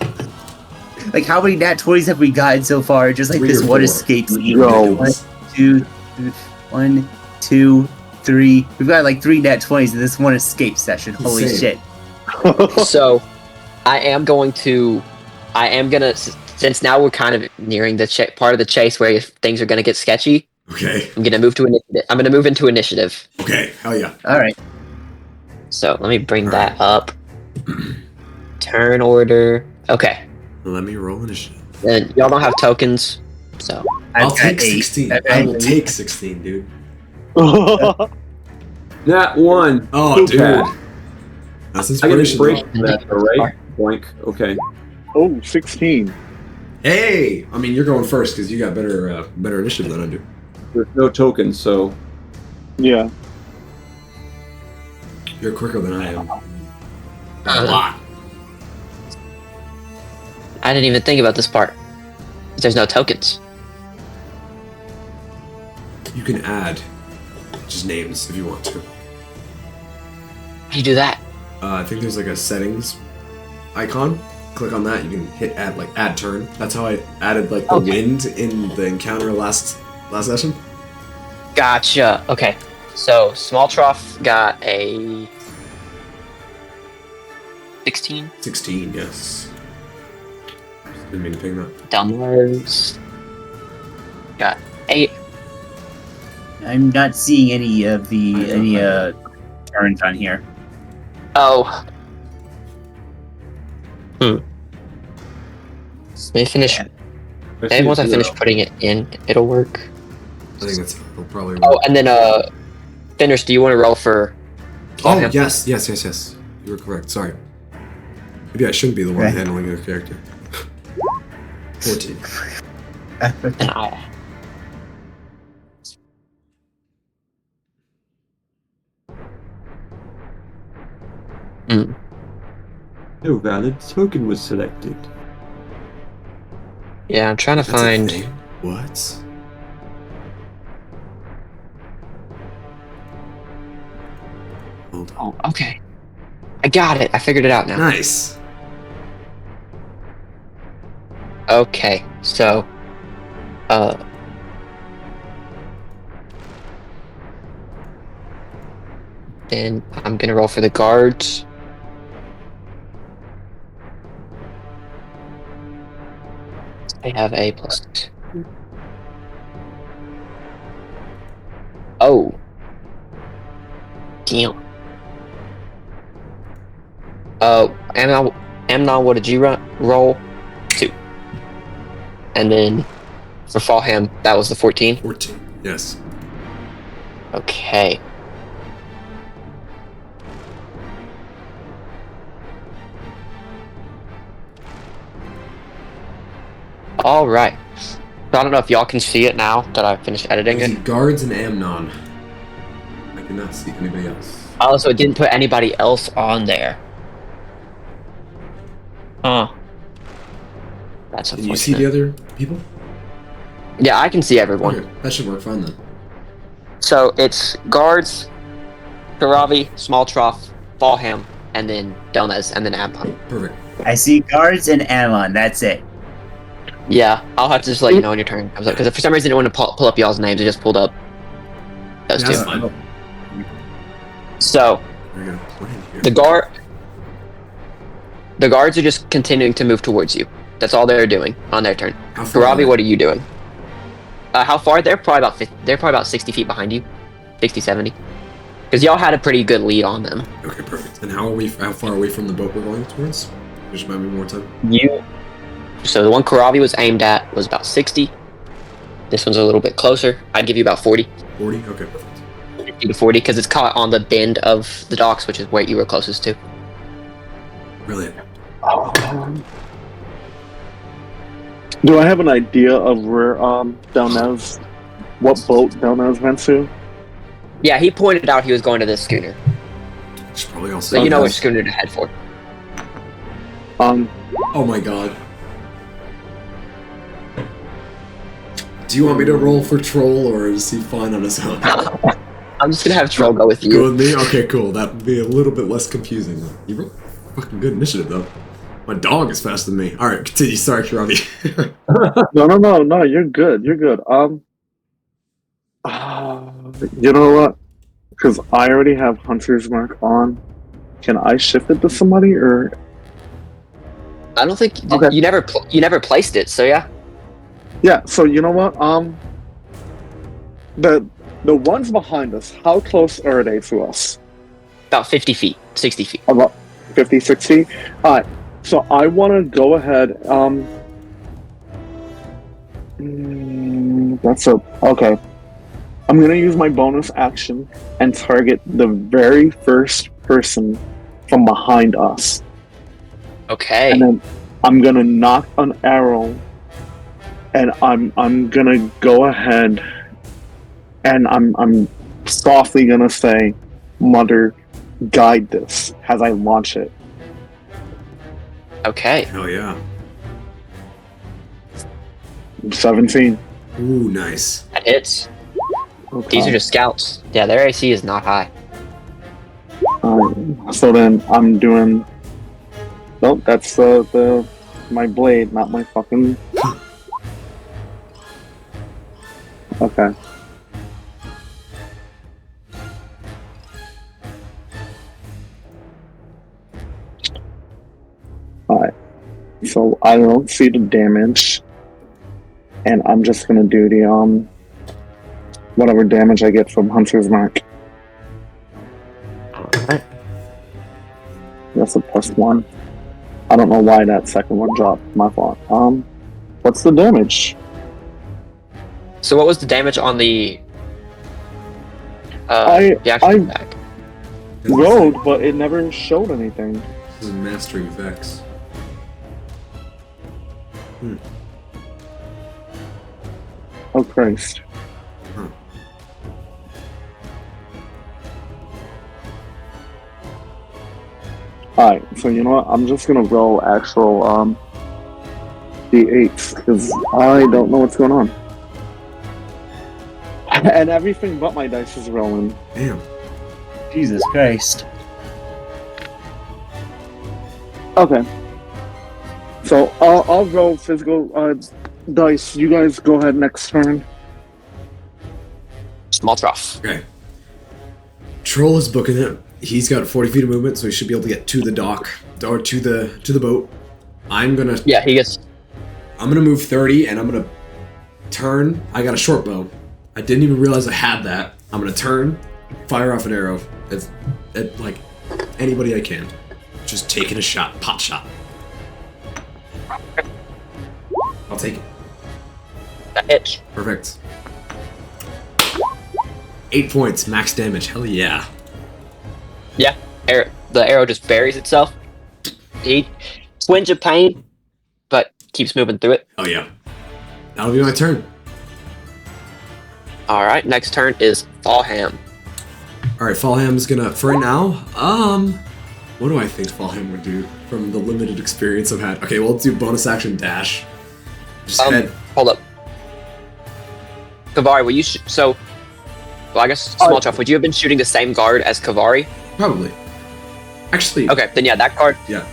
Like, how many nat 20s have we gotten so far? Just like 3 this or one 4. escape scene. Yo. 1, 2, 1, 2, 3. We've got like 3 nat 20s in this one escape session. Holy Insane. shit. So, I am gonna, since now we're kind of nearing the part of the chase where things are gonna get sketchy. Okay. I'm gonna move to initiative. I'm gonna move into initiative. Okay. Hell yeah. Alright. So let me bring Alright. that up. Turn order. Okay. Let me roll initiative. And y'all don't have tokens, so I'll I've take got 8. 16. I've I got will 8. take 16, dude. Nat 1. Oh, Too dude. bad. That's I get inspiration. break though. that, though, right? Boink. Okay. Oh, 16. Hey! I mean, you're going first because you got better initiative than I do. There's no tokens, so Yeah. You're quicker than I am. A lot. I didn't even think about this part. There's no tokens. You can add just names if you want to. How do you do that? I think there's like a settings icon. Click on that. You can hit add turn. That's how I added like the Okay. wind in the encounter last session. Gotcha. Okay. So Small Trough got a 16. 16, yes. Didn't mean to ping that. Dumblers got 8. I'm not seeing any of any turns on here. Oh. Let me finish. Maybe once I finish putting it in, it'll work. I think it'll probably Oh, and then Finish, do you want to roll for? Oh, him? yes. You were correct. Sorry. Maybe I shouldn't be the one Okay. handling your character. 14. And I. no valid token was selected. Yeah, I'm trying to That's a find. thing? What? Hold on. Oh, okay. I got it. I figured it out now. Nice. Okay, so, then I'm gonna roll for the guards. They have a +2. Oh. Damn. Amnon, what did you roll? 2. And then for Fallham, that was the 14. 14. Yes. Okay. All right. So I don't know if y'all can see it now that I finished editing I see it. guards and Amnon. I cannot see anybody else. Oh, so it didn't put anybody else on there. Huh. That's Can unfortunate. you see the other people? Yeah, I can see everyone. Okay, that should work fine then. So it's guards, Karavi, Small Trough, Fallham, and then Delnez, and then Amnon. Perfect. I see guards and Ammon. That's it. Yeah, I'll have to just let you know when your turn comes up. Because for some reason, I didn't want to pull up y'all's names. I just pulled up those That's two. fine. So We're gonna plan here. the guards are just continuing to move towards you. That's all they're doing on their turn. How far Karavi, are what are you doing? How far? They're probably about 60 feet behind you, 60, 70. Because y'all had a pretty good lead on them. they? Okay, perfect. And how far away from the boat we're going towards? Just remind me more time. So the one Karavi was aimed at was about 60. This one's a little bit closer. I'd give you about 40. 40? Okay, perfect. 50 to 40 because it's caught on the bend of the docks, which is where you were closest to. Brilliant. Do I have an idea of where Delnez, what boat Delnez went to? Yeah, he pointed out he was going to this schooner. Should probably also. So you know which schooner to head for. Oh my god. Do you want me to roll for Troll, or is he fine on his own? I'm just gonna have Troll go with Go you. with me? Okay, cool. That would be a little bit less confusing. You rolled fucking good initiative, though. My dog is faster than me. Alright, continue. Sorry, Kiravi. No, you're good. You're good. You know what? Because I already have Hunter's Mark on. Can I shift it to somebody, or I don't think Okay. you never placed it. So yeah. yeah? So you know what? The ones behind us, how close are they to us? About 50 feet, 60 feet. About 50, 60? Alright, so I want to go ahead, okay. I'm going to use my bonus action and target the very first person from behind us. Okay. And then I'm going to knock an arrow, and I'm going to go ahead, and I'm softly going to say, Mother, guide this as I launch it. Okay. Hell yeah. 17. Ooh, nice. That hits. Okay. These are just scouts. Yeah, their AC is not high. So then I'm doing. Nope, that's my blade, not my fucking. Okay. Alright. So I don't see the damage, and I'm just gonna do the whatever damage I get from Hunter's Mark. Alright. That's a +1. I don't know why that second one dropped. My fault. What's the damage? So what was the damage on the I action attack? rolled, but it never showed anything. This is Mastering Vex. Oh Christ. Huh. Alright, so you know what? I'm just gonna roll actual D8s because I don't know what's going on. And everything but my dice is rolling. Damn. Jesus Christ. Okay. So I'll roll physical dice. You guys go ahead next turn. Small trough. Okay. Troll is booking it. He's got 40 feet of movement, so he should be able to get to the dock or to the boat. I'm gonna move 30, and I'm gonna turn. I got a short bow. I didn't even realize I had that. I'm gonna turn, fire off an arrow at like anybody I can. Just taking a shot, pot shot. I'll take it. That hits. Perfect. 8 points, max damage. Hell yeah. Yeah. The arrow just buries itself. He twinge of pain, but keeps moving through it. Oh yeah. That'll be my turn. Alright, next turn is Fallham. Alright, Fallham's gonna, for right now, what do I think Fallham would do from the limited experience I've had? Okay, well, let's do bonus action dash. Just head. Hold up. Kavari, will you well, I guess small chuff, would you have been shooting the same guard as Kavari? Probably. Actually. Okay, then yeah, that guard. Yeah.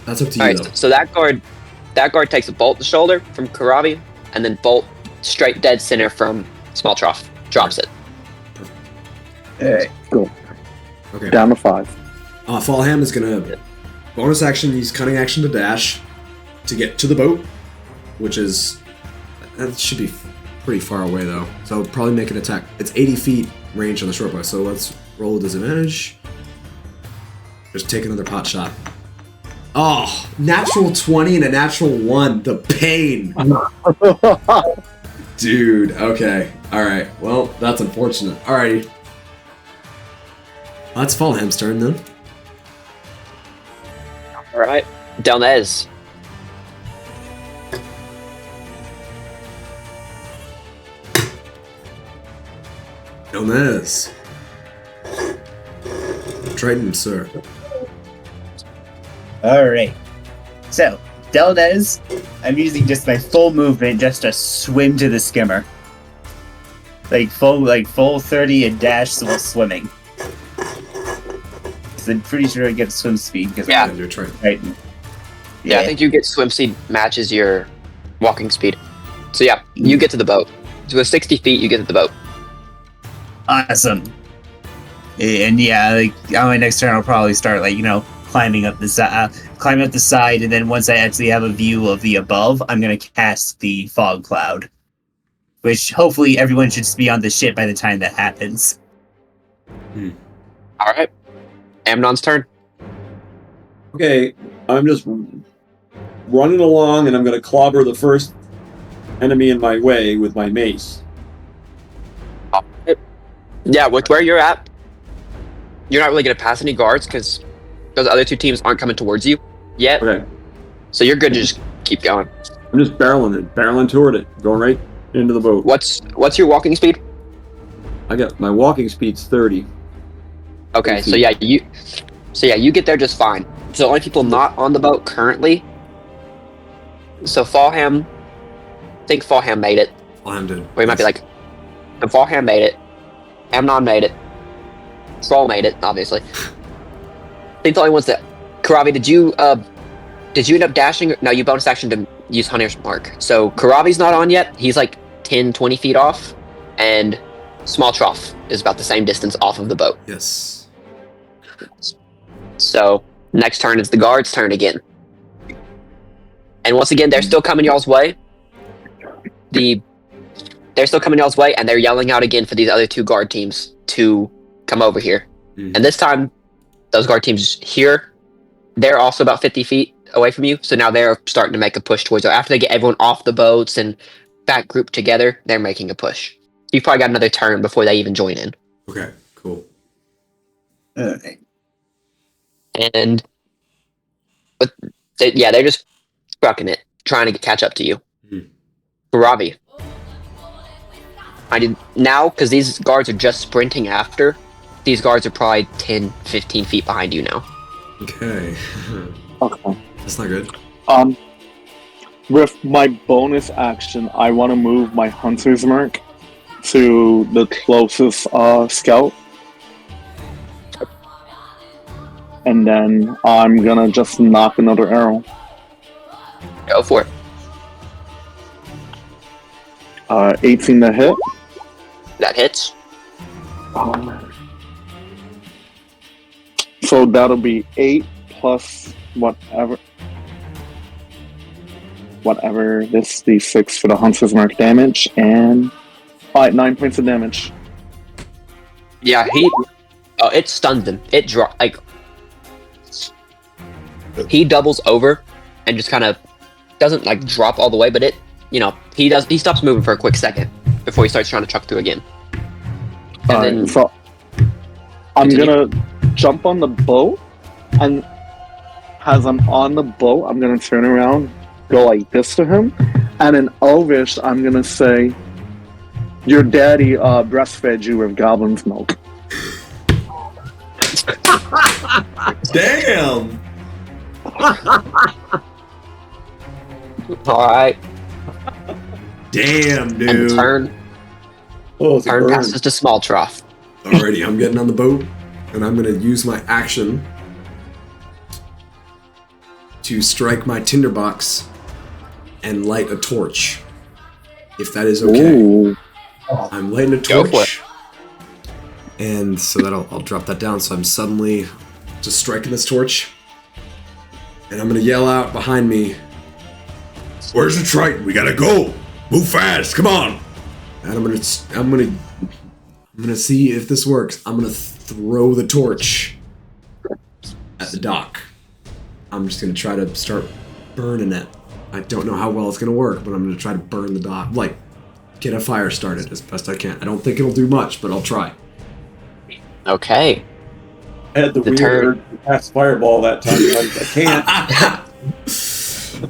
That's up to you, Alright, though. so that guard takes a bolt to shoulder from Karabi, and then bolt straight dead center from small trough. Drops it. Alright. Cool. Okay. Down to 5. Fallham is gonna bonus action, use cunning action to dash to get to the boat, which is, that should be pretty far away though. So probably make an attack. It's 80 feet range on the short bow, so let's roll a disadvantage. Just take another pot shot. Oh, natural 20 and a natural 1. The pain. Dude, okay. Alright, well, that's unfortunate. Alrighty. That's Fallham's turn then. Alright, Delnez. Delnez. Triton, sir. Alright. So, Deldez, I'm using just my full movement just to swim to the skimmer. Like full 30 and dash while swimming. So I'm pretty sure I get swim speed because Yeah. I'm You're trying. right. Yeah, I think you get swim speed matches your walking speed. So yeah, you get to the boat. So with 60 feet, you get to the boat. Awesome. And yeah, like on my next turn, I'll probably start climbing up the side, and then once I actually have a view of the above, I'm gonna cast the fog cloud, which hopefully everyone should be on the ship by the time that happens. All right, Amnon's turn. Okay, I'm just running along, and I'm going to clobber the first enemy in my way with my mace. Yeah, with where you're at, you're not really gonna pass any guards because those other two teams aren't coming towards you yet. Okay, So you're good to just keep going. I'm just barreling toward it, going right into the boat. What's your walking speed? I got my walking speed's 30. Okay, so yeah, you get there just fine. So the only people not on the boat currently. So Fallham, I think Fallham made it. Fallham did. Or he might be like, and Fallham made it. Amnon made it. Thrall made it, obviously. I think the only ones that Karavi, did you end up dashing? No, you bonus action to use Hunter's Mark. So Karavi's not on yet. He's like 10, 20 feet off. And Small Trough is about the same distance off of the boat. Yes. So next turn is the guard's turn again. And once again, they're still coming y'all's way. They're still coming y'all's way, and they're yelling out again for these other two guard teams to come over here. Mhm. And this time, those guard teams here, they're also about 50 feet away from you. So now they're starting to make a push towards you. After they get everyone off the boats and back grouped together, they're making a push. You've probably got another turn before they even join in. Okay, cool. Okay. And they're just trucking it, trying to catch up to you. Ravi. Now, because these guards are just sprinting after, these guards are probably 10, 15 feet behind you now. Okay. Okay. That's not good. With my bonus action, I want to move my Hunter's Mark to the closest scout. And then I'm gonna just knock another arrow. Go for it. 18 to hit. That hits. So that'll be 8 plus whatever this d6 for the Hunter's Mark damage, and 9 points of damage. Yeah, it stuns him. It he doubles over and just kind of doesn't drop all the way, but he stops moving for a quick second before he starts trying to truck through again. And then So I'm gonna jump on the boat, and as I'm on the boat, I'm gonna turn around, go like this to him, and in Elvish, I'm gonna say, "Your daddy breastfed you with goblin's milk." Damn! all right, Damn, and dude. turn Oh, it's a burn. passes to Small Trough. Alrighty, I'm getting on the boat, and I'm gonna use my action to strike my tinderbox and light a torch. If that is okay. Ooh. I'm lighting a Go for torch. And so that I'll drop that down. So I'm suddenly just striking this torch. And I'm gonna yell out behind me, "Where's the Triton? We gotta go! Move fast! Come on!" And I'm gonna see if this works. I'm gonna throw the torch at the dock. I'm just gonna try to start burning it. I don't know how well it's gonna work, but I'm gonna try to burn the dock. Get a fire started as best I can. I don't think it'll do much, but I'll try. Okay. I had the The weird turn. urge to pass fireball that time. I can't.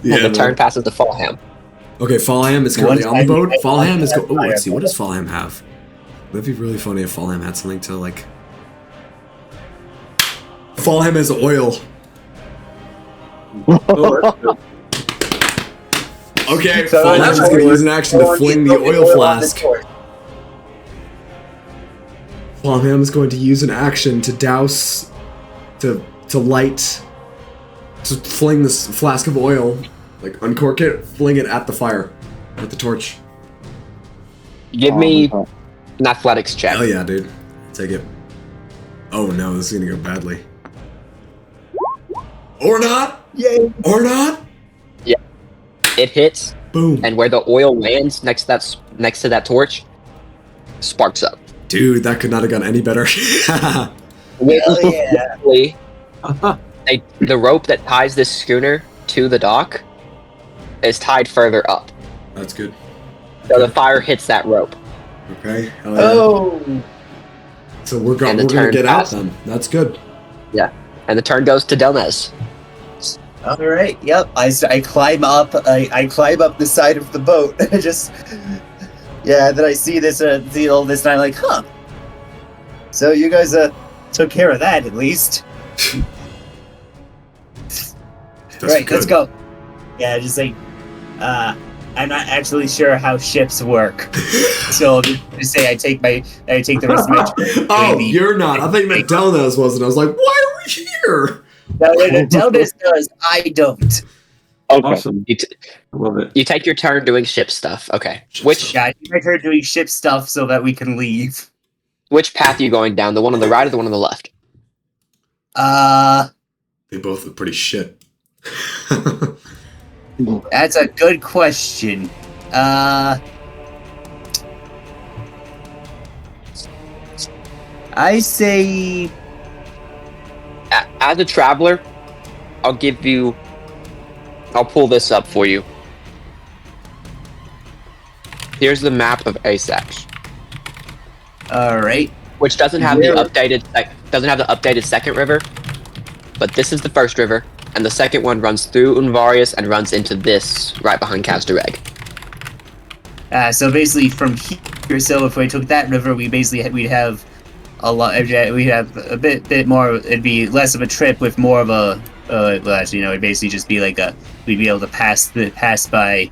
And the turn passes to Fallham. Okay, Fallham is currently on the boat. Fallham is Fireball. let's see, what does Fallham have? That'd be really funny if Fallham had something to Fallham has oil. Okay, So Fallham's that's going to use an action to fling the oil flask. Fallham's going to use an action to douse, to light, to fling this flask of oil, like uncork it, fling it at the fire, at the torch. Give me an athletics check. Hell yeah, dude. Take it. Oh no, this is gonna go badly. Or not! Yay! Or not! It hits, Boom. and where the oil lands next to that torch, sparks up. Dude, that could not have gone any better. Hell yeah. The rope that ties this schooner to the dock is tied further up. That's good. So the fire hits that rope. Okay. Hell yeah. Oh! So we're And going the to turn get out passed. then. That's good. And the turn goes to Delnez. All right. Yep. I climb up. I climb up the side of the boat. Just yeah. Then I see this. See all this, and I'm like, huh. So you guys took care of that at least. That's right. good. Let's go. Yeah. Just like I'm not actually sure how ships work, so I'll just say I take the rest of my trip. Oh, Maybe. you're not. I think McDonald's wasn't. I was like, why are we here? No, Delvis does. I don't. Okay. Awesome. You, I love it. you take your turn doing ship stuff. Okay. Ship Which stuff. Yeah, I think I heard doing ship stuff so that we can leave. which path are you going down? The one on the right or the one on the left? They both look pretty shit. That's a good question. I say As a traveler, I'll pull this up for you. Here's the map of Aesax, all right. which doesn't have Yeah. the updated second river, but this is the first river, and the second one runs through Unvarius and runs into this right behind Kazdareg. So basically from here, so if we took that river, we'd have a lot. We'd have a bit more. It'd be less of a trip with more of a. Well, actually, it'd basically just be like we'd be able to pass by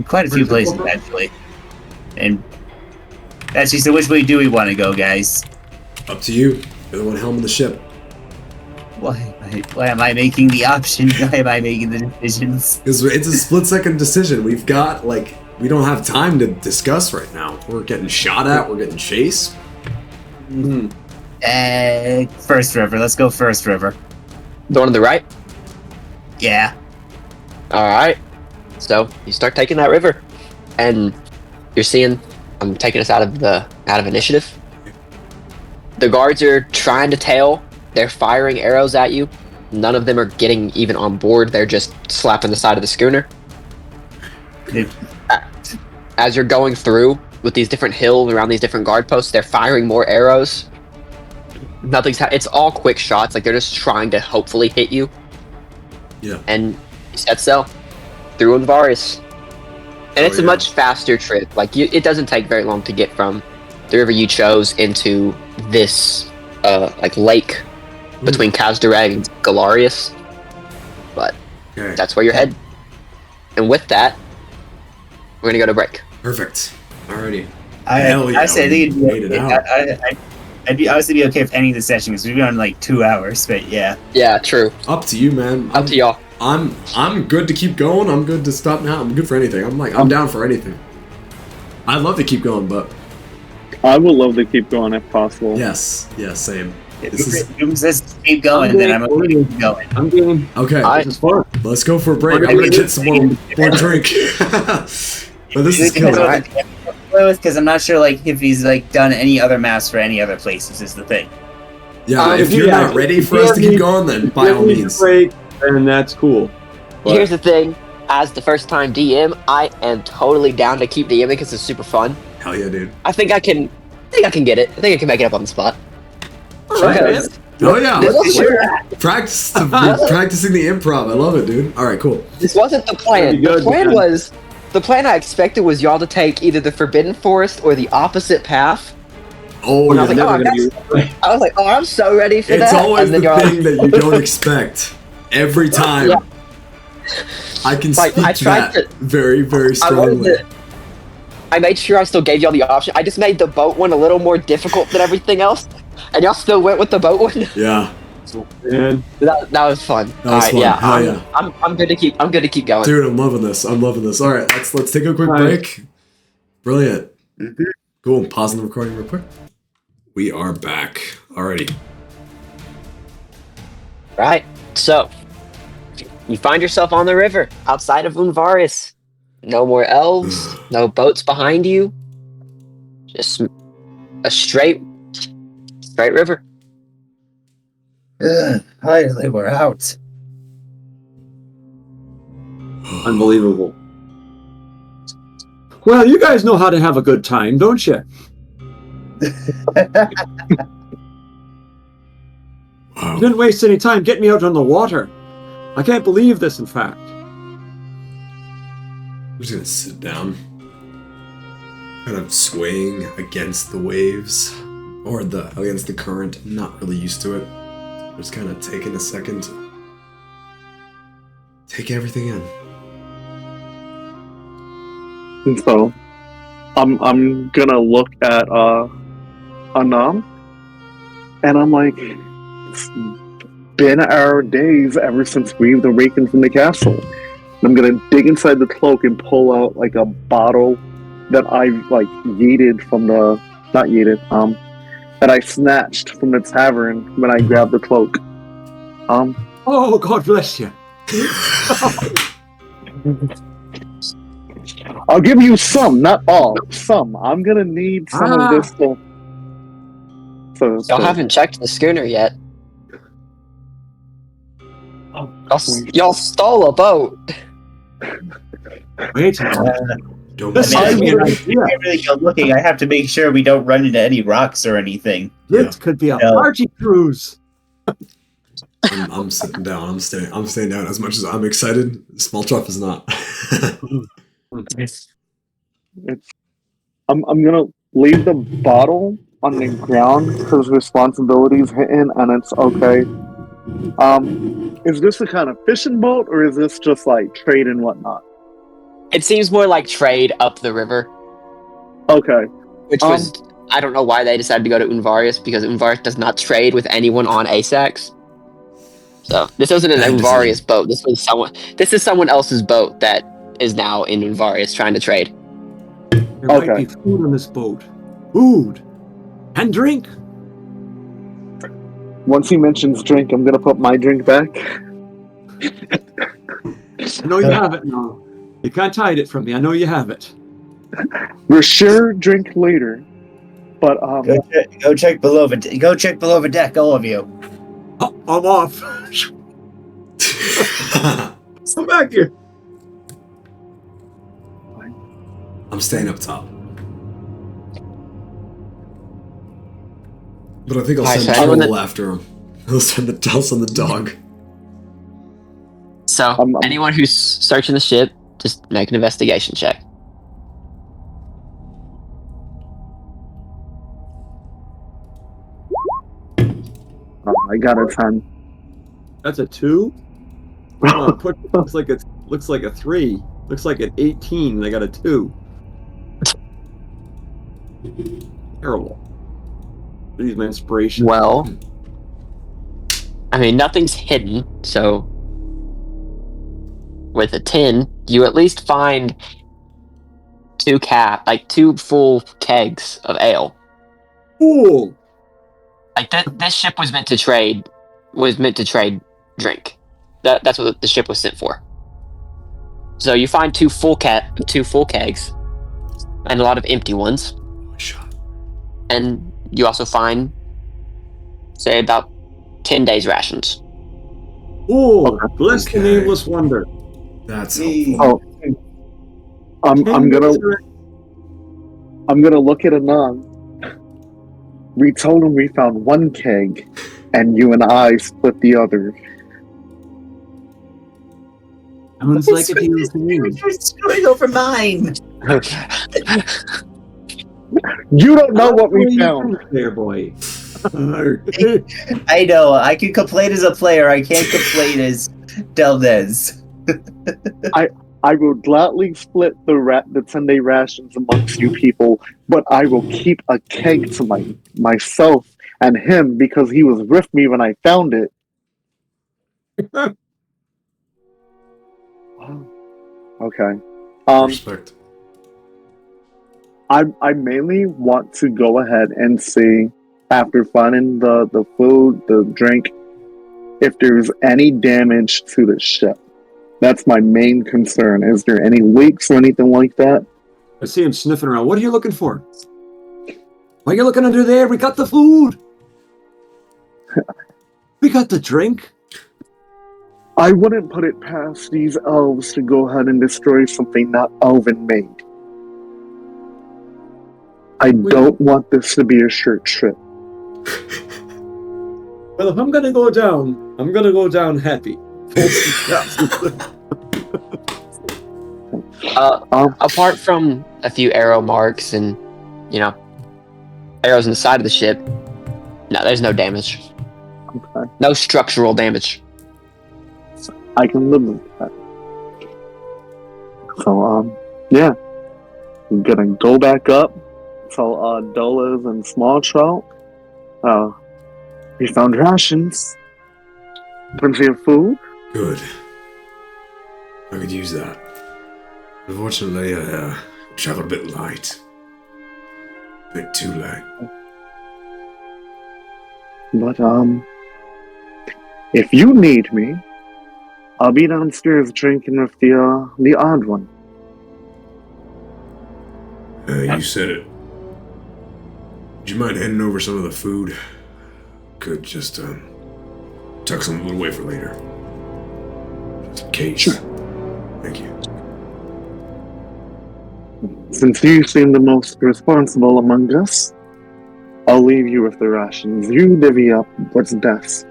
quite a few places actually. And actually, so which way do we want to go, guys? Up to you. You're the one helming the ship. Why am I making the option? Why am I making the decisions? It's a split-second decision. We don't have time to discuss right now. We're getting shot at. We're getting chased. First river. Let's go first river. The one on the right? Yeah. Alright. So you start taking that river. And you're seeing I'm taking us out of initiative. The guards are trying to tail. They're firing arrows at you. None of them are getting even on board. They're just slapping the side of the schooner. As you're going through with these different hills around these different guard posts, they're firing more arrows. It's all quick shots. Like they're just trying to hopefully hit you. Yeah. And you set sail through Unvarius. And it's a yeah. much faster trip. Like it doesn't take very long to get from the river you chose into this lake between Kazdareg and Galarius. But Okay. that's where you're headed. And with that, we're gonna go to break. Perfect. Alrighty. I say we made it out. I'd be honestly be okay with ending the session because we've been on like 2 hours, but yeah. Yeah, true. Up to you, man. Up to y'all. I'm good to keep going. I'm good to stop now. I'm good for anything. I'm down for anything. I'd love to keep going, but I would love to keep going if possible. yes, same. If says keep going, then I'm okay to keep going. I'm game. Okay, This is fun. let's go for a break. Okay, I'm gonna we- get some more drink. But this is killer. Because I'm not sure like if he's like done any other maps for any other places is the thing. Yeah, if you're not ready for us to keep going, then by all means. Break, and that's cool. But Here's the thing. As the first time DM, I am totally down to keep DMing because it's super fun. Hell yeah, dude. I think I can get it. I think I can make it up on the spot. Alright, man. Oh yeah, Sure. practicing the improv. I love it, dude. All right, cool. This wasn't the plan. That'd be good, The plan I expected was y'all to take either the Forbidden Forest or the opposite path. Oh And I yeah, was like, oh, I'm so ready for it's that. always And then the you're thing that you don't expect. every time. Yeah. I can Like, speak I to tried that to- very, very strongly. I made sure I still gave y'all the option. I just made the boat one a little more difficult than everything else, and y'all still went with the boat one. Yeah, And That was fun. That was fun. Yeah, Hell yeah. I'm good to keep going. dude, I'm loving this. I'm loving this. All right, let's take a quick Right. break. Brilliant. Cool. Pausing the recording real quick. We are back. Alrighty. Right. So you find yourself on the river outside of Unvarius. No more elves. No boats behind you. Just a straight river. Finally, we're out. unbelievable. Well, you guys know how to have a good time, don't you? Wow. You didn't waste any time getting me out on the water. I can't believe this, in fact. I'm just gonna sit down, kind of swaying against the waves or against the current. I'm not really used to it. Just kind of taking a second to take everything in. And so, I'm gonna look at Anam, and I'm like, it's been our days ever since we've awakened from the castle. And I'm gonna dig inside the cloak and pull out like a bottle that I like yeeted from the that I snatched from the tavern when I grabbed the cloak. Oh, God bless you. I'll give you some, not all. Some. I'm gonna need some of this stuff. Y'all haven't checked the schooner yet. Y'all stole a boat. Wait. Don't This I is mean, an if idea. I really go looking, I have to make sure we don't run into any rocks or anything. This could be a No. party cruise. I'm sitting down. I'm staying down. As much as I'm excited, Small Truff is not. I'm gonna leave the bottle on the ground because responsibility's hitting, and it's okay. Is this a kind of fishing boat, or is this just like trade and whatnot? It seems more like trade up the river, Okay. which was I don't know why they decided to go to Unvarius because Unvarius does not trade with anyone on Aesax. So this wasn't an Bad Unvarius boat. This is someone else's boat that is now in Unvarius trying to trade. There might Okay. be food on this boat. Food. And drink. Once he mentions drink, I'm gonna put my drink back. I know you have it now. You can't hide it from me. I know you have it. We're sure drink later, but Go check below the deck, all of you. Oh, I'm off. Come back here. I'm staying up top. But I think I'll Alright, send so anyone Troll after him. I'll send the dog. So anyone who's searching the ship, just make an investigation check. I got a 10. That's a 2. Oh, looks like a 3. Looks like an 18. And I got a 2. Terrible. Use my inspiration. Well, I mean, nothing's hidden, so with a 10, you at least find two full kegs of ale. Cool. Like this ship was meant to trade drink. That's what the ship was sent for. So you find two full kegs and a lot of empty ones. Shot. And you also find, say, about 10 days rations. Oh, bless the Okay. nameless wonder. That's Hey. helpful. I'm gonna look at Anand. We told him we found one keg, and you and I split the other. Sounds like a deal to me. You're screwing over mine. You don't know what we found. There, boy. I know. I can complain as a player. I can't complain as Deldez. I will gladly split the 10-day rations amongst you people, but I will keep a keg to myself and him because he was with me when I found it. Okay. Respect. I mainly want to go ahead and see, after finding the food, the drink, if there's any damage to the ship. That's my main concern. Is there any leaks or anything like that? I see him sniffing around. What are you looking for? Why are you looking under there? We got the food. We got the drink. I wouldn't put it past these elves to go ahead and destroy something not elven made. I don't want this to be a shirt trip. Well, if I'm gonna go down, I'm gonna go down happy. Apart from a few arrow marks and, arrows in the side of the ship, no, there's no damage. Okay. No structural damage. I can live with that. So, yeah. I'm gonna go back up. Tell Dolas and Small Trout. We found rations. Plenty of food. Good. I could use that. Unfortunately, I traveled a bit light. A bit too light. But, if you need me, I'll be downstairs drinking with the odd one. You said it. Would you mind handing over some of the food? Could just, tuck some of it away for later. Just in case. Sure. Thank you. Since you seem the most responsible among us, I'll leave you with the rations. You divvy up what's best.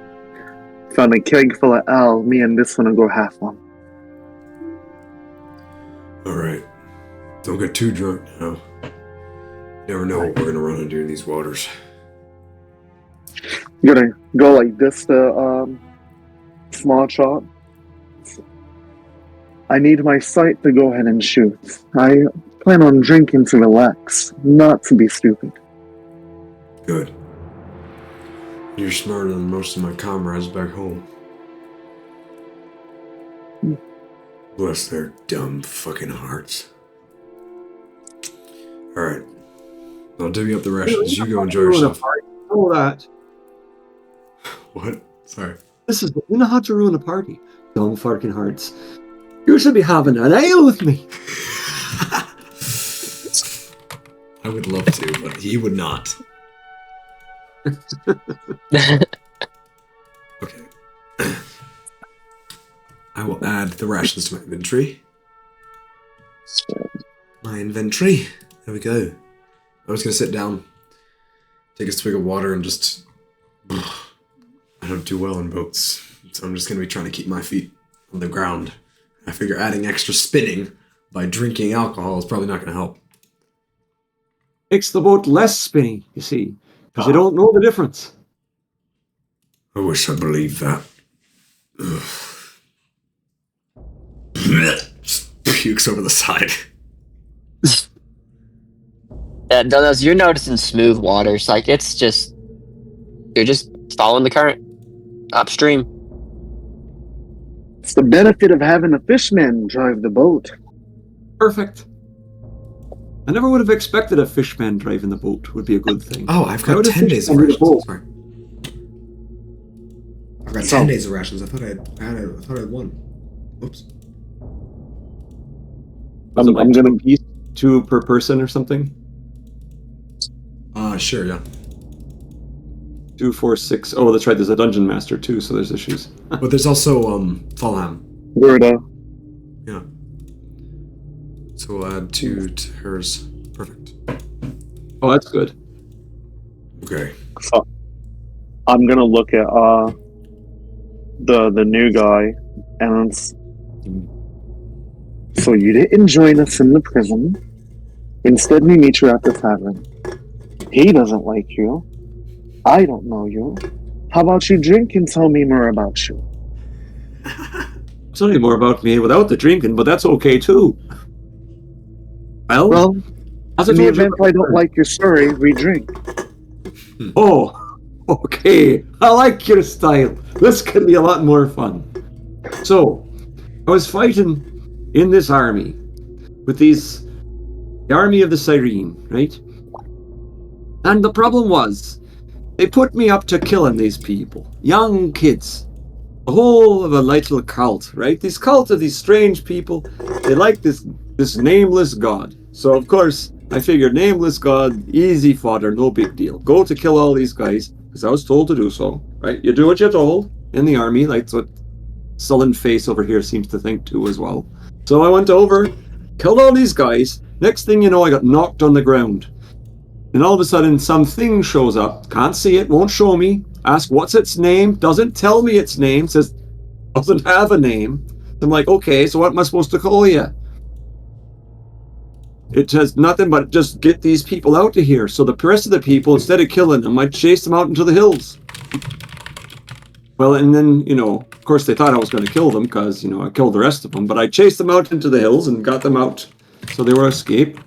Found a keg full of ale, me and this one will go half on. Alright. Don't get too drunk now. Never know what we're gonna run into in these waters. You're gonna go like this to Small Shot. I need my sight to go ahead and shoot. I plan on drinking to relax, not to be stupid. Good. You're smarter than most of my comrades back home. Bless their dumb fucking hearts. Alright. I'll divvy up the rations. You go enjoy yourself. Know that. What? Sorry. You know how to ruin a party. Dumb fucking hearts. You should be having an ale with me. I would love to, but he would not. Okay. I will add the rations to my inventory. My inventory. There we go. I was gonna sit down, take a swig of water, and just... I don't do well in boats, so I'm just gonna be trying to keep my feet on the ground. I figure adding extra spinning by drinking alcohol is probably not gonna help. Makes the boat less spinny, you see, because you don't know the difference. I wish I believed that. Just pukes over the side. Donuts, you're noticing smooth waters. Like, you're just following the current upstream. It's the benefit of having a fishman drive the boat. Perfect. I never would have expected a fishman driving the boat would be a good thing. Oh, I've got 10 days of rations. Sorry. I've got 10 days of rations. I thought I had one. Oops. I'm gonna eat 2 per person or something. Sure, yeah. 2, 4, 6. Oh, that's right. There's a dungeon master too, so there's issues. But there's also Falham. Gerda. Yeah. So we'll add 2 to hers. Perfect. Oh, that's good. Okay. So, I'm gonna look at the new guy, and so you didn't join us in the prison. Instead, we meet you at the tavern. He doesn't like you. I don't know you. How about you drink and tell me more about you? Tell me more about me without the drinking, but that's okay too. Well, as I in the told you event I don't like your story, we drink. Oh, okay. I like your style. This could be a lot more fun. So, I was fighting in this army with the army of the Cyrene, right? And the problem was, they put me up to killing these people, young kids. The whole of a little cult, right? These cult of these strange people, they like this nameless god. So of course, I figured nameless god, easy fodder, no big deal. Go to kill all these guys, because I was told to do so, right? You do what you're told in the army, like what sullen face over here seems to think too as well. So I went over, killed all these guys. Next thing you know, I got knocked on the ground. And all of a sudden, something shows up. Can't see it, won't show me. Ask what's its name, doesn't tell me its name, says doesn't have a name. I'm like, okay, so what am I supposed to call you? It has nothing but just get these people out of here. So the rest of the people, instead of killing them, I chased them out into the hills. Well, and then, of course they thought I was going to kill them because, I killed the rest of them. But I chased them out into the hills and got them out. So they were escaped.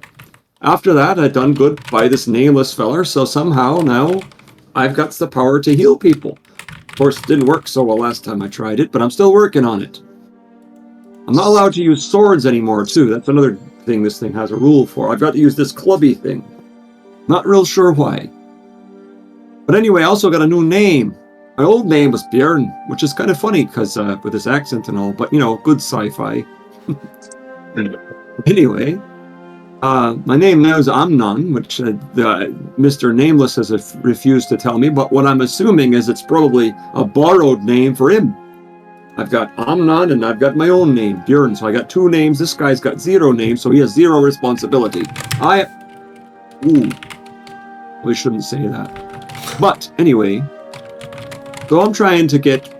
After that, I'd done good by this nameless feller. So somehow now I've got the power to heal people. Of course, it didn't work so well last time I tried it, but I'm still working on it. I'm not allowed to use swords anymore, too. That's another thing this thing has a rule for. I've got to use this clubby thing. Not real sure why. But anyway, I also got a new name. My old name was Bjorn, which is kind of funny because with this accent and all, but good sci-fi. Anyway, my name now is Amnon, which Mr. Nameless has refused to tell me, but what I'm assuming is it's probably a borrowed name for him. I've got Amnon and I've got my own name, Bjorn, so I got two names. This guy's got zero names, so he has zero responsibility. We shouldn't say that. But anyway, so I'm trying to get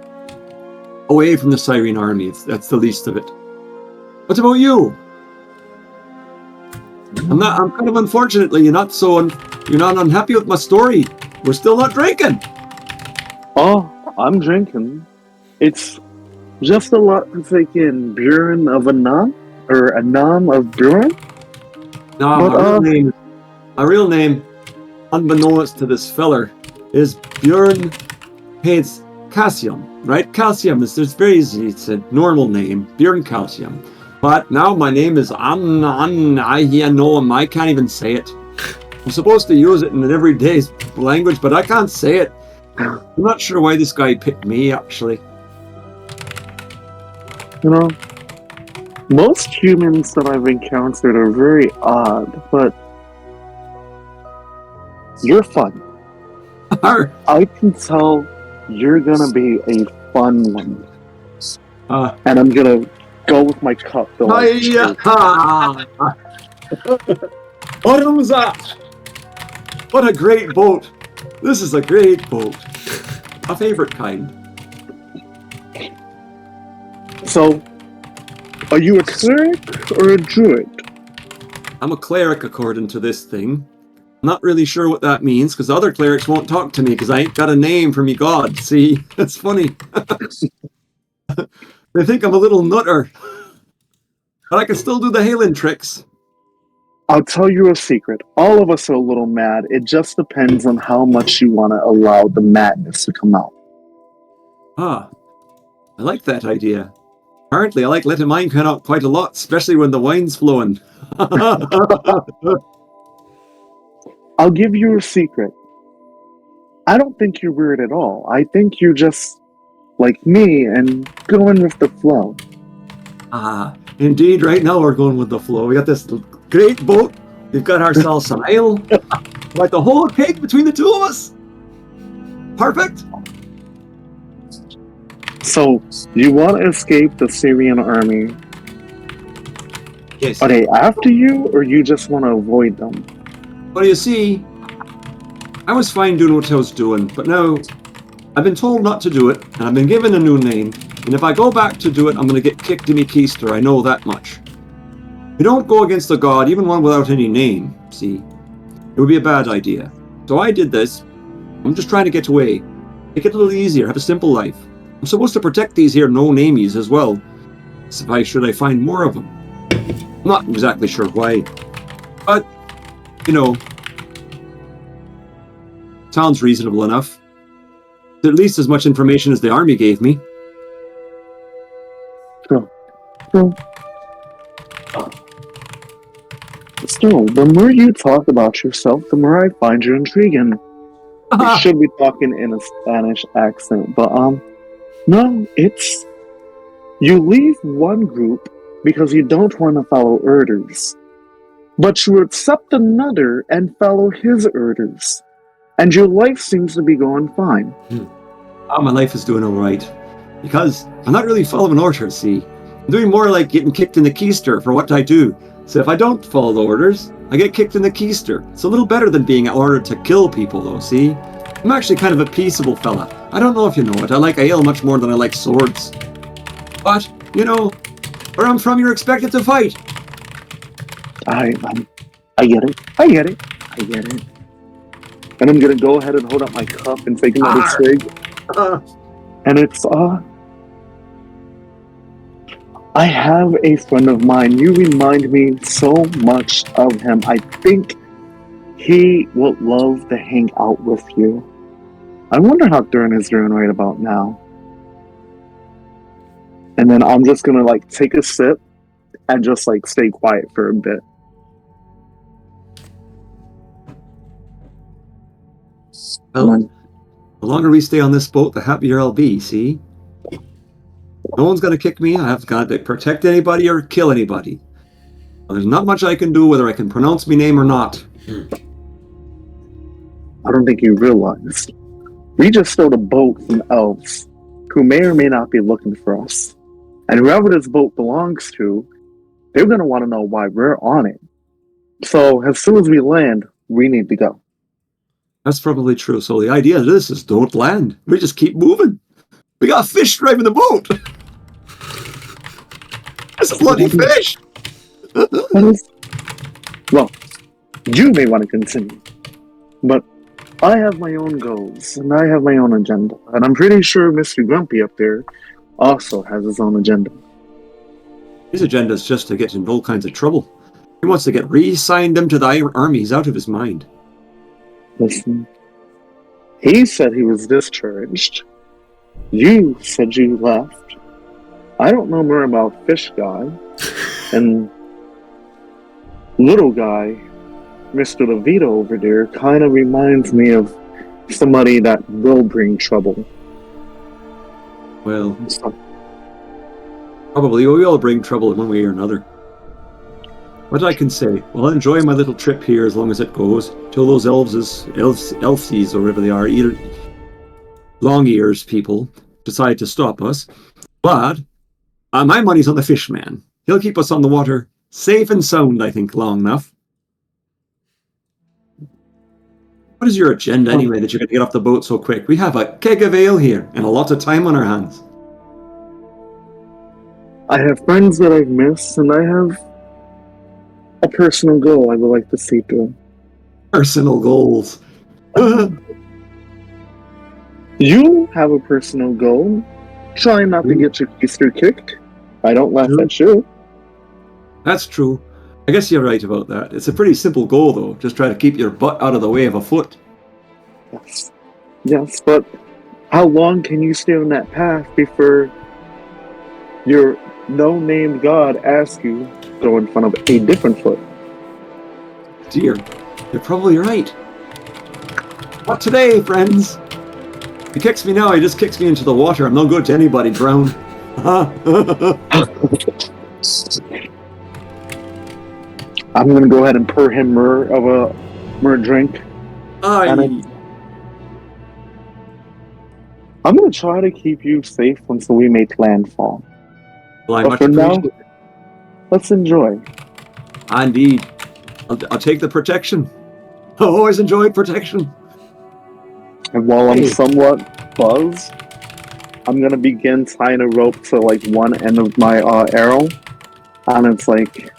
away from the Cyrene army. That's the least of it. What about you? I'm kind of unfortunately, you're not unhappy with my story. We're still not drinking. Oh, I'm drinking. It's just a lot to take in. Bjorn of Anam? Or Anam of Bjorn? No, my real name, unbeknownst to this feller, is Bjorn Hayes Calcium, right? Calcium is very easy. It's a normal name, Bjorn Calcium. But now my name is I can't even say it. I'm supposed to use it in an everyday language, but I can't say it. I'm not sure why this guy picked me, actually. Most humans that I've encountered are very odd, but you're fun. I can tell you're gonna be a fun one. And I'm gonna go with my cup. What was that? What a great boat. This is a great boat. A favorite kind. So, are you a cleric or a druid? I'm a cleric according to this thing. I'm not really sure what that means because other clerics won't talk to me because I ain't got a name for me god. See, that's funny. They think I'm a little nutter. But I can still do the Halen tricks. I'll tell you a secret. All of us are a little mad. It just depends on how much you want to allow the madness to come out. I like that idea. Apparently, I like letting mine come out quite a lot, especially when the wine's flowing. I'll give you a secret. I don't think you're weird at all. I think you're just like me and going with the flow. Indeed, right now we're going with the flow. We got this great boat. We've got ourselves some ale. Like the whole cake between the two of us. Perfect. So, you want to escape the Syrian army? Yes. Are they after you, or you just want to avoid them? Well, you see, I was fine doing what I was doing, but now I've been told not to do it, and I've been given a new name, and if I go back to do it, I'm going to get kicked in my keister, I know that much. You don't go against a god, even one without any name, see? It would be a bad idea. So I did this. I'm just trying to get away. Make it a little easier, have a simple life. I'm supposed to protect these here no-namies as well. why should I find more of them? I'm not exactly sure why. But, sounds reasonable enough. At least as much information as the army gave me. Still, the more you talk about yourself, the more I find you intriguing. You should be talking in a Spanish accent, but no, it's you leave one group because you don't want to follow orders, but you accept another and follow his orders, and your life seems to be going fine. My life is doing all right because I'm not really following orders. See, I'm doing more like getting kicked in the keister for what I do. So if I don't follow the orders, I get kicked in the keister. It's a little better than being ordered to kill people, though, see? I'm actually kind of a peaceable fella. I don't know if you know it. I like ale much more than I like swords. But, where I'm from, you're expected to fight. I get it. And I'm gonna go ahead and hold up my cup and take another swig. And it's, I have a friend of mine. You remind me so much of him. I think he would love to hang out with you. I wonder how Dern is doing right about now. And then I'm just gonna take a sip and just stay quiet for a bit. Well, the longer we stay on this boat, the happier I'll be, see? No one's going to kick me. I haven't got to protect anybody or kill anybody. Well, there's not much I can do whether I can pronounce my name or not. I don't think you realized. We just stole a boat from elves, who may or may not be looking for us. And whoever this boat belongs to, they're going to want to know why we're on it. So as soon as we land, we need to go. That's probably true. So the idea of this is don't land. We just keep moving. We got fish driving the boat. That's a bloody fish. Well, you may want to continue, but I have my own goals and I have my own agenda, and I'm pretty sure Mr. Grumpy up there also has his own agenda. His agenda is just to get in all kinds of trouble. He wants to get re-signed him to the army. He's out of his mind. Listen, he said he was discharged. You said you left. I don't know more about Fish Guy. And Little Guy, Mr. DeVito over there, kind of reminds me of somebody that will bring trouble. Well, probably we all bring trouble in one way or another. What I can say, well, I'll enjoy my little trip here as long as it goes, till those elfies, or whatever they are, long ears people, decide to stop us. But my money's on the fish man. He'll keep us on the water safe and sound, I think, long enough. What is your agenda anyway that you're going to get off the boat so quick? We have a keg of ale here and a lot of time on our hands. I have friends that I've missed, and I have a personal goal I would like to see through. Personal goals. You have a personal goal. Try not to get your keister kicked. I don't laugh at you. That's true. I guess you're right about that. It's a pretty simple goal, though. Just try to keep your butt out of the way of a foot. Yes, but how long can you stay on that path before your no-named god asks you to go in front of a different foot? Dear, you're probably right. What today, friends? He kicks me now, he just kicks me into the water. I'm no good to anybody, drown. I'm going to go ahead and pour him more drink. I'm going to try to keep you safe until we make landfall. Well, I but much for now, appreciate it. let's enjoy. Indeed. I'll take the protection. I always enjoyed protection. And while I'm somewhat buzzed, I'm going to begin tying a rope to one end of my arrow. And it's like,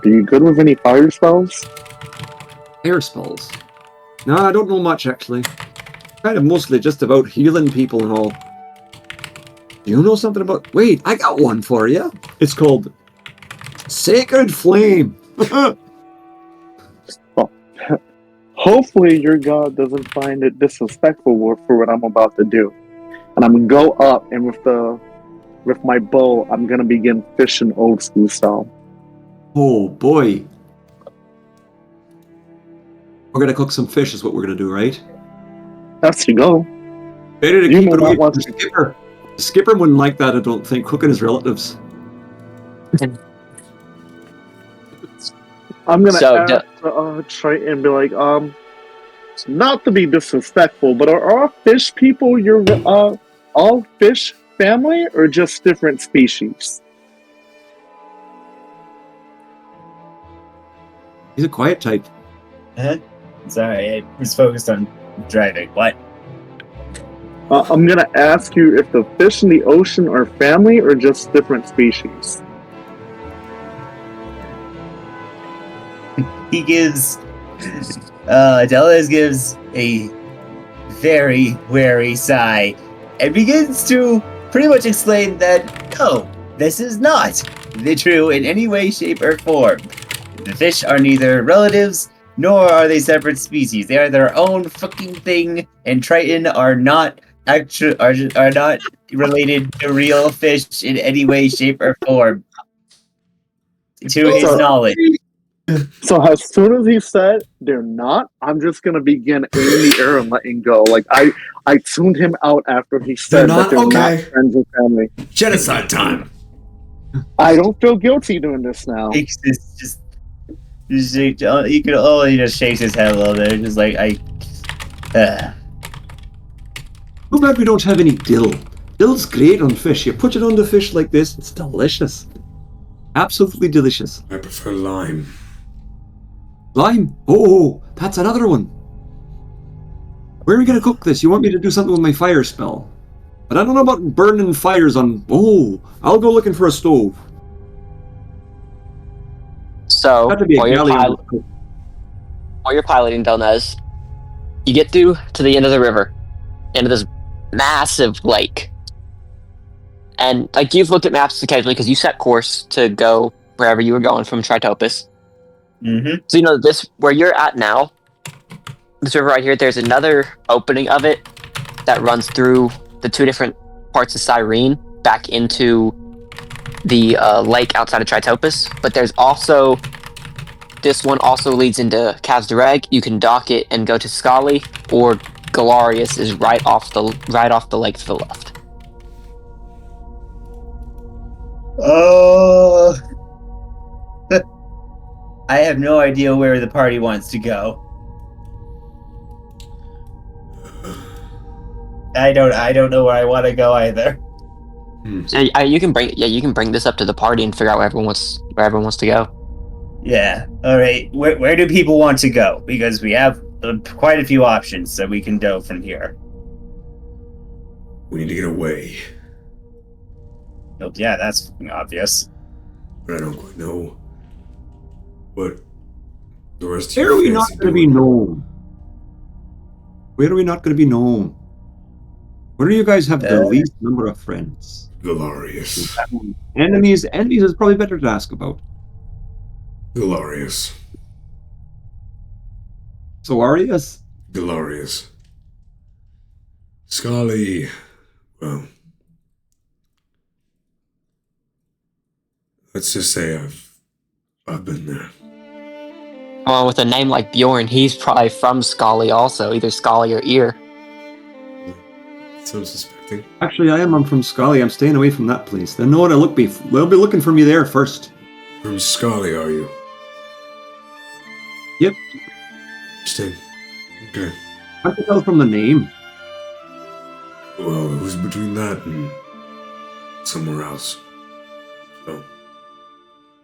are you good with any fire spells? Fire spells? No, I don't know much, actually. Kind of mostly just about healing people and all. you know something about... Wait, I got one for you. It's called Sacred Flame. Hopefully your god doesn't find it disrespectful for what I'm about to do. And I'm gonna go up, and with my bow, I'm gonna begin fishing old school style. Oh, boy. We're gonna cook some fish is what we're gonna do, right? That's to go. Better to You keep may it away not from want the to- skipper. The skipper wouldn't like that, I don't think, cooking his relatives. I'm gonna So, ask try and be like, not to be disrespectful, but are all fish people your all fish family or just different species? He's a quiet type. Sorry, I was focused on driving. What? I'm gonna ask you if the fish in the ocean are family or just different species. He gives... Delez gives a very wary sigh and begins to pretty much explain that, no, this is not the true in any way, shape, or form. The fish are neither relatives, nor are they separate species. They are their own fucking thing, and Triton are not are not related to real fish in any way, shape, or form. To his So- knowledge. So as soon as he said they're not, I'm just gonna begin aiming the air and letting go. Like I tuned him out after he said They're not? that they're Okay. not friends and family. Genocide time. I don't feel guilty doing this now. He could only just shake his head a little bit, just like Too bad we don't have any dill. Dill's great on fish. You put it on the fish like this, it's delicious. Absolutely delicious. I prefer lime. Lime. Oh, that's another one. Where are we gonna cook this? You want me to do something with my fire spell? But I don't know about burning fires on... Oh, I'll go looking for a stove. So Got to be a while you're, galley on pil- the cook. while you're piloting Delnez, you get to the end of the river, into this massive lake. And like you've looked at maps occasionally because you set course to go wherever you were going from Tritopus. mm-hmm. So you know this where you're at now, this river right here, there's another opening of it that runs through the two different parts of Cyrene back into the lake outside of Tritopus. But there's also this one also leads into Kazdareg. You can dock it and go to Scali, or Galarius is right off the lake to the left. Oh, I have no idea where the party wants to go. I don't know where I want to go either. So you can bring this up to the party and figure out where everyone wants to go. Yeah. All right. Where do people want to go? Because we have quite a few options that we can go from here. We need to get away, Oh, yeah, that's obvious. but I don't quite know what the rest of Where you are we fancy not going to be doing. known? Where are we not going to be known? Where do you guys have the least number of friends? Galarius. Enemies is probably better to ask about. Galarius. So Arius? Galarius. Scali. Well, let's just say I've been there. Well, with a name like Bjorn, he's probably from Scali also, either Scali or Ear. So I'm suspecting. Actually, I am. I'm from Scali. I'm staying away from that place. They know what I look be. They'll be looking for me there first. From Scali, are you? Yep. Interesting. Okay. I can tell from the name. Well, it was between that and somewhere else. So,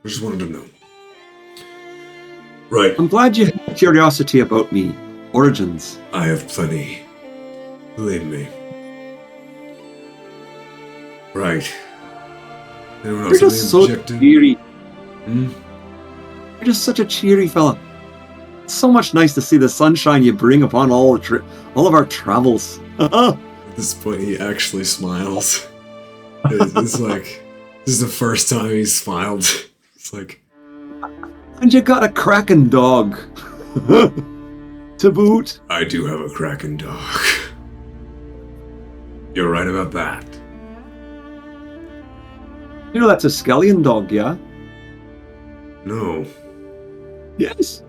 I just wanted to know. Right. I'm glad you have curiosity about me. Origins. I have plenty. Believe me. Right. Anyone else You're have just any so objective? cheery. Hmm? You're just such a cheery fella. It's so much nice to see the sunshine you bring upon all of our travels. At this point, he actually smiles. It's like this is the first time he smiled. It's like, And you got a cracking dog. To boot. I do have a Kraken dog. You're right about that. You know that's a Skellion dog, yeah? No, Yes.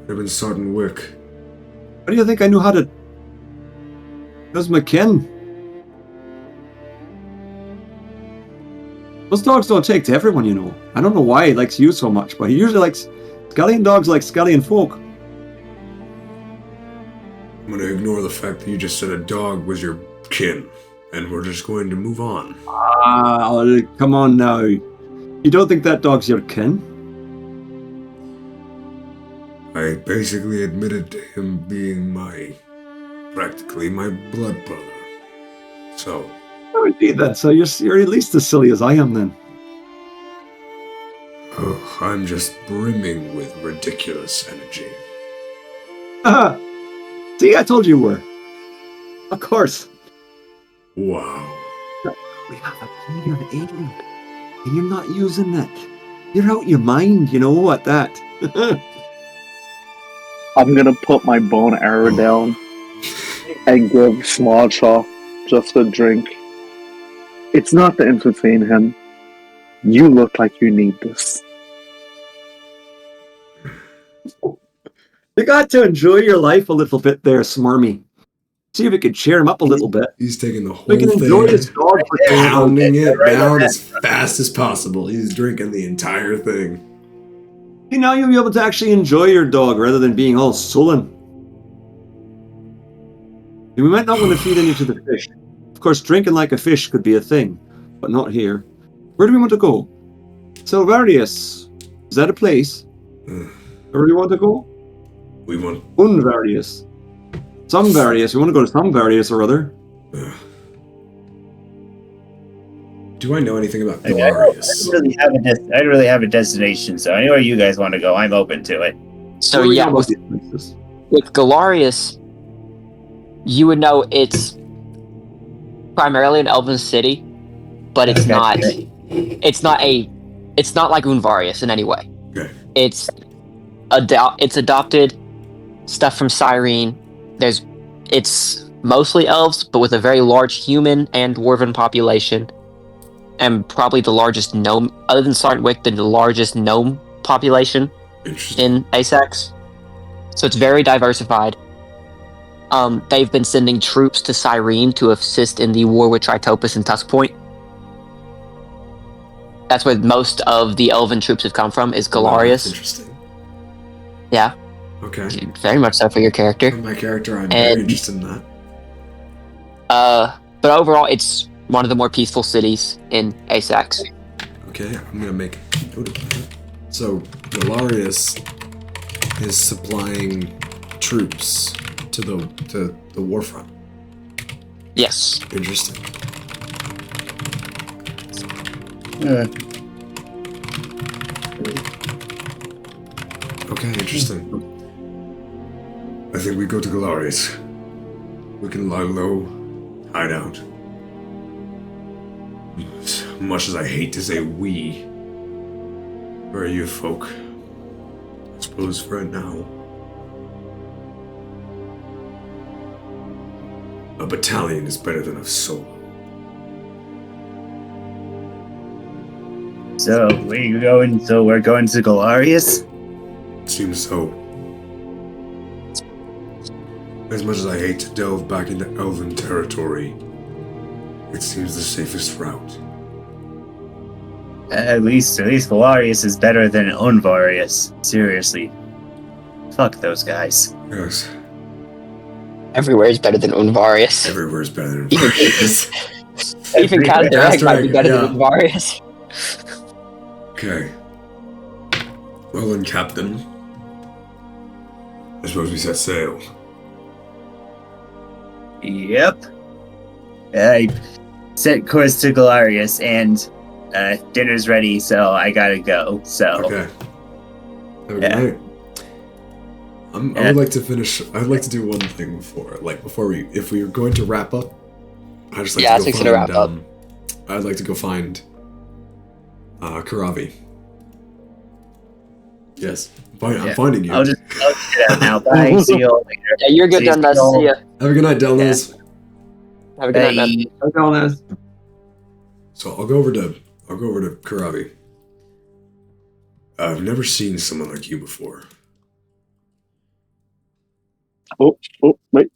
I've been starting Wick. How do you think I knew how to... That's my kin. Those dogs don't take to everyone, you know. I don't know why he likes you so much, but he usually likes... Skellion dogs like Skellion folk. I'm gonna ignore the fact that you just said a dog was your kin, and we're just going to move on. Ah, come on now. You don't think that dog's your kin? I basically admitted to him being practically my blood brother. So, Oh, indeed then. So you're at least as silly as I am then. oh, I'm just brimming with ridiculous energy. Ah, see, I told you were. Of course. Wow. We have a player of alien, and you're not using that. You're out your mind, you know, at that. I'm gonna put my bone arrow down and give Small Chalk just a drink. It's not to entertain him. You look like you need this. You got to enjoy your life a little bit there, Smarmy. See if we could cheer him up a little bit. He's taking the whole We can enjoy thing, his dog for pounding it down as fast as possible. He's drinking the entire thing. See, now you'll be able to actually enjoy your dog rather than being all sullen. And we might not want to feed any to the fish. Of course, drinking like a fish could be a thing, but not here. Where do we want to go? Silvarius. Is that a place? Where do we want to go? We want. Unvarius. Somevarius. We want to go to Somevarius or other. Do I know anything about I don't Glorious? I don't really have a destination, so anywhere you guys want to go, I'm open to it. So Where do we yeah, know about with, these places? with Galarius, you would know it's primarily an elven city, but it's Okay. not. It's not like Unvarius in any way. Okay. It's adopted stuff from Cyrene. It's mostly elves, but with a very large human and dwarven population, and probably the largest gnome, other than Sartwick, the largest gnome population Interesting. in Aesax. So it's very diversified. They've been sending troops to Cyrene to assist in the war with Tritopus and Tusk Point. That's where most of the elven troops have come from, is Wow, that's Galarius. interesting. Yeah. Okay. Very much so for your character. For my character, I'm very interested in that. But overall, it's one of the more peaceful cities in Aesax. Okay, I'm gonna make a note of that. So, Galarius is supplying troops to the war front. Yes. Interesting. Okay, interesting. I think we go to Galarius. We can lie low, hide out. As much as I hate to say we, where are you folk? I suppose for now. A battalion is better than a solo. So we're going to Galarius? Seems so. As much as I hate to delve back into elven territory, it seems the safest route. At least Galarius is better than Unvarius. Seriously. Fuck those guys. Yes, Everywhere is better than Unvarius. everywhere's better than Even- Vargas. Even That's Kazarek might be right, better yeah. than Unvarius. Okay. Well then, Captain. I suppose we set sail. Yep. I set course to Galarius, and dinner's ready, so I gotta go. So Okay. Have a good Yeah. night. I Yeah. would like to finish. I'd like to do one thing before we, if we are going to wrap up. I just like Yeah, to let's go fix it to find wrap up. I'd like to go find Karavi. Yes, I'm finding you. I'll just get out now. Bye. See you all later. Yeah, you're good, Dundas. See ya. Have a good night, Delnos. Have a good night, man. Delnas. So I'll go over to Karavi. I've never seen someone like you before. Oh, wait.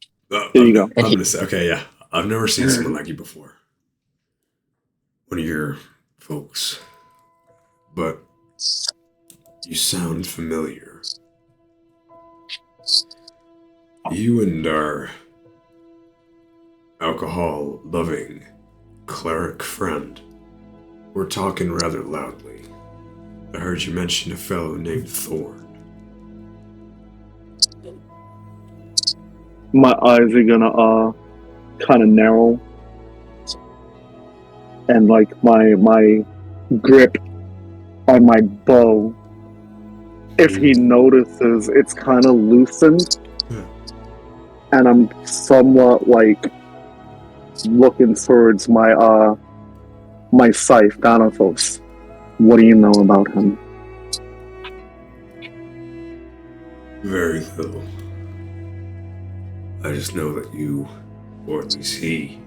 Here you go. I'm gonna say, okay, yeah. I've never seen someone like you before. One of your folks. But you sound familiar. You and our alcohol-loving cleric friend were talking rather loudly. I heard you mention a fellow named Thorn. My eyes are gonna kind of narrow, and like my grip on my bow, if he notices, it's kind of loosened, and I'm somewhat like looking towards my my scythe, Thanatos. What do you know about him? Very little. I just know that you, or at least he,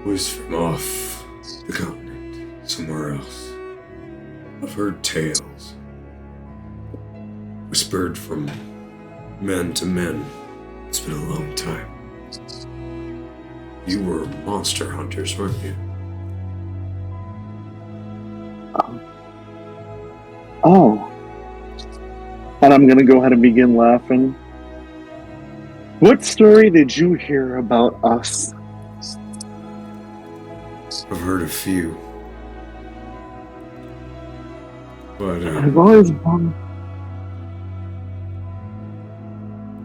was from off the continent, somewhere else. I've heard tales, whispered from men to men. It's been a long time. You were monster hunters, weren't you? Oh. And I'm gonna go ahead and begin laughing. What story did you hear about us? I've heard a few. But, I've always wanted...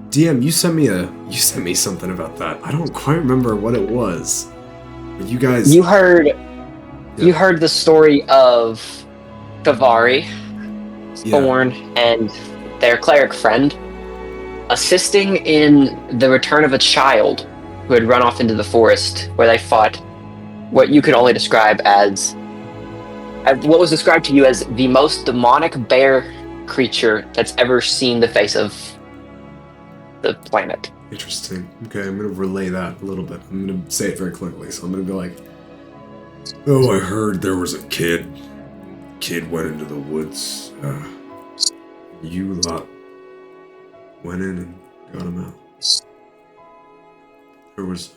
DM, you sent me something about that. I don't quite remember what it was. But you guys... You heard the story of Gavari, Thorn, and their cleric friend assisting in the return of a child who had run off into the forest, where they fought what you could only describe as what was described to you as the most demonic bear creature that's ever seen the face of the planet. Interesting. Okay, I'm gonna relay that a little bit. I'm gonna say it very quickly. So I'm gonna be like, oh, I heard there was a kid. Kid went into the woods. You lot went in and got him out. There was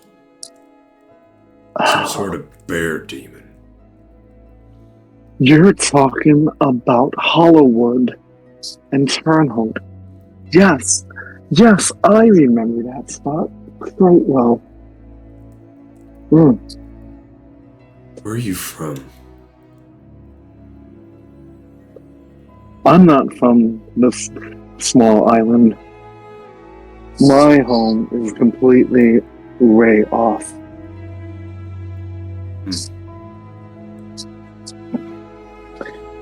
some sort of bear demon. You're talking about Hollowwood and Turnhold. Yes, I remember that spot quite well. Where are you from? I'm not from this small island. My home is completely way off.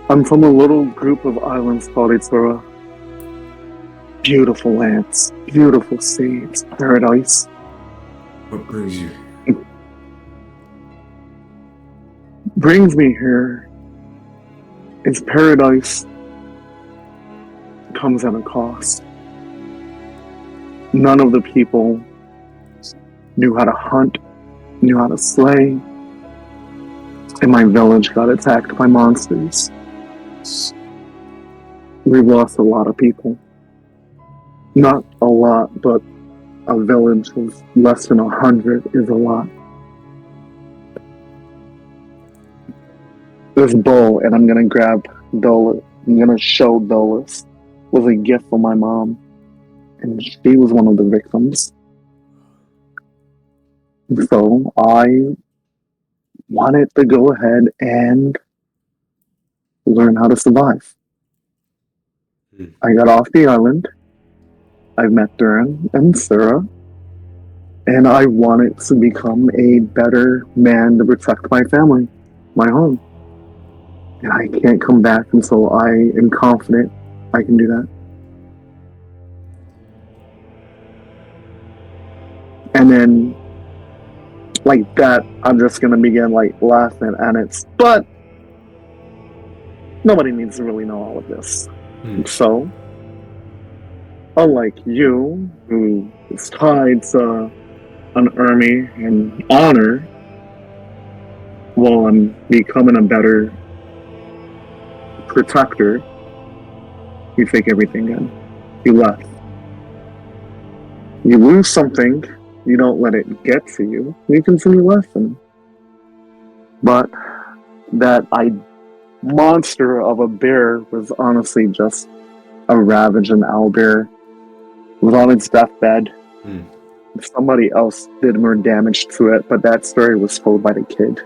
I'm from a little group of islands called Aesax. Beautiful lands, beautiful seas, paradise. What brings you here? Brings me here is paradise. Comes at a cost. None of the people knew how to hunt, knew how to slay, and my village got attacked by monsters. We've lost a lot of people. Not a lot, but a village of less than 100 is a lot. This bow, and I'm gonna grab Dolus, I'm gonna show Dolus, was a gift from my mom, and she was one of the victims. So I wanted to go ahead and learn how to survive. I got off the island. I met Duran and Sarah, and I wanted to become a better man to protect my family, my home. And I can't come back until I am confident I can do that. And then like that, I'm just gonna begin like laughing at it. But nobody needs to really know all of this. So, unlike you, who is tied to an army and honor, while I'm becoming a better protector, you take everything in. You left. You lose something, you don't let it get to you, you continue laughing. But that monster of a bear was honestly just a ravaging owlbear. It was on its deathbed. Somebody else did more damage to it, but that story was told by the kid.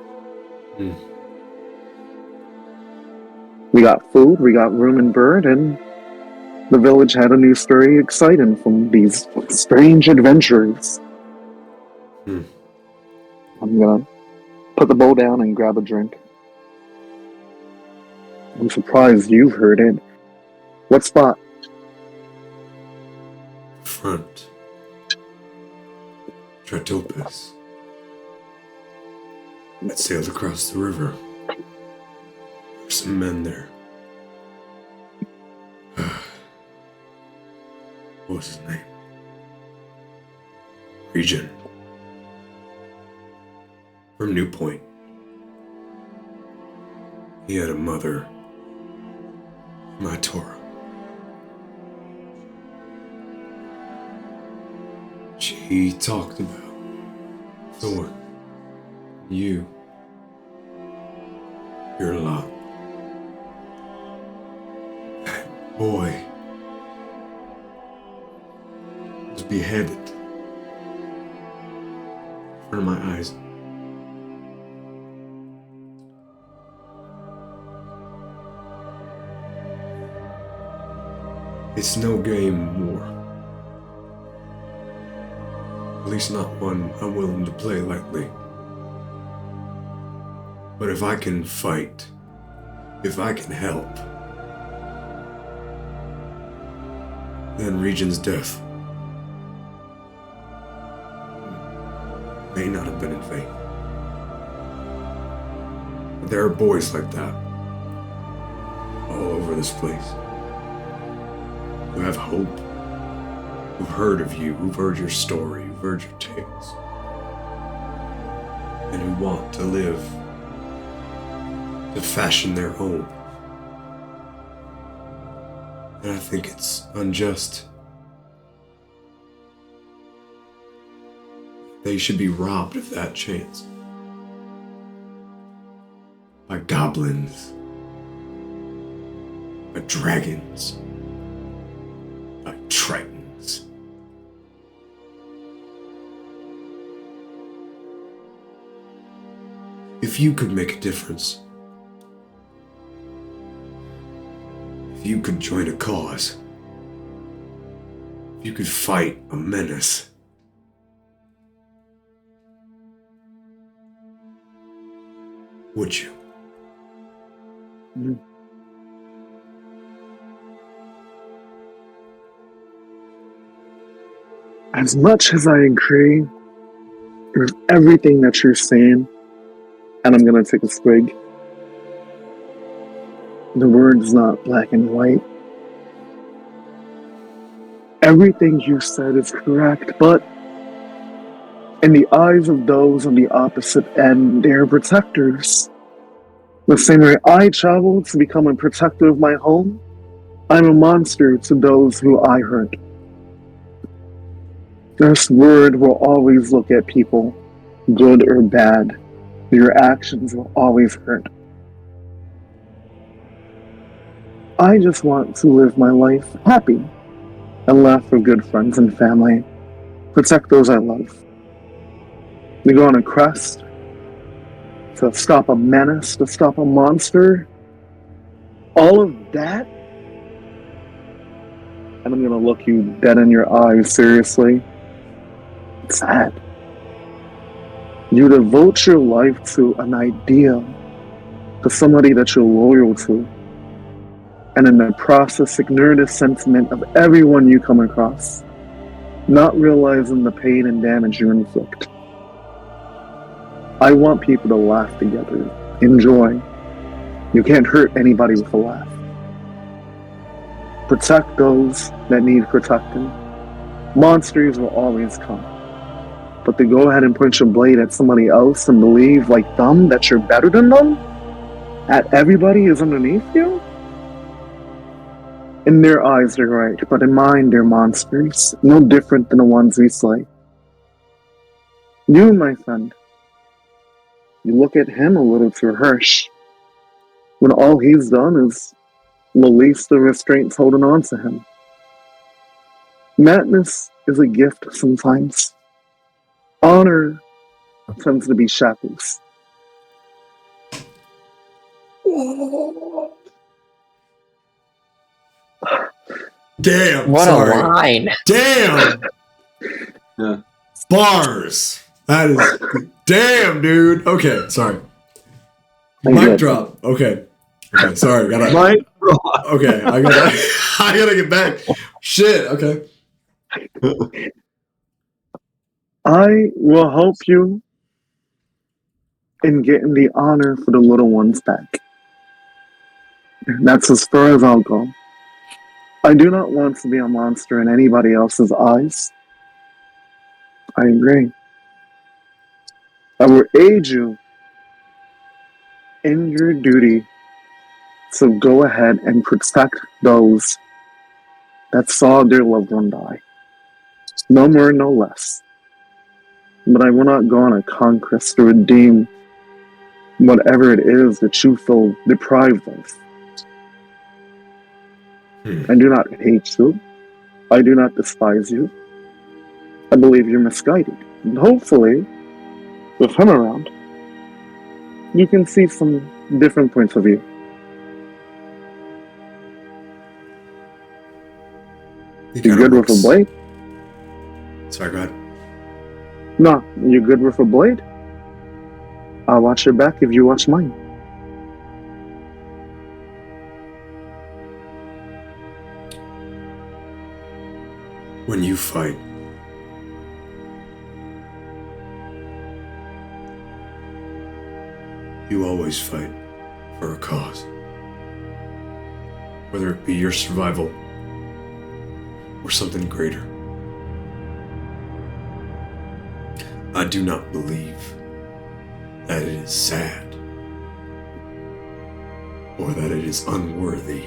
We got food, we got room and bird, and the village had a new story exciting from these strange adventures. I'm gonna put the bowl down and grab a drink. I'm surprised you've heard it. What spot? Front. Tratopus. It sailed across the river. There's some men there. What was his name? Region. From New Point. He had a mother. My Torah. She talked about Thorn. You're a lot. That boy was beheaded in front of my eyes. It's no game war. At least not one I'm willing to play lightly. But if I can fight, if I can help, then Regent's death may not have been in vain. But there are boys like that all over this place who have hope, who've heard of you, who've heard your story, who've heard your tales, and who want to live, to fashion their own. And I think it's unjust. They should be robbed of that chance. By goblins, by dragons, by tritons. If you could make a difference, if you could join a cause, if you could fight a menace, would you? As much as I agree with everything that you're saying, and I'm gonna take a swig, the word's not black and white. Everything you said is correct, but in the eyes of those on the opposite end, they're protectors. The same way I traveled to become a protector of my home, I'm a monster to those who I hurt. This word will always look at people, good or bad. Your actions will always hurt. I just want to live my life happy and laugh with good friends and family. Protect those I love. We go on a quest to stop a menace, to stop a monster. All of that. And I'm gonna look you dead in your eyes, seriously. It's sad. You devote your life to an idea, to somebody that you're loyal to, and in the process ignore the sentiment of everyone you come across, not realizing the pain and damage you inflict. I want people to laugh together, enjoy. You can't hurt anybody with a laugh. Protect those that need protecting. Monsters will always come. But to go ahead and point your blade at somebody else and believe, like them, that you're better than them, at everybody is underneath you? In their eyes, they're right, but in mine, they're monsters, no different than the ones we slay. You, my friend, you look at him a little too harsh, when all he's done is release the restraints holding on to him. Madness is a gift sometimes. Honor tends to be shackles. Damn. What sorry. a line. Damn. Yeah. Bars. That is. Damn, dude. Okay, sorry. I'm Mic good. drop. Okay. Okay, sorry. Gotta. Mike, Okay, I gotta get back. Shit. Okay. I will help you in getting the honor for the little ones back. That's as far as I'll go. I do not want to be a monster in anybody else's eyes. I agree. I will aid you in your duty, so go ahead and protect those that saw their loved one die. No more, no less. But I will not go on a conquest to redeem whatever it is that you feel deprived of. I do not hate you. I do not despise you. I believe you're misguided. And hopefully, with him around, you can see some different points of view. You good with a blade? Sorry, go ahead. No, you good with a blade? I'll watch your back if you watch mine. When you fight, you always fight for a cause. Whether it be your survival or something greater. I do not believe that it is sad or that it is unworthy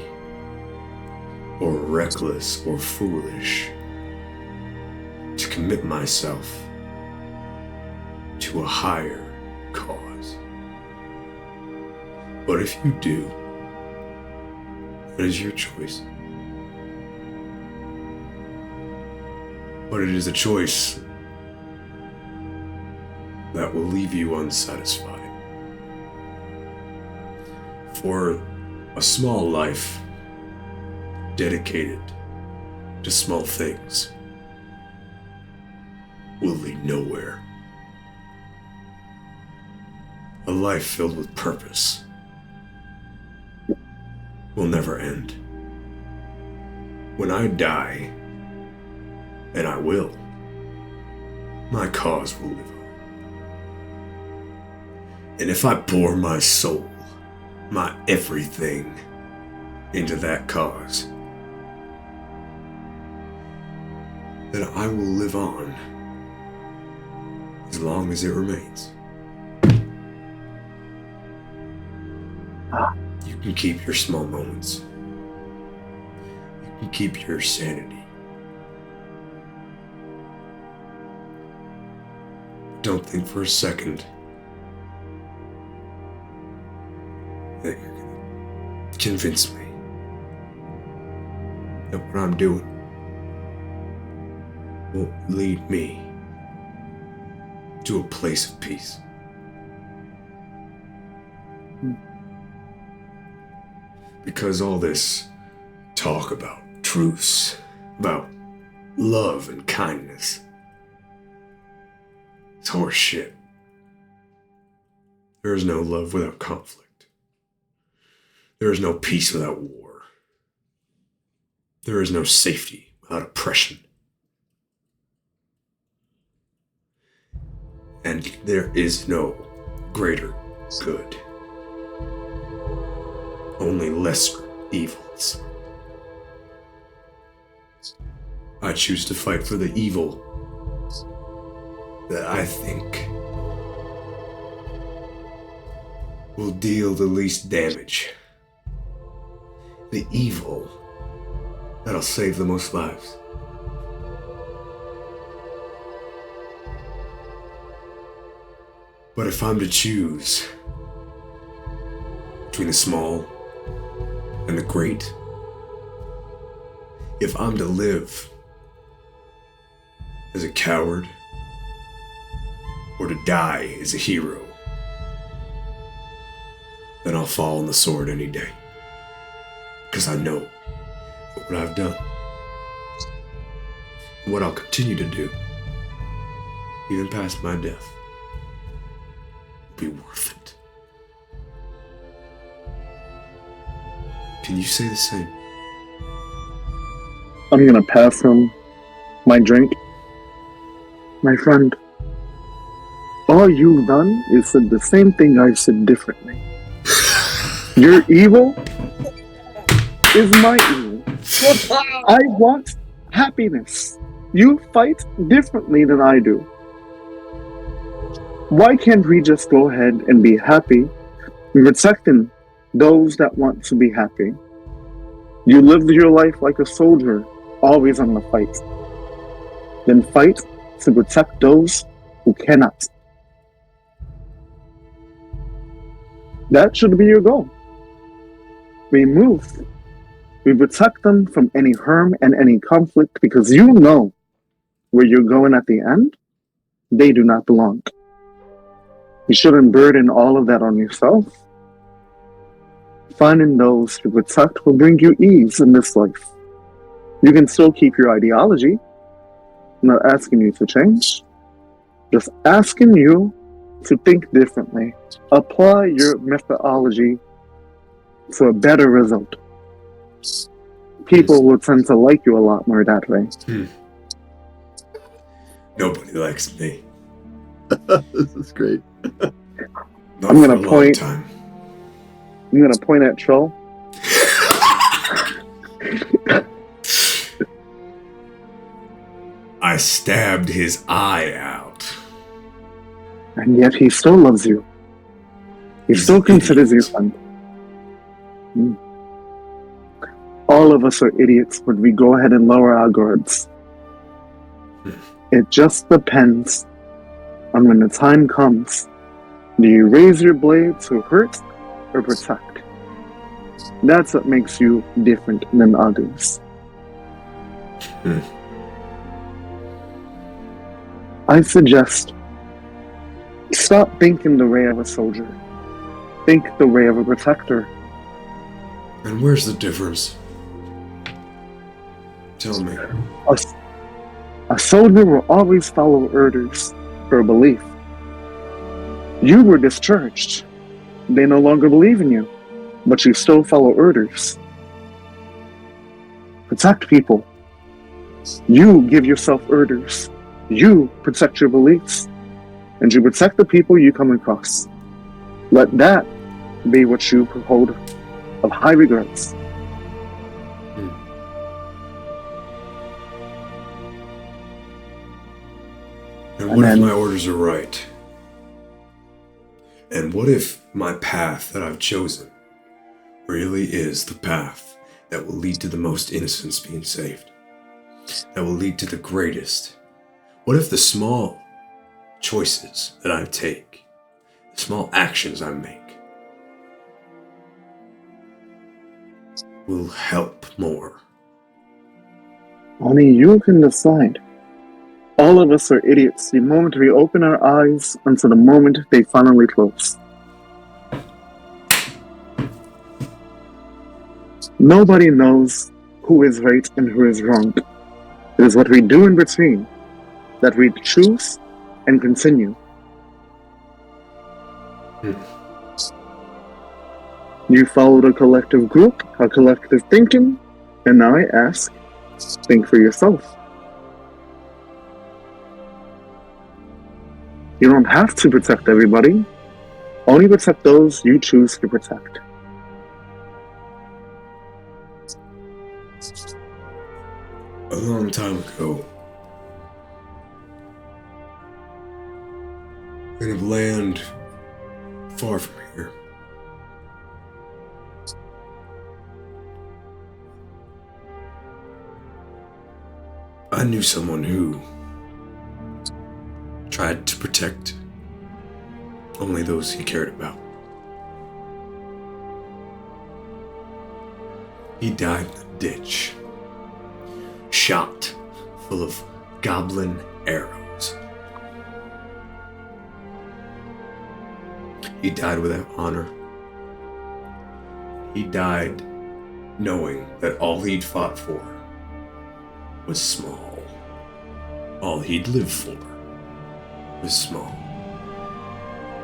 or reckless or foolish to commit myself to a higher cause. But if you do, that is your choice. But it is a choice that will leave you unsatisfied. For a small life dedicated to small things will lead nowhere. A life filled with purpose will never end. When I die, and I will, my cause will live on. And if I pour my soul, my everything, into that cause, then I will live on as long as it remains. You can keep your small moments. You can keep your sanity. Don't think for a second that you're gonna convince me that what I'm doing won't lead me to a place of peace. Because all this talk about truce, about love and kindness, it's horse shit. There is no love without conflict. There is no peace without war. There is no safety without oppression. And there is no greater good. Only lesser evils. I choose to fight for the evil that I think will deal the least damage. The evil that'll save the most lives. But if I'm to choose between the small and the great, if I'm to live as a coward or to die as a hero, then I'll fall on the sword any day. Because I know what I've done and what I'll continue to do, even past my death, will be worth it. Can you say the same? I'm gonna pass him my drink. My friend, all you've done is said the same thing I said differently. Your evil is my evil. I want happiness. You fight differently than I do. Why can't we just go ahead and be happy, protecting those that want to be happy? You lived your life like a soldier, always on the fight. Then fight to protect those who cannot. That should be your goal. We move. We protect them from any harm and any conflict because you know where you're going at the end. They do not belong. You shouldn't burden all of that on yourself. Finding those to protect will bring you ease in this life. You can still keep your ideology. I'm not asking you to change. Just asking you to think differently. Apply your methodology to a better result. People will tend to like you a lot more that way. Nobody likes me. This is great. Not I'm for gonna a long point- time. I'm gonna point at Troll. I stabbed his eye out. And yet he still loves you. He He's still an considers you idiot. friend. All of us are idiots when we go ahead and lower our guards. It just depends on when the time comes. Do you raise your blade to hurt or protect? That's what makes you different than others. I suggest stop thinking the way of a soldier. Think the way of a protector. And where's the difference? Tell me. A soldier will always follow orders for a belief. You were discharged. They no longer believe in you, but you still follow orders. Protect people. You give yourself orders. You protect your beliefs. And you protect the people you come across. Let that be what you hold of high regards. And what if my orders are right? And what if my path that I've chosen really is the path that will lead to the most innocents being saved? That will lead to the greatest? What if the small choices that I take, the small actions I make, will help more? Only you can decide. All of us are idiots the moment we open our eyes until the moment they finally close. Nobody knows who is right and who is wrong. It is what we do in between that we choose and continue. You followed a collective group, a collective thinking, and now I ask, think for yourself. You don't have to protect everybody. Only protect those you choose to protect. A long time ago, in a land far from here, I knew someone who tried to protect only those he cared about. He died in a ditch, shot full of goblin arrows. He died without honor. He died knowing that all he'd fought for was small. All he'd lived for was small.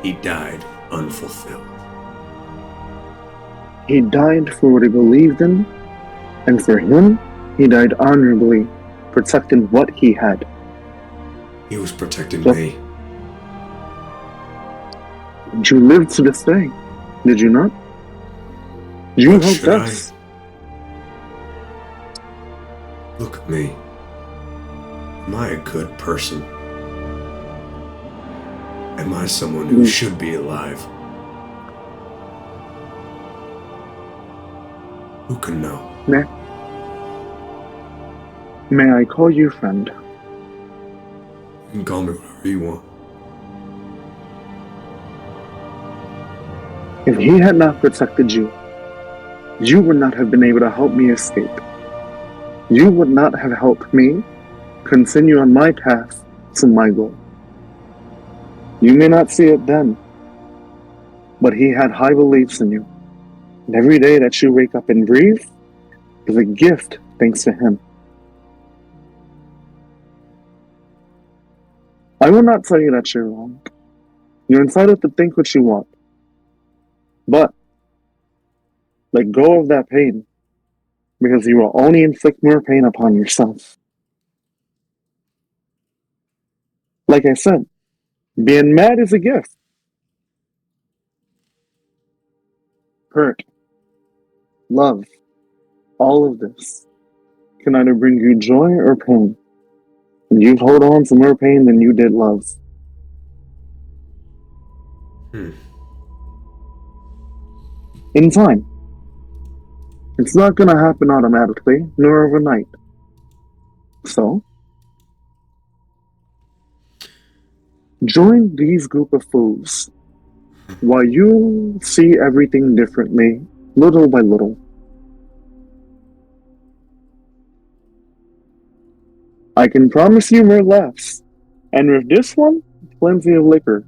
He died unfulfilled. He died for what he believed in, and for him, he died honorably, protecting what he had. He was protecting So- me. You lived to this day, did you not? You What helped should us. Look at me. Am I a good person? Am I someone who should be alive? Who can know? May I call you friend? You can call me whatever you want. If he had not protected you, you would not have been able to help me escape. You would not have helped me continue on my path to my goal. You may not see it then, but he had high beliefs in you. And every day that you wake up and breathe is a gift thanks to him. I will not tell you that you're wrong. You're entitled to think what you want. But let go of that pain, because you will only inflict more pain upon yourself. Like I said, being mad is a gift. Hurt, love, all of this can either bring you joy or pain. And you hold on to more pain than you did love. In time. It's not going to happen automatically, nor overnight. So, join these group of fools while you see everything differently, little by little. I can promise you more laughs, and with this one, plenty of liquor.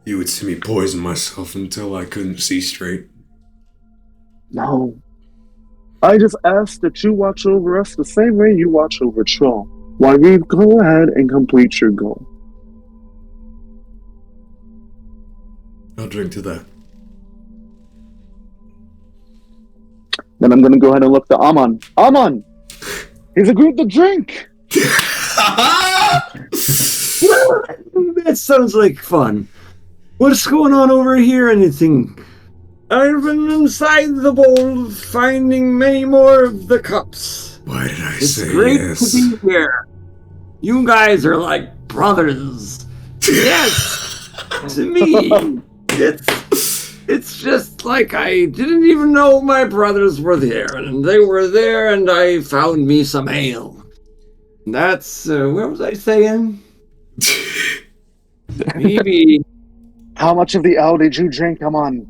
You would see me poison myself until I couldn't see straight. No. I just ask that you watch over us the same way you watch over Troll, while we go ahead and complete your goal. I'll drink to that. Then I'm gonna go ahead and look to Amon. Amon! He's agreed to drink! That sounds like fun. What's going on over here? Anything? I've been inside the bowl, finding many more of the cups. Why did I It's say great yes? to be here. You guys are like brothers. Yes, to me, it's just like I didn't even know my brothers were there, and they were there, and I found me some ale. That's where was I saying? Maybe How much of the ale did you drink, Amon?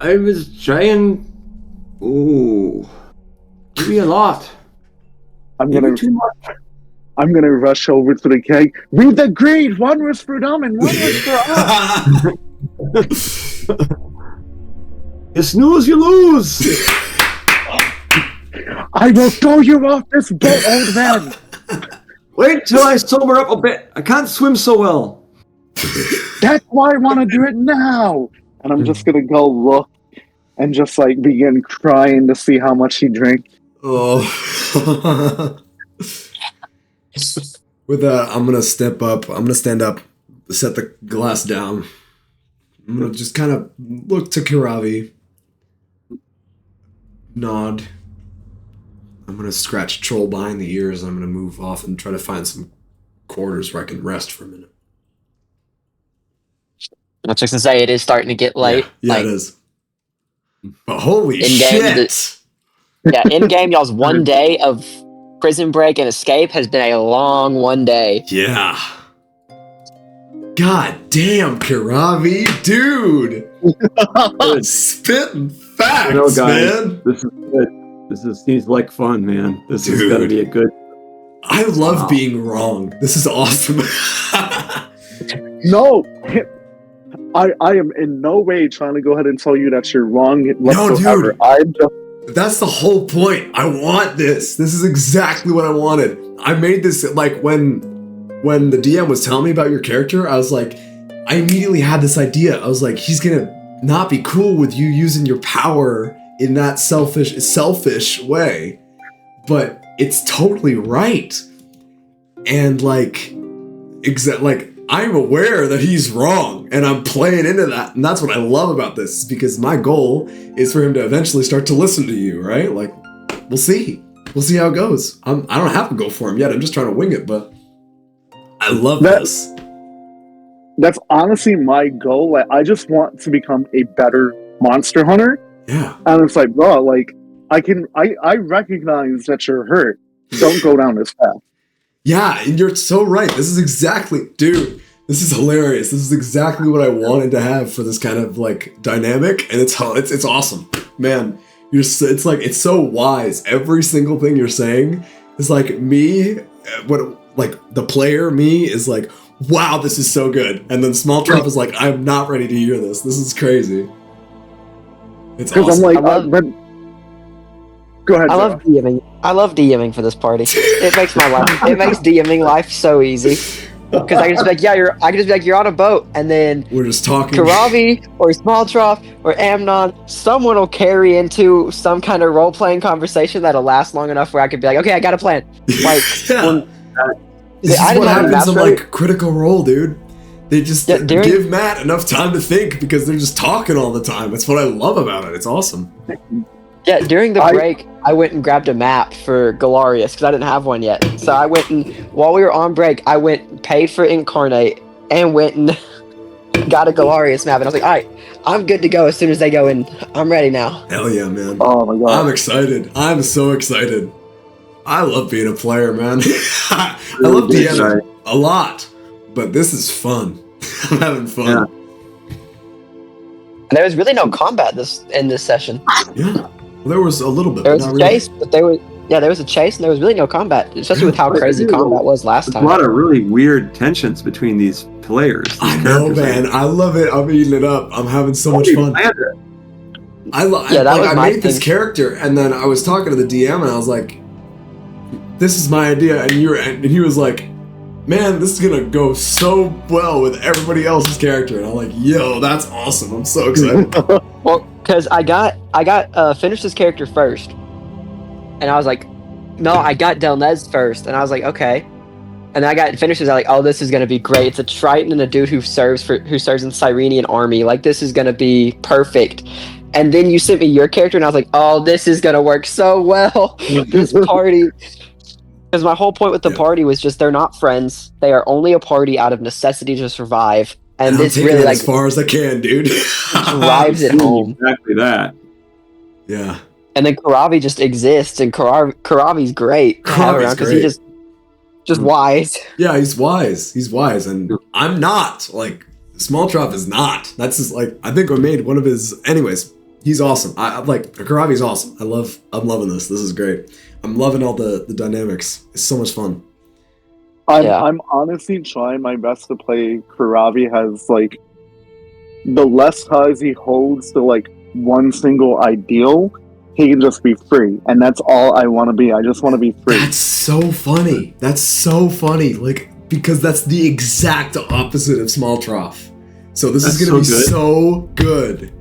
I was trying. Ooh, maybe a lot. I'm Maybe gonna too much. I'm gonna rush over to the keg. We've agreed! One was for them and one was for us! You snooze, you lose. I will throw you off this boat, old man! Wait till I sober up a bit. I can't swim so well. That's why I want to do it now! And I'm just gonna go look and just like begin crying to see how much he drank. Oh. With that, I'm gonna step up. I'm gonna stand up set the glass down. I'm gonna just kind of look to Kiravi. Nod. I'm gonna scratch Troll behind the ears. I'm gonna move off and try to find some quarters where I can rest for a minute. I was just gonna say it is starting to get late. Yeah, like, it is. But holy in-game, shit! in game, y'all's 1 day of prison break and escape has been a long 1 day. Yeah. God damn, Kiravi, dude! Spitting facts, You know, guys, man! this is good. Seems like fun, man. This is Dude. gonna be a good. I love being wrong. This is awesome. No, I am in no way trying to go ahead and tell you that you're wrong whatsoever. dude. I'm just That's the whole point. I want this. This is exactly what I wanted. I made this, like, when the DM was telling me about your character, I was like, I immediately had this idea. I was like, he's gonna not be cool with you using your power in that selfish way. But it's totally right. And like I'm aware that he's wrong, and I'm playing into that, and that's what I love about this, because my goal is for him to eventually start to listen to you, right? Like, we'll see how it goes. I don't have to go for him yet. I'm just trying to wing it, but I love this. that's honestly my goal. Like, I just want to become a better monster hunter. Yeah. And it's like, bro, like I recognize that you're hurt. Don't go down this path. Yeah, and you're so right. This is exactly, dude, this is hilarious. This is exactly what I wanted to have for this kind of like dynamic, and it's awesome. Man, it's so wise. Every single thing you're saying is like me, the player me is like, wow, this is so good. And then Small Trump is like, I'm not ready to hear this. This is crazy. It's awesome. I'm like, but go ahead. I love DMing. I love DMing for this party. It makes my life. It makes DMing life so easy. Because I can just be like, you're on a boat, and then We're just talking. Kiravi or Smalltroff or Amnon, someone will carry into some kind of role-playing conversation that'll last long enough where I could be like, okay, I got a plan. Like, Yeah. This is I didn't what have happens maps in ready. like Critical Role, dude. They just give Matt enough time to think because they're just talking all the time. That's what I love about it. It's awesome. Yeah, during the break, I went and grabbed a map for Galarius because I didn't have one yet. So I went and, while we were on break, I went and paid for Incarnate and went and got a Galarius map. And I was like, all right, I'm good to go as soon as they go in. I'm ready now. Hell yeah, man. Oh my god. I'm excited. I'm so excited. I love being a player, man. I love DMing a lot, but this is fun. I'm having fun. Yeah. And there was really no combat in this session. Yeah. Well, there was a little bit. There but was not a chase, but there was a chase, and there was really no combat, especially with how crazy combat was last There's time. a lot of really weird tensions between these players. I know, man. I love it. I'm eating it up. I'm having so much fun. I made this character, and then I was talking to the DM, and I was like, "This is my idea," and he was like, "Man, this is gonna go so well with everybody else's character." And I'm like, "Yo, that's awesome! I'm so excited." Well, because I got finished this character first, and I was like, "No, I got Delnez first," and I was like, "Okay." And then I got finished. I was like, "Oh, this is gonna be great. It's a Triton and a dude who serves in Cyrenian army. Like, this is gonna be perfect." And then you sent me your character, and I was like, "Oh, this is gonna work so well. This party." Because my whole point with the party was just they're not friends. They are only a party out of necessity to survive. And this really, like, as far as I can, dude. drives it home. Exactly that. Yeah. And then Karavi just exists, and Karavi's great to have around because he just wise. Yeah, he's wise. He's wise, and I'm not. Like, Smalltroff is not. That's just like, I think I made one of his. Anyways, he's awesome. I like Karavi's awesome. I'm loving this. This is great. I'm loving all the dynamics. It's so much fun. I'm honestly trying my best to play Karavi as, like, the less ties he holds to, like, one single ideal, he can just be free. And that's all I want to be. I just want to be free. That's so funny. Like, because that's the exact opposite of Smalltroff. So this is going to be so good.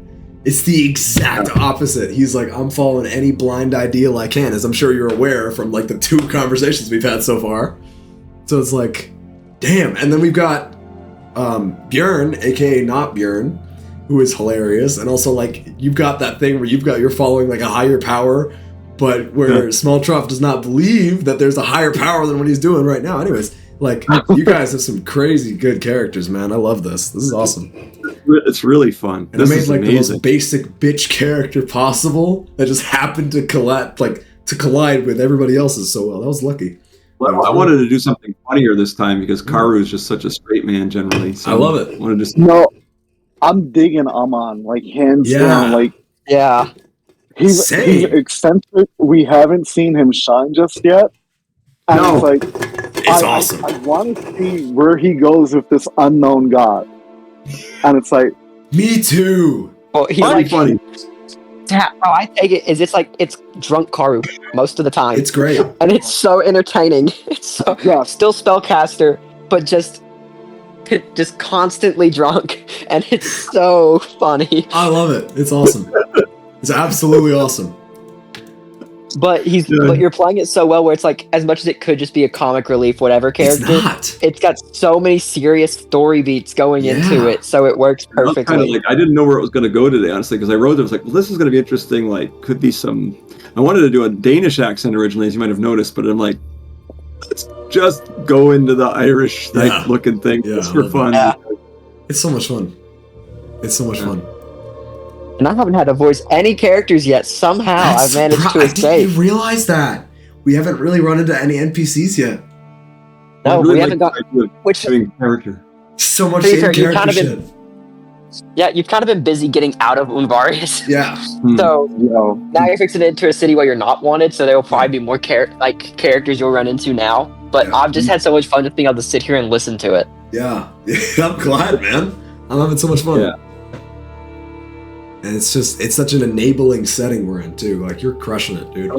It's the exact opposite. He's like, I'm following any blind ideal I can, as I'm sure you're aware from, like, the 2 conversations we've had so far. So it's like, damn. And then we've got Bjorn, aka not Bjorn, who is hilarious, and also like you've got that thing where you're following like a higher power, but where Smalltroff does not believe that there's a higher power than what he's doing right now. Anyways, like you guys have some crazy good characters, man. I love this. This is awesome. It's really fun. And This I made is like amazing. the most basic bitch character possible that just happened to collide with everybody else's so well. That was lucky. Well, I wanted to do something funnier this time because Karu is just such a straight man generally. So I love it. I wanted to just No, I'm digging Amon, like hands Yeah. down. Like Yeah. he's Same. eccentric. We haven't seen him shine just yet. And No. it's like It's awesome. I want to see where he goes with this unknown god. And it's like, Me too. Well, he's funny, like, funny. how I take it is it's drunk Karu most of the time. It's great. And it's so entertaining. It's so Yeah. still spellcaster, but just constantly drunk, and it's so funny. I love it. It's awesome. It's absolutely awesome. But you're playing it so well where it's like as much as it could just be a comic relief, whatever It's character, not. it's got so many serious story beats going into Yeah. it, so it works I was perfectly. kinda like, I didn't know where it was going to go today, honestly, because I wrote it. I was like, well, this is going to be interesting. Like, could be some. I wanted to do a Danish accent originally, as you might have noticed, but I'm like, let's just go into the Irish like Yeah. looking thing Yeah, just I for love fun. Yeah. It's so much fun. It's so much fun. And I haven't had to voice any characters yet. Somehow I've managed to Didn't escape. you realize that? We haven't really run into any NPCs yet. No, I really we like haven't got. the idea of Which, doing character. So much To be in fair, you've character kind of shit. yeah, you've kind of been busy getting out of Unvarius. Yeah. So yo, now you're fixing it into a city where you're not wanted, so there will probably be more characters you'll run into now. But Yeah. I've just had so much fun just being able to sit here and listen to it. Yeah. I'm glad, man. I'm having so much fun. Yeah. And it's such an enabling setting we're in too. Like you're crushing it, dude. I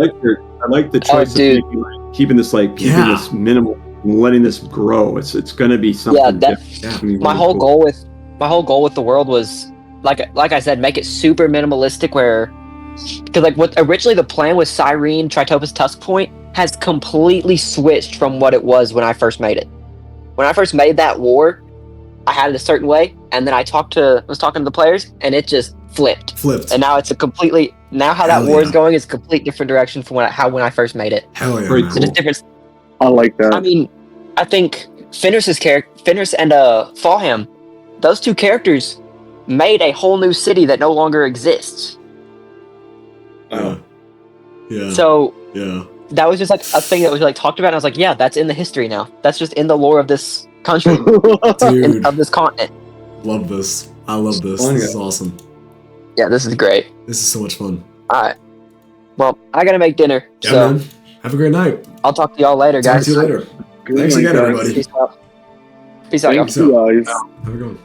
like the choice of dude. making, like, keeping this minimal, and letting this grow. It's going to be something. Yeah, that- different. Yeah. It's gonna be My really whole cool. goal with the world was like I said, make it super minimalistic. Where because like what originally the plan was Cyrene Tritopus Tusk Point has completely switched from what it was when I first made it. When I first made that war, I had it a certain way, and then I was talking to the players, and it just flipped. And now it's how that Hell war is yeah. going is a complete different direction from when I first made it. Hell yeah. Very man. So just different. I like that. I mean, I think Fenris and Fallham, those two characters made a whole new city that no longer exists. Yeah. Yeah. So yeah. that was just like a thing that was like talked about, and I was like, yeah, that's in the history now. That's just in the lore of this country, Dude, of this continent. love this. I love this. Fun, This yeah. is awesome. Yeah, this is great. This is so much fun. All right. Well, I gotta make dinner, Yeah, so man. Have a great night. I'll talk to y'all later, Talk guys. to you later. Thanks again, everybody. Peace out. Peace out, y'all. Thank you guys. Have a good one.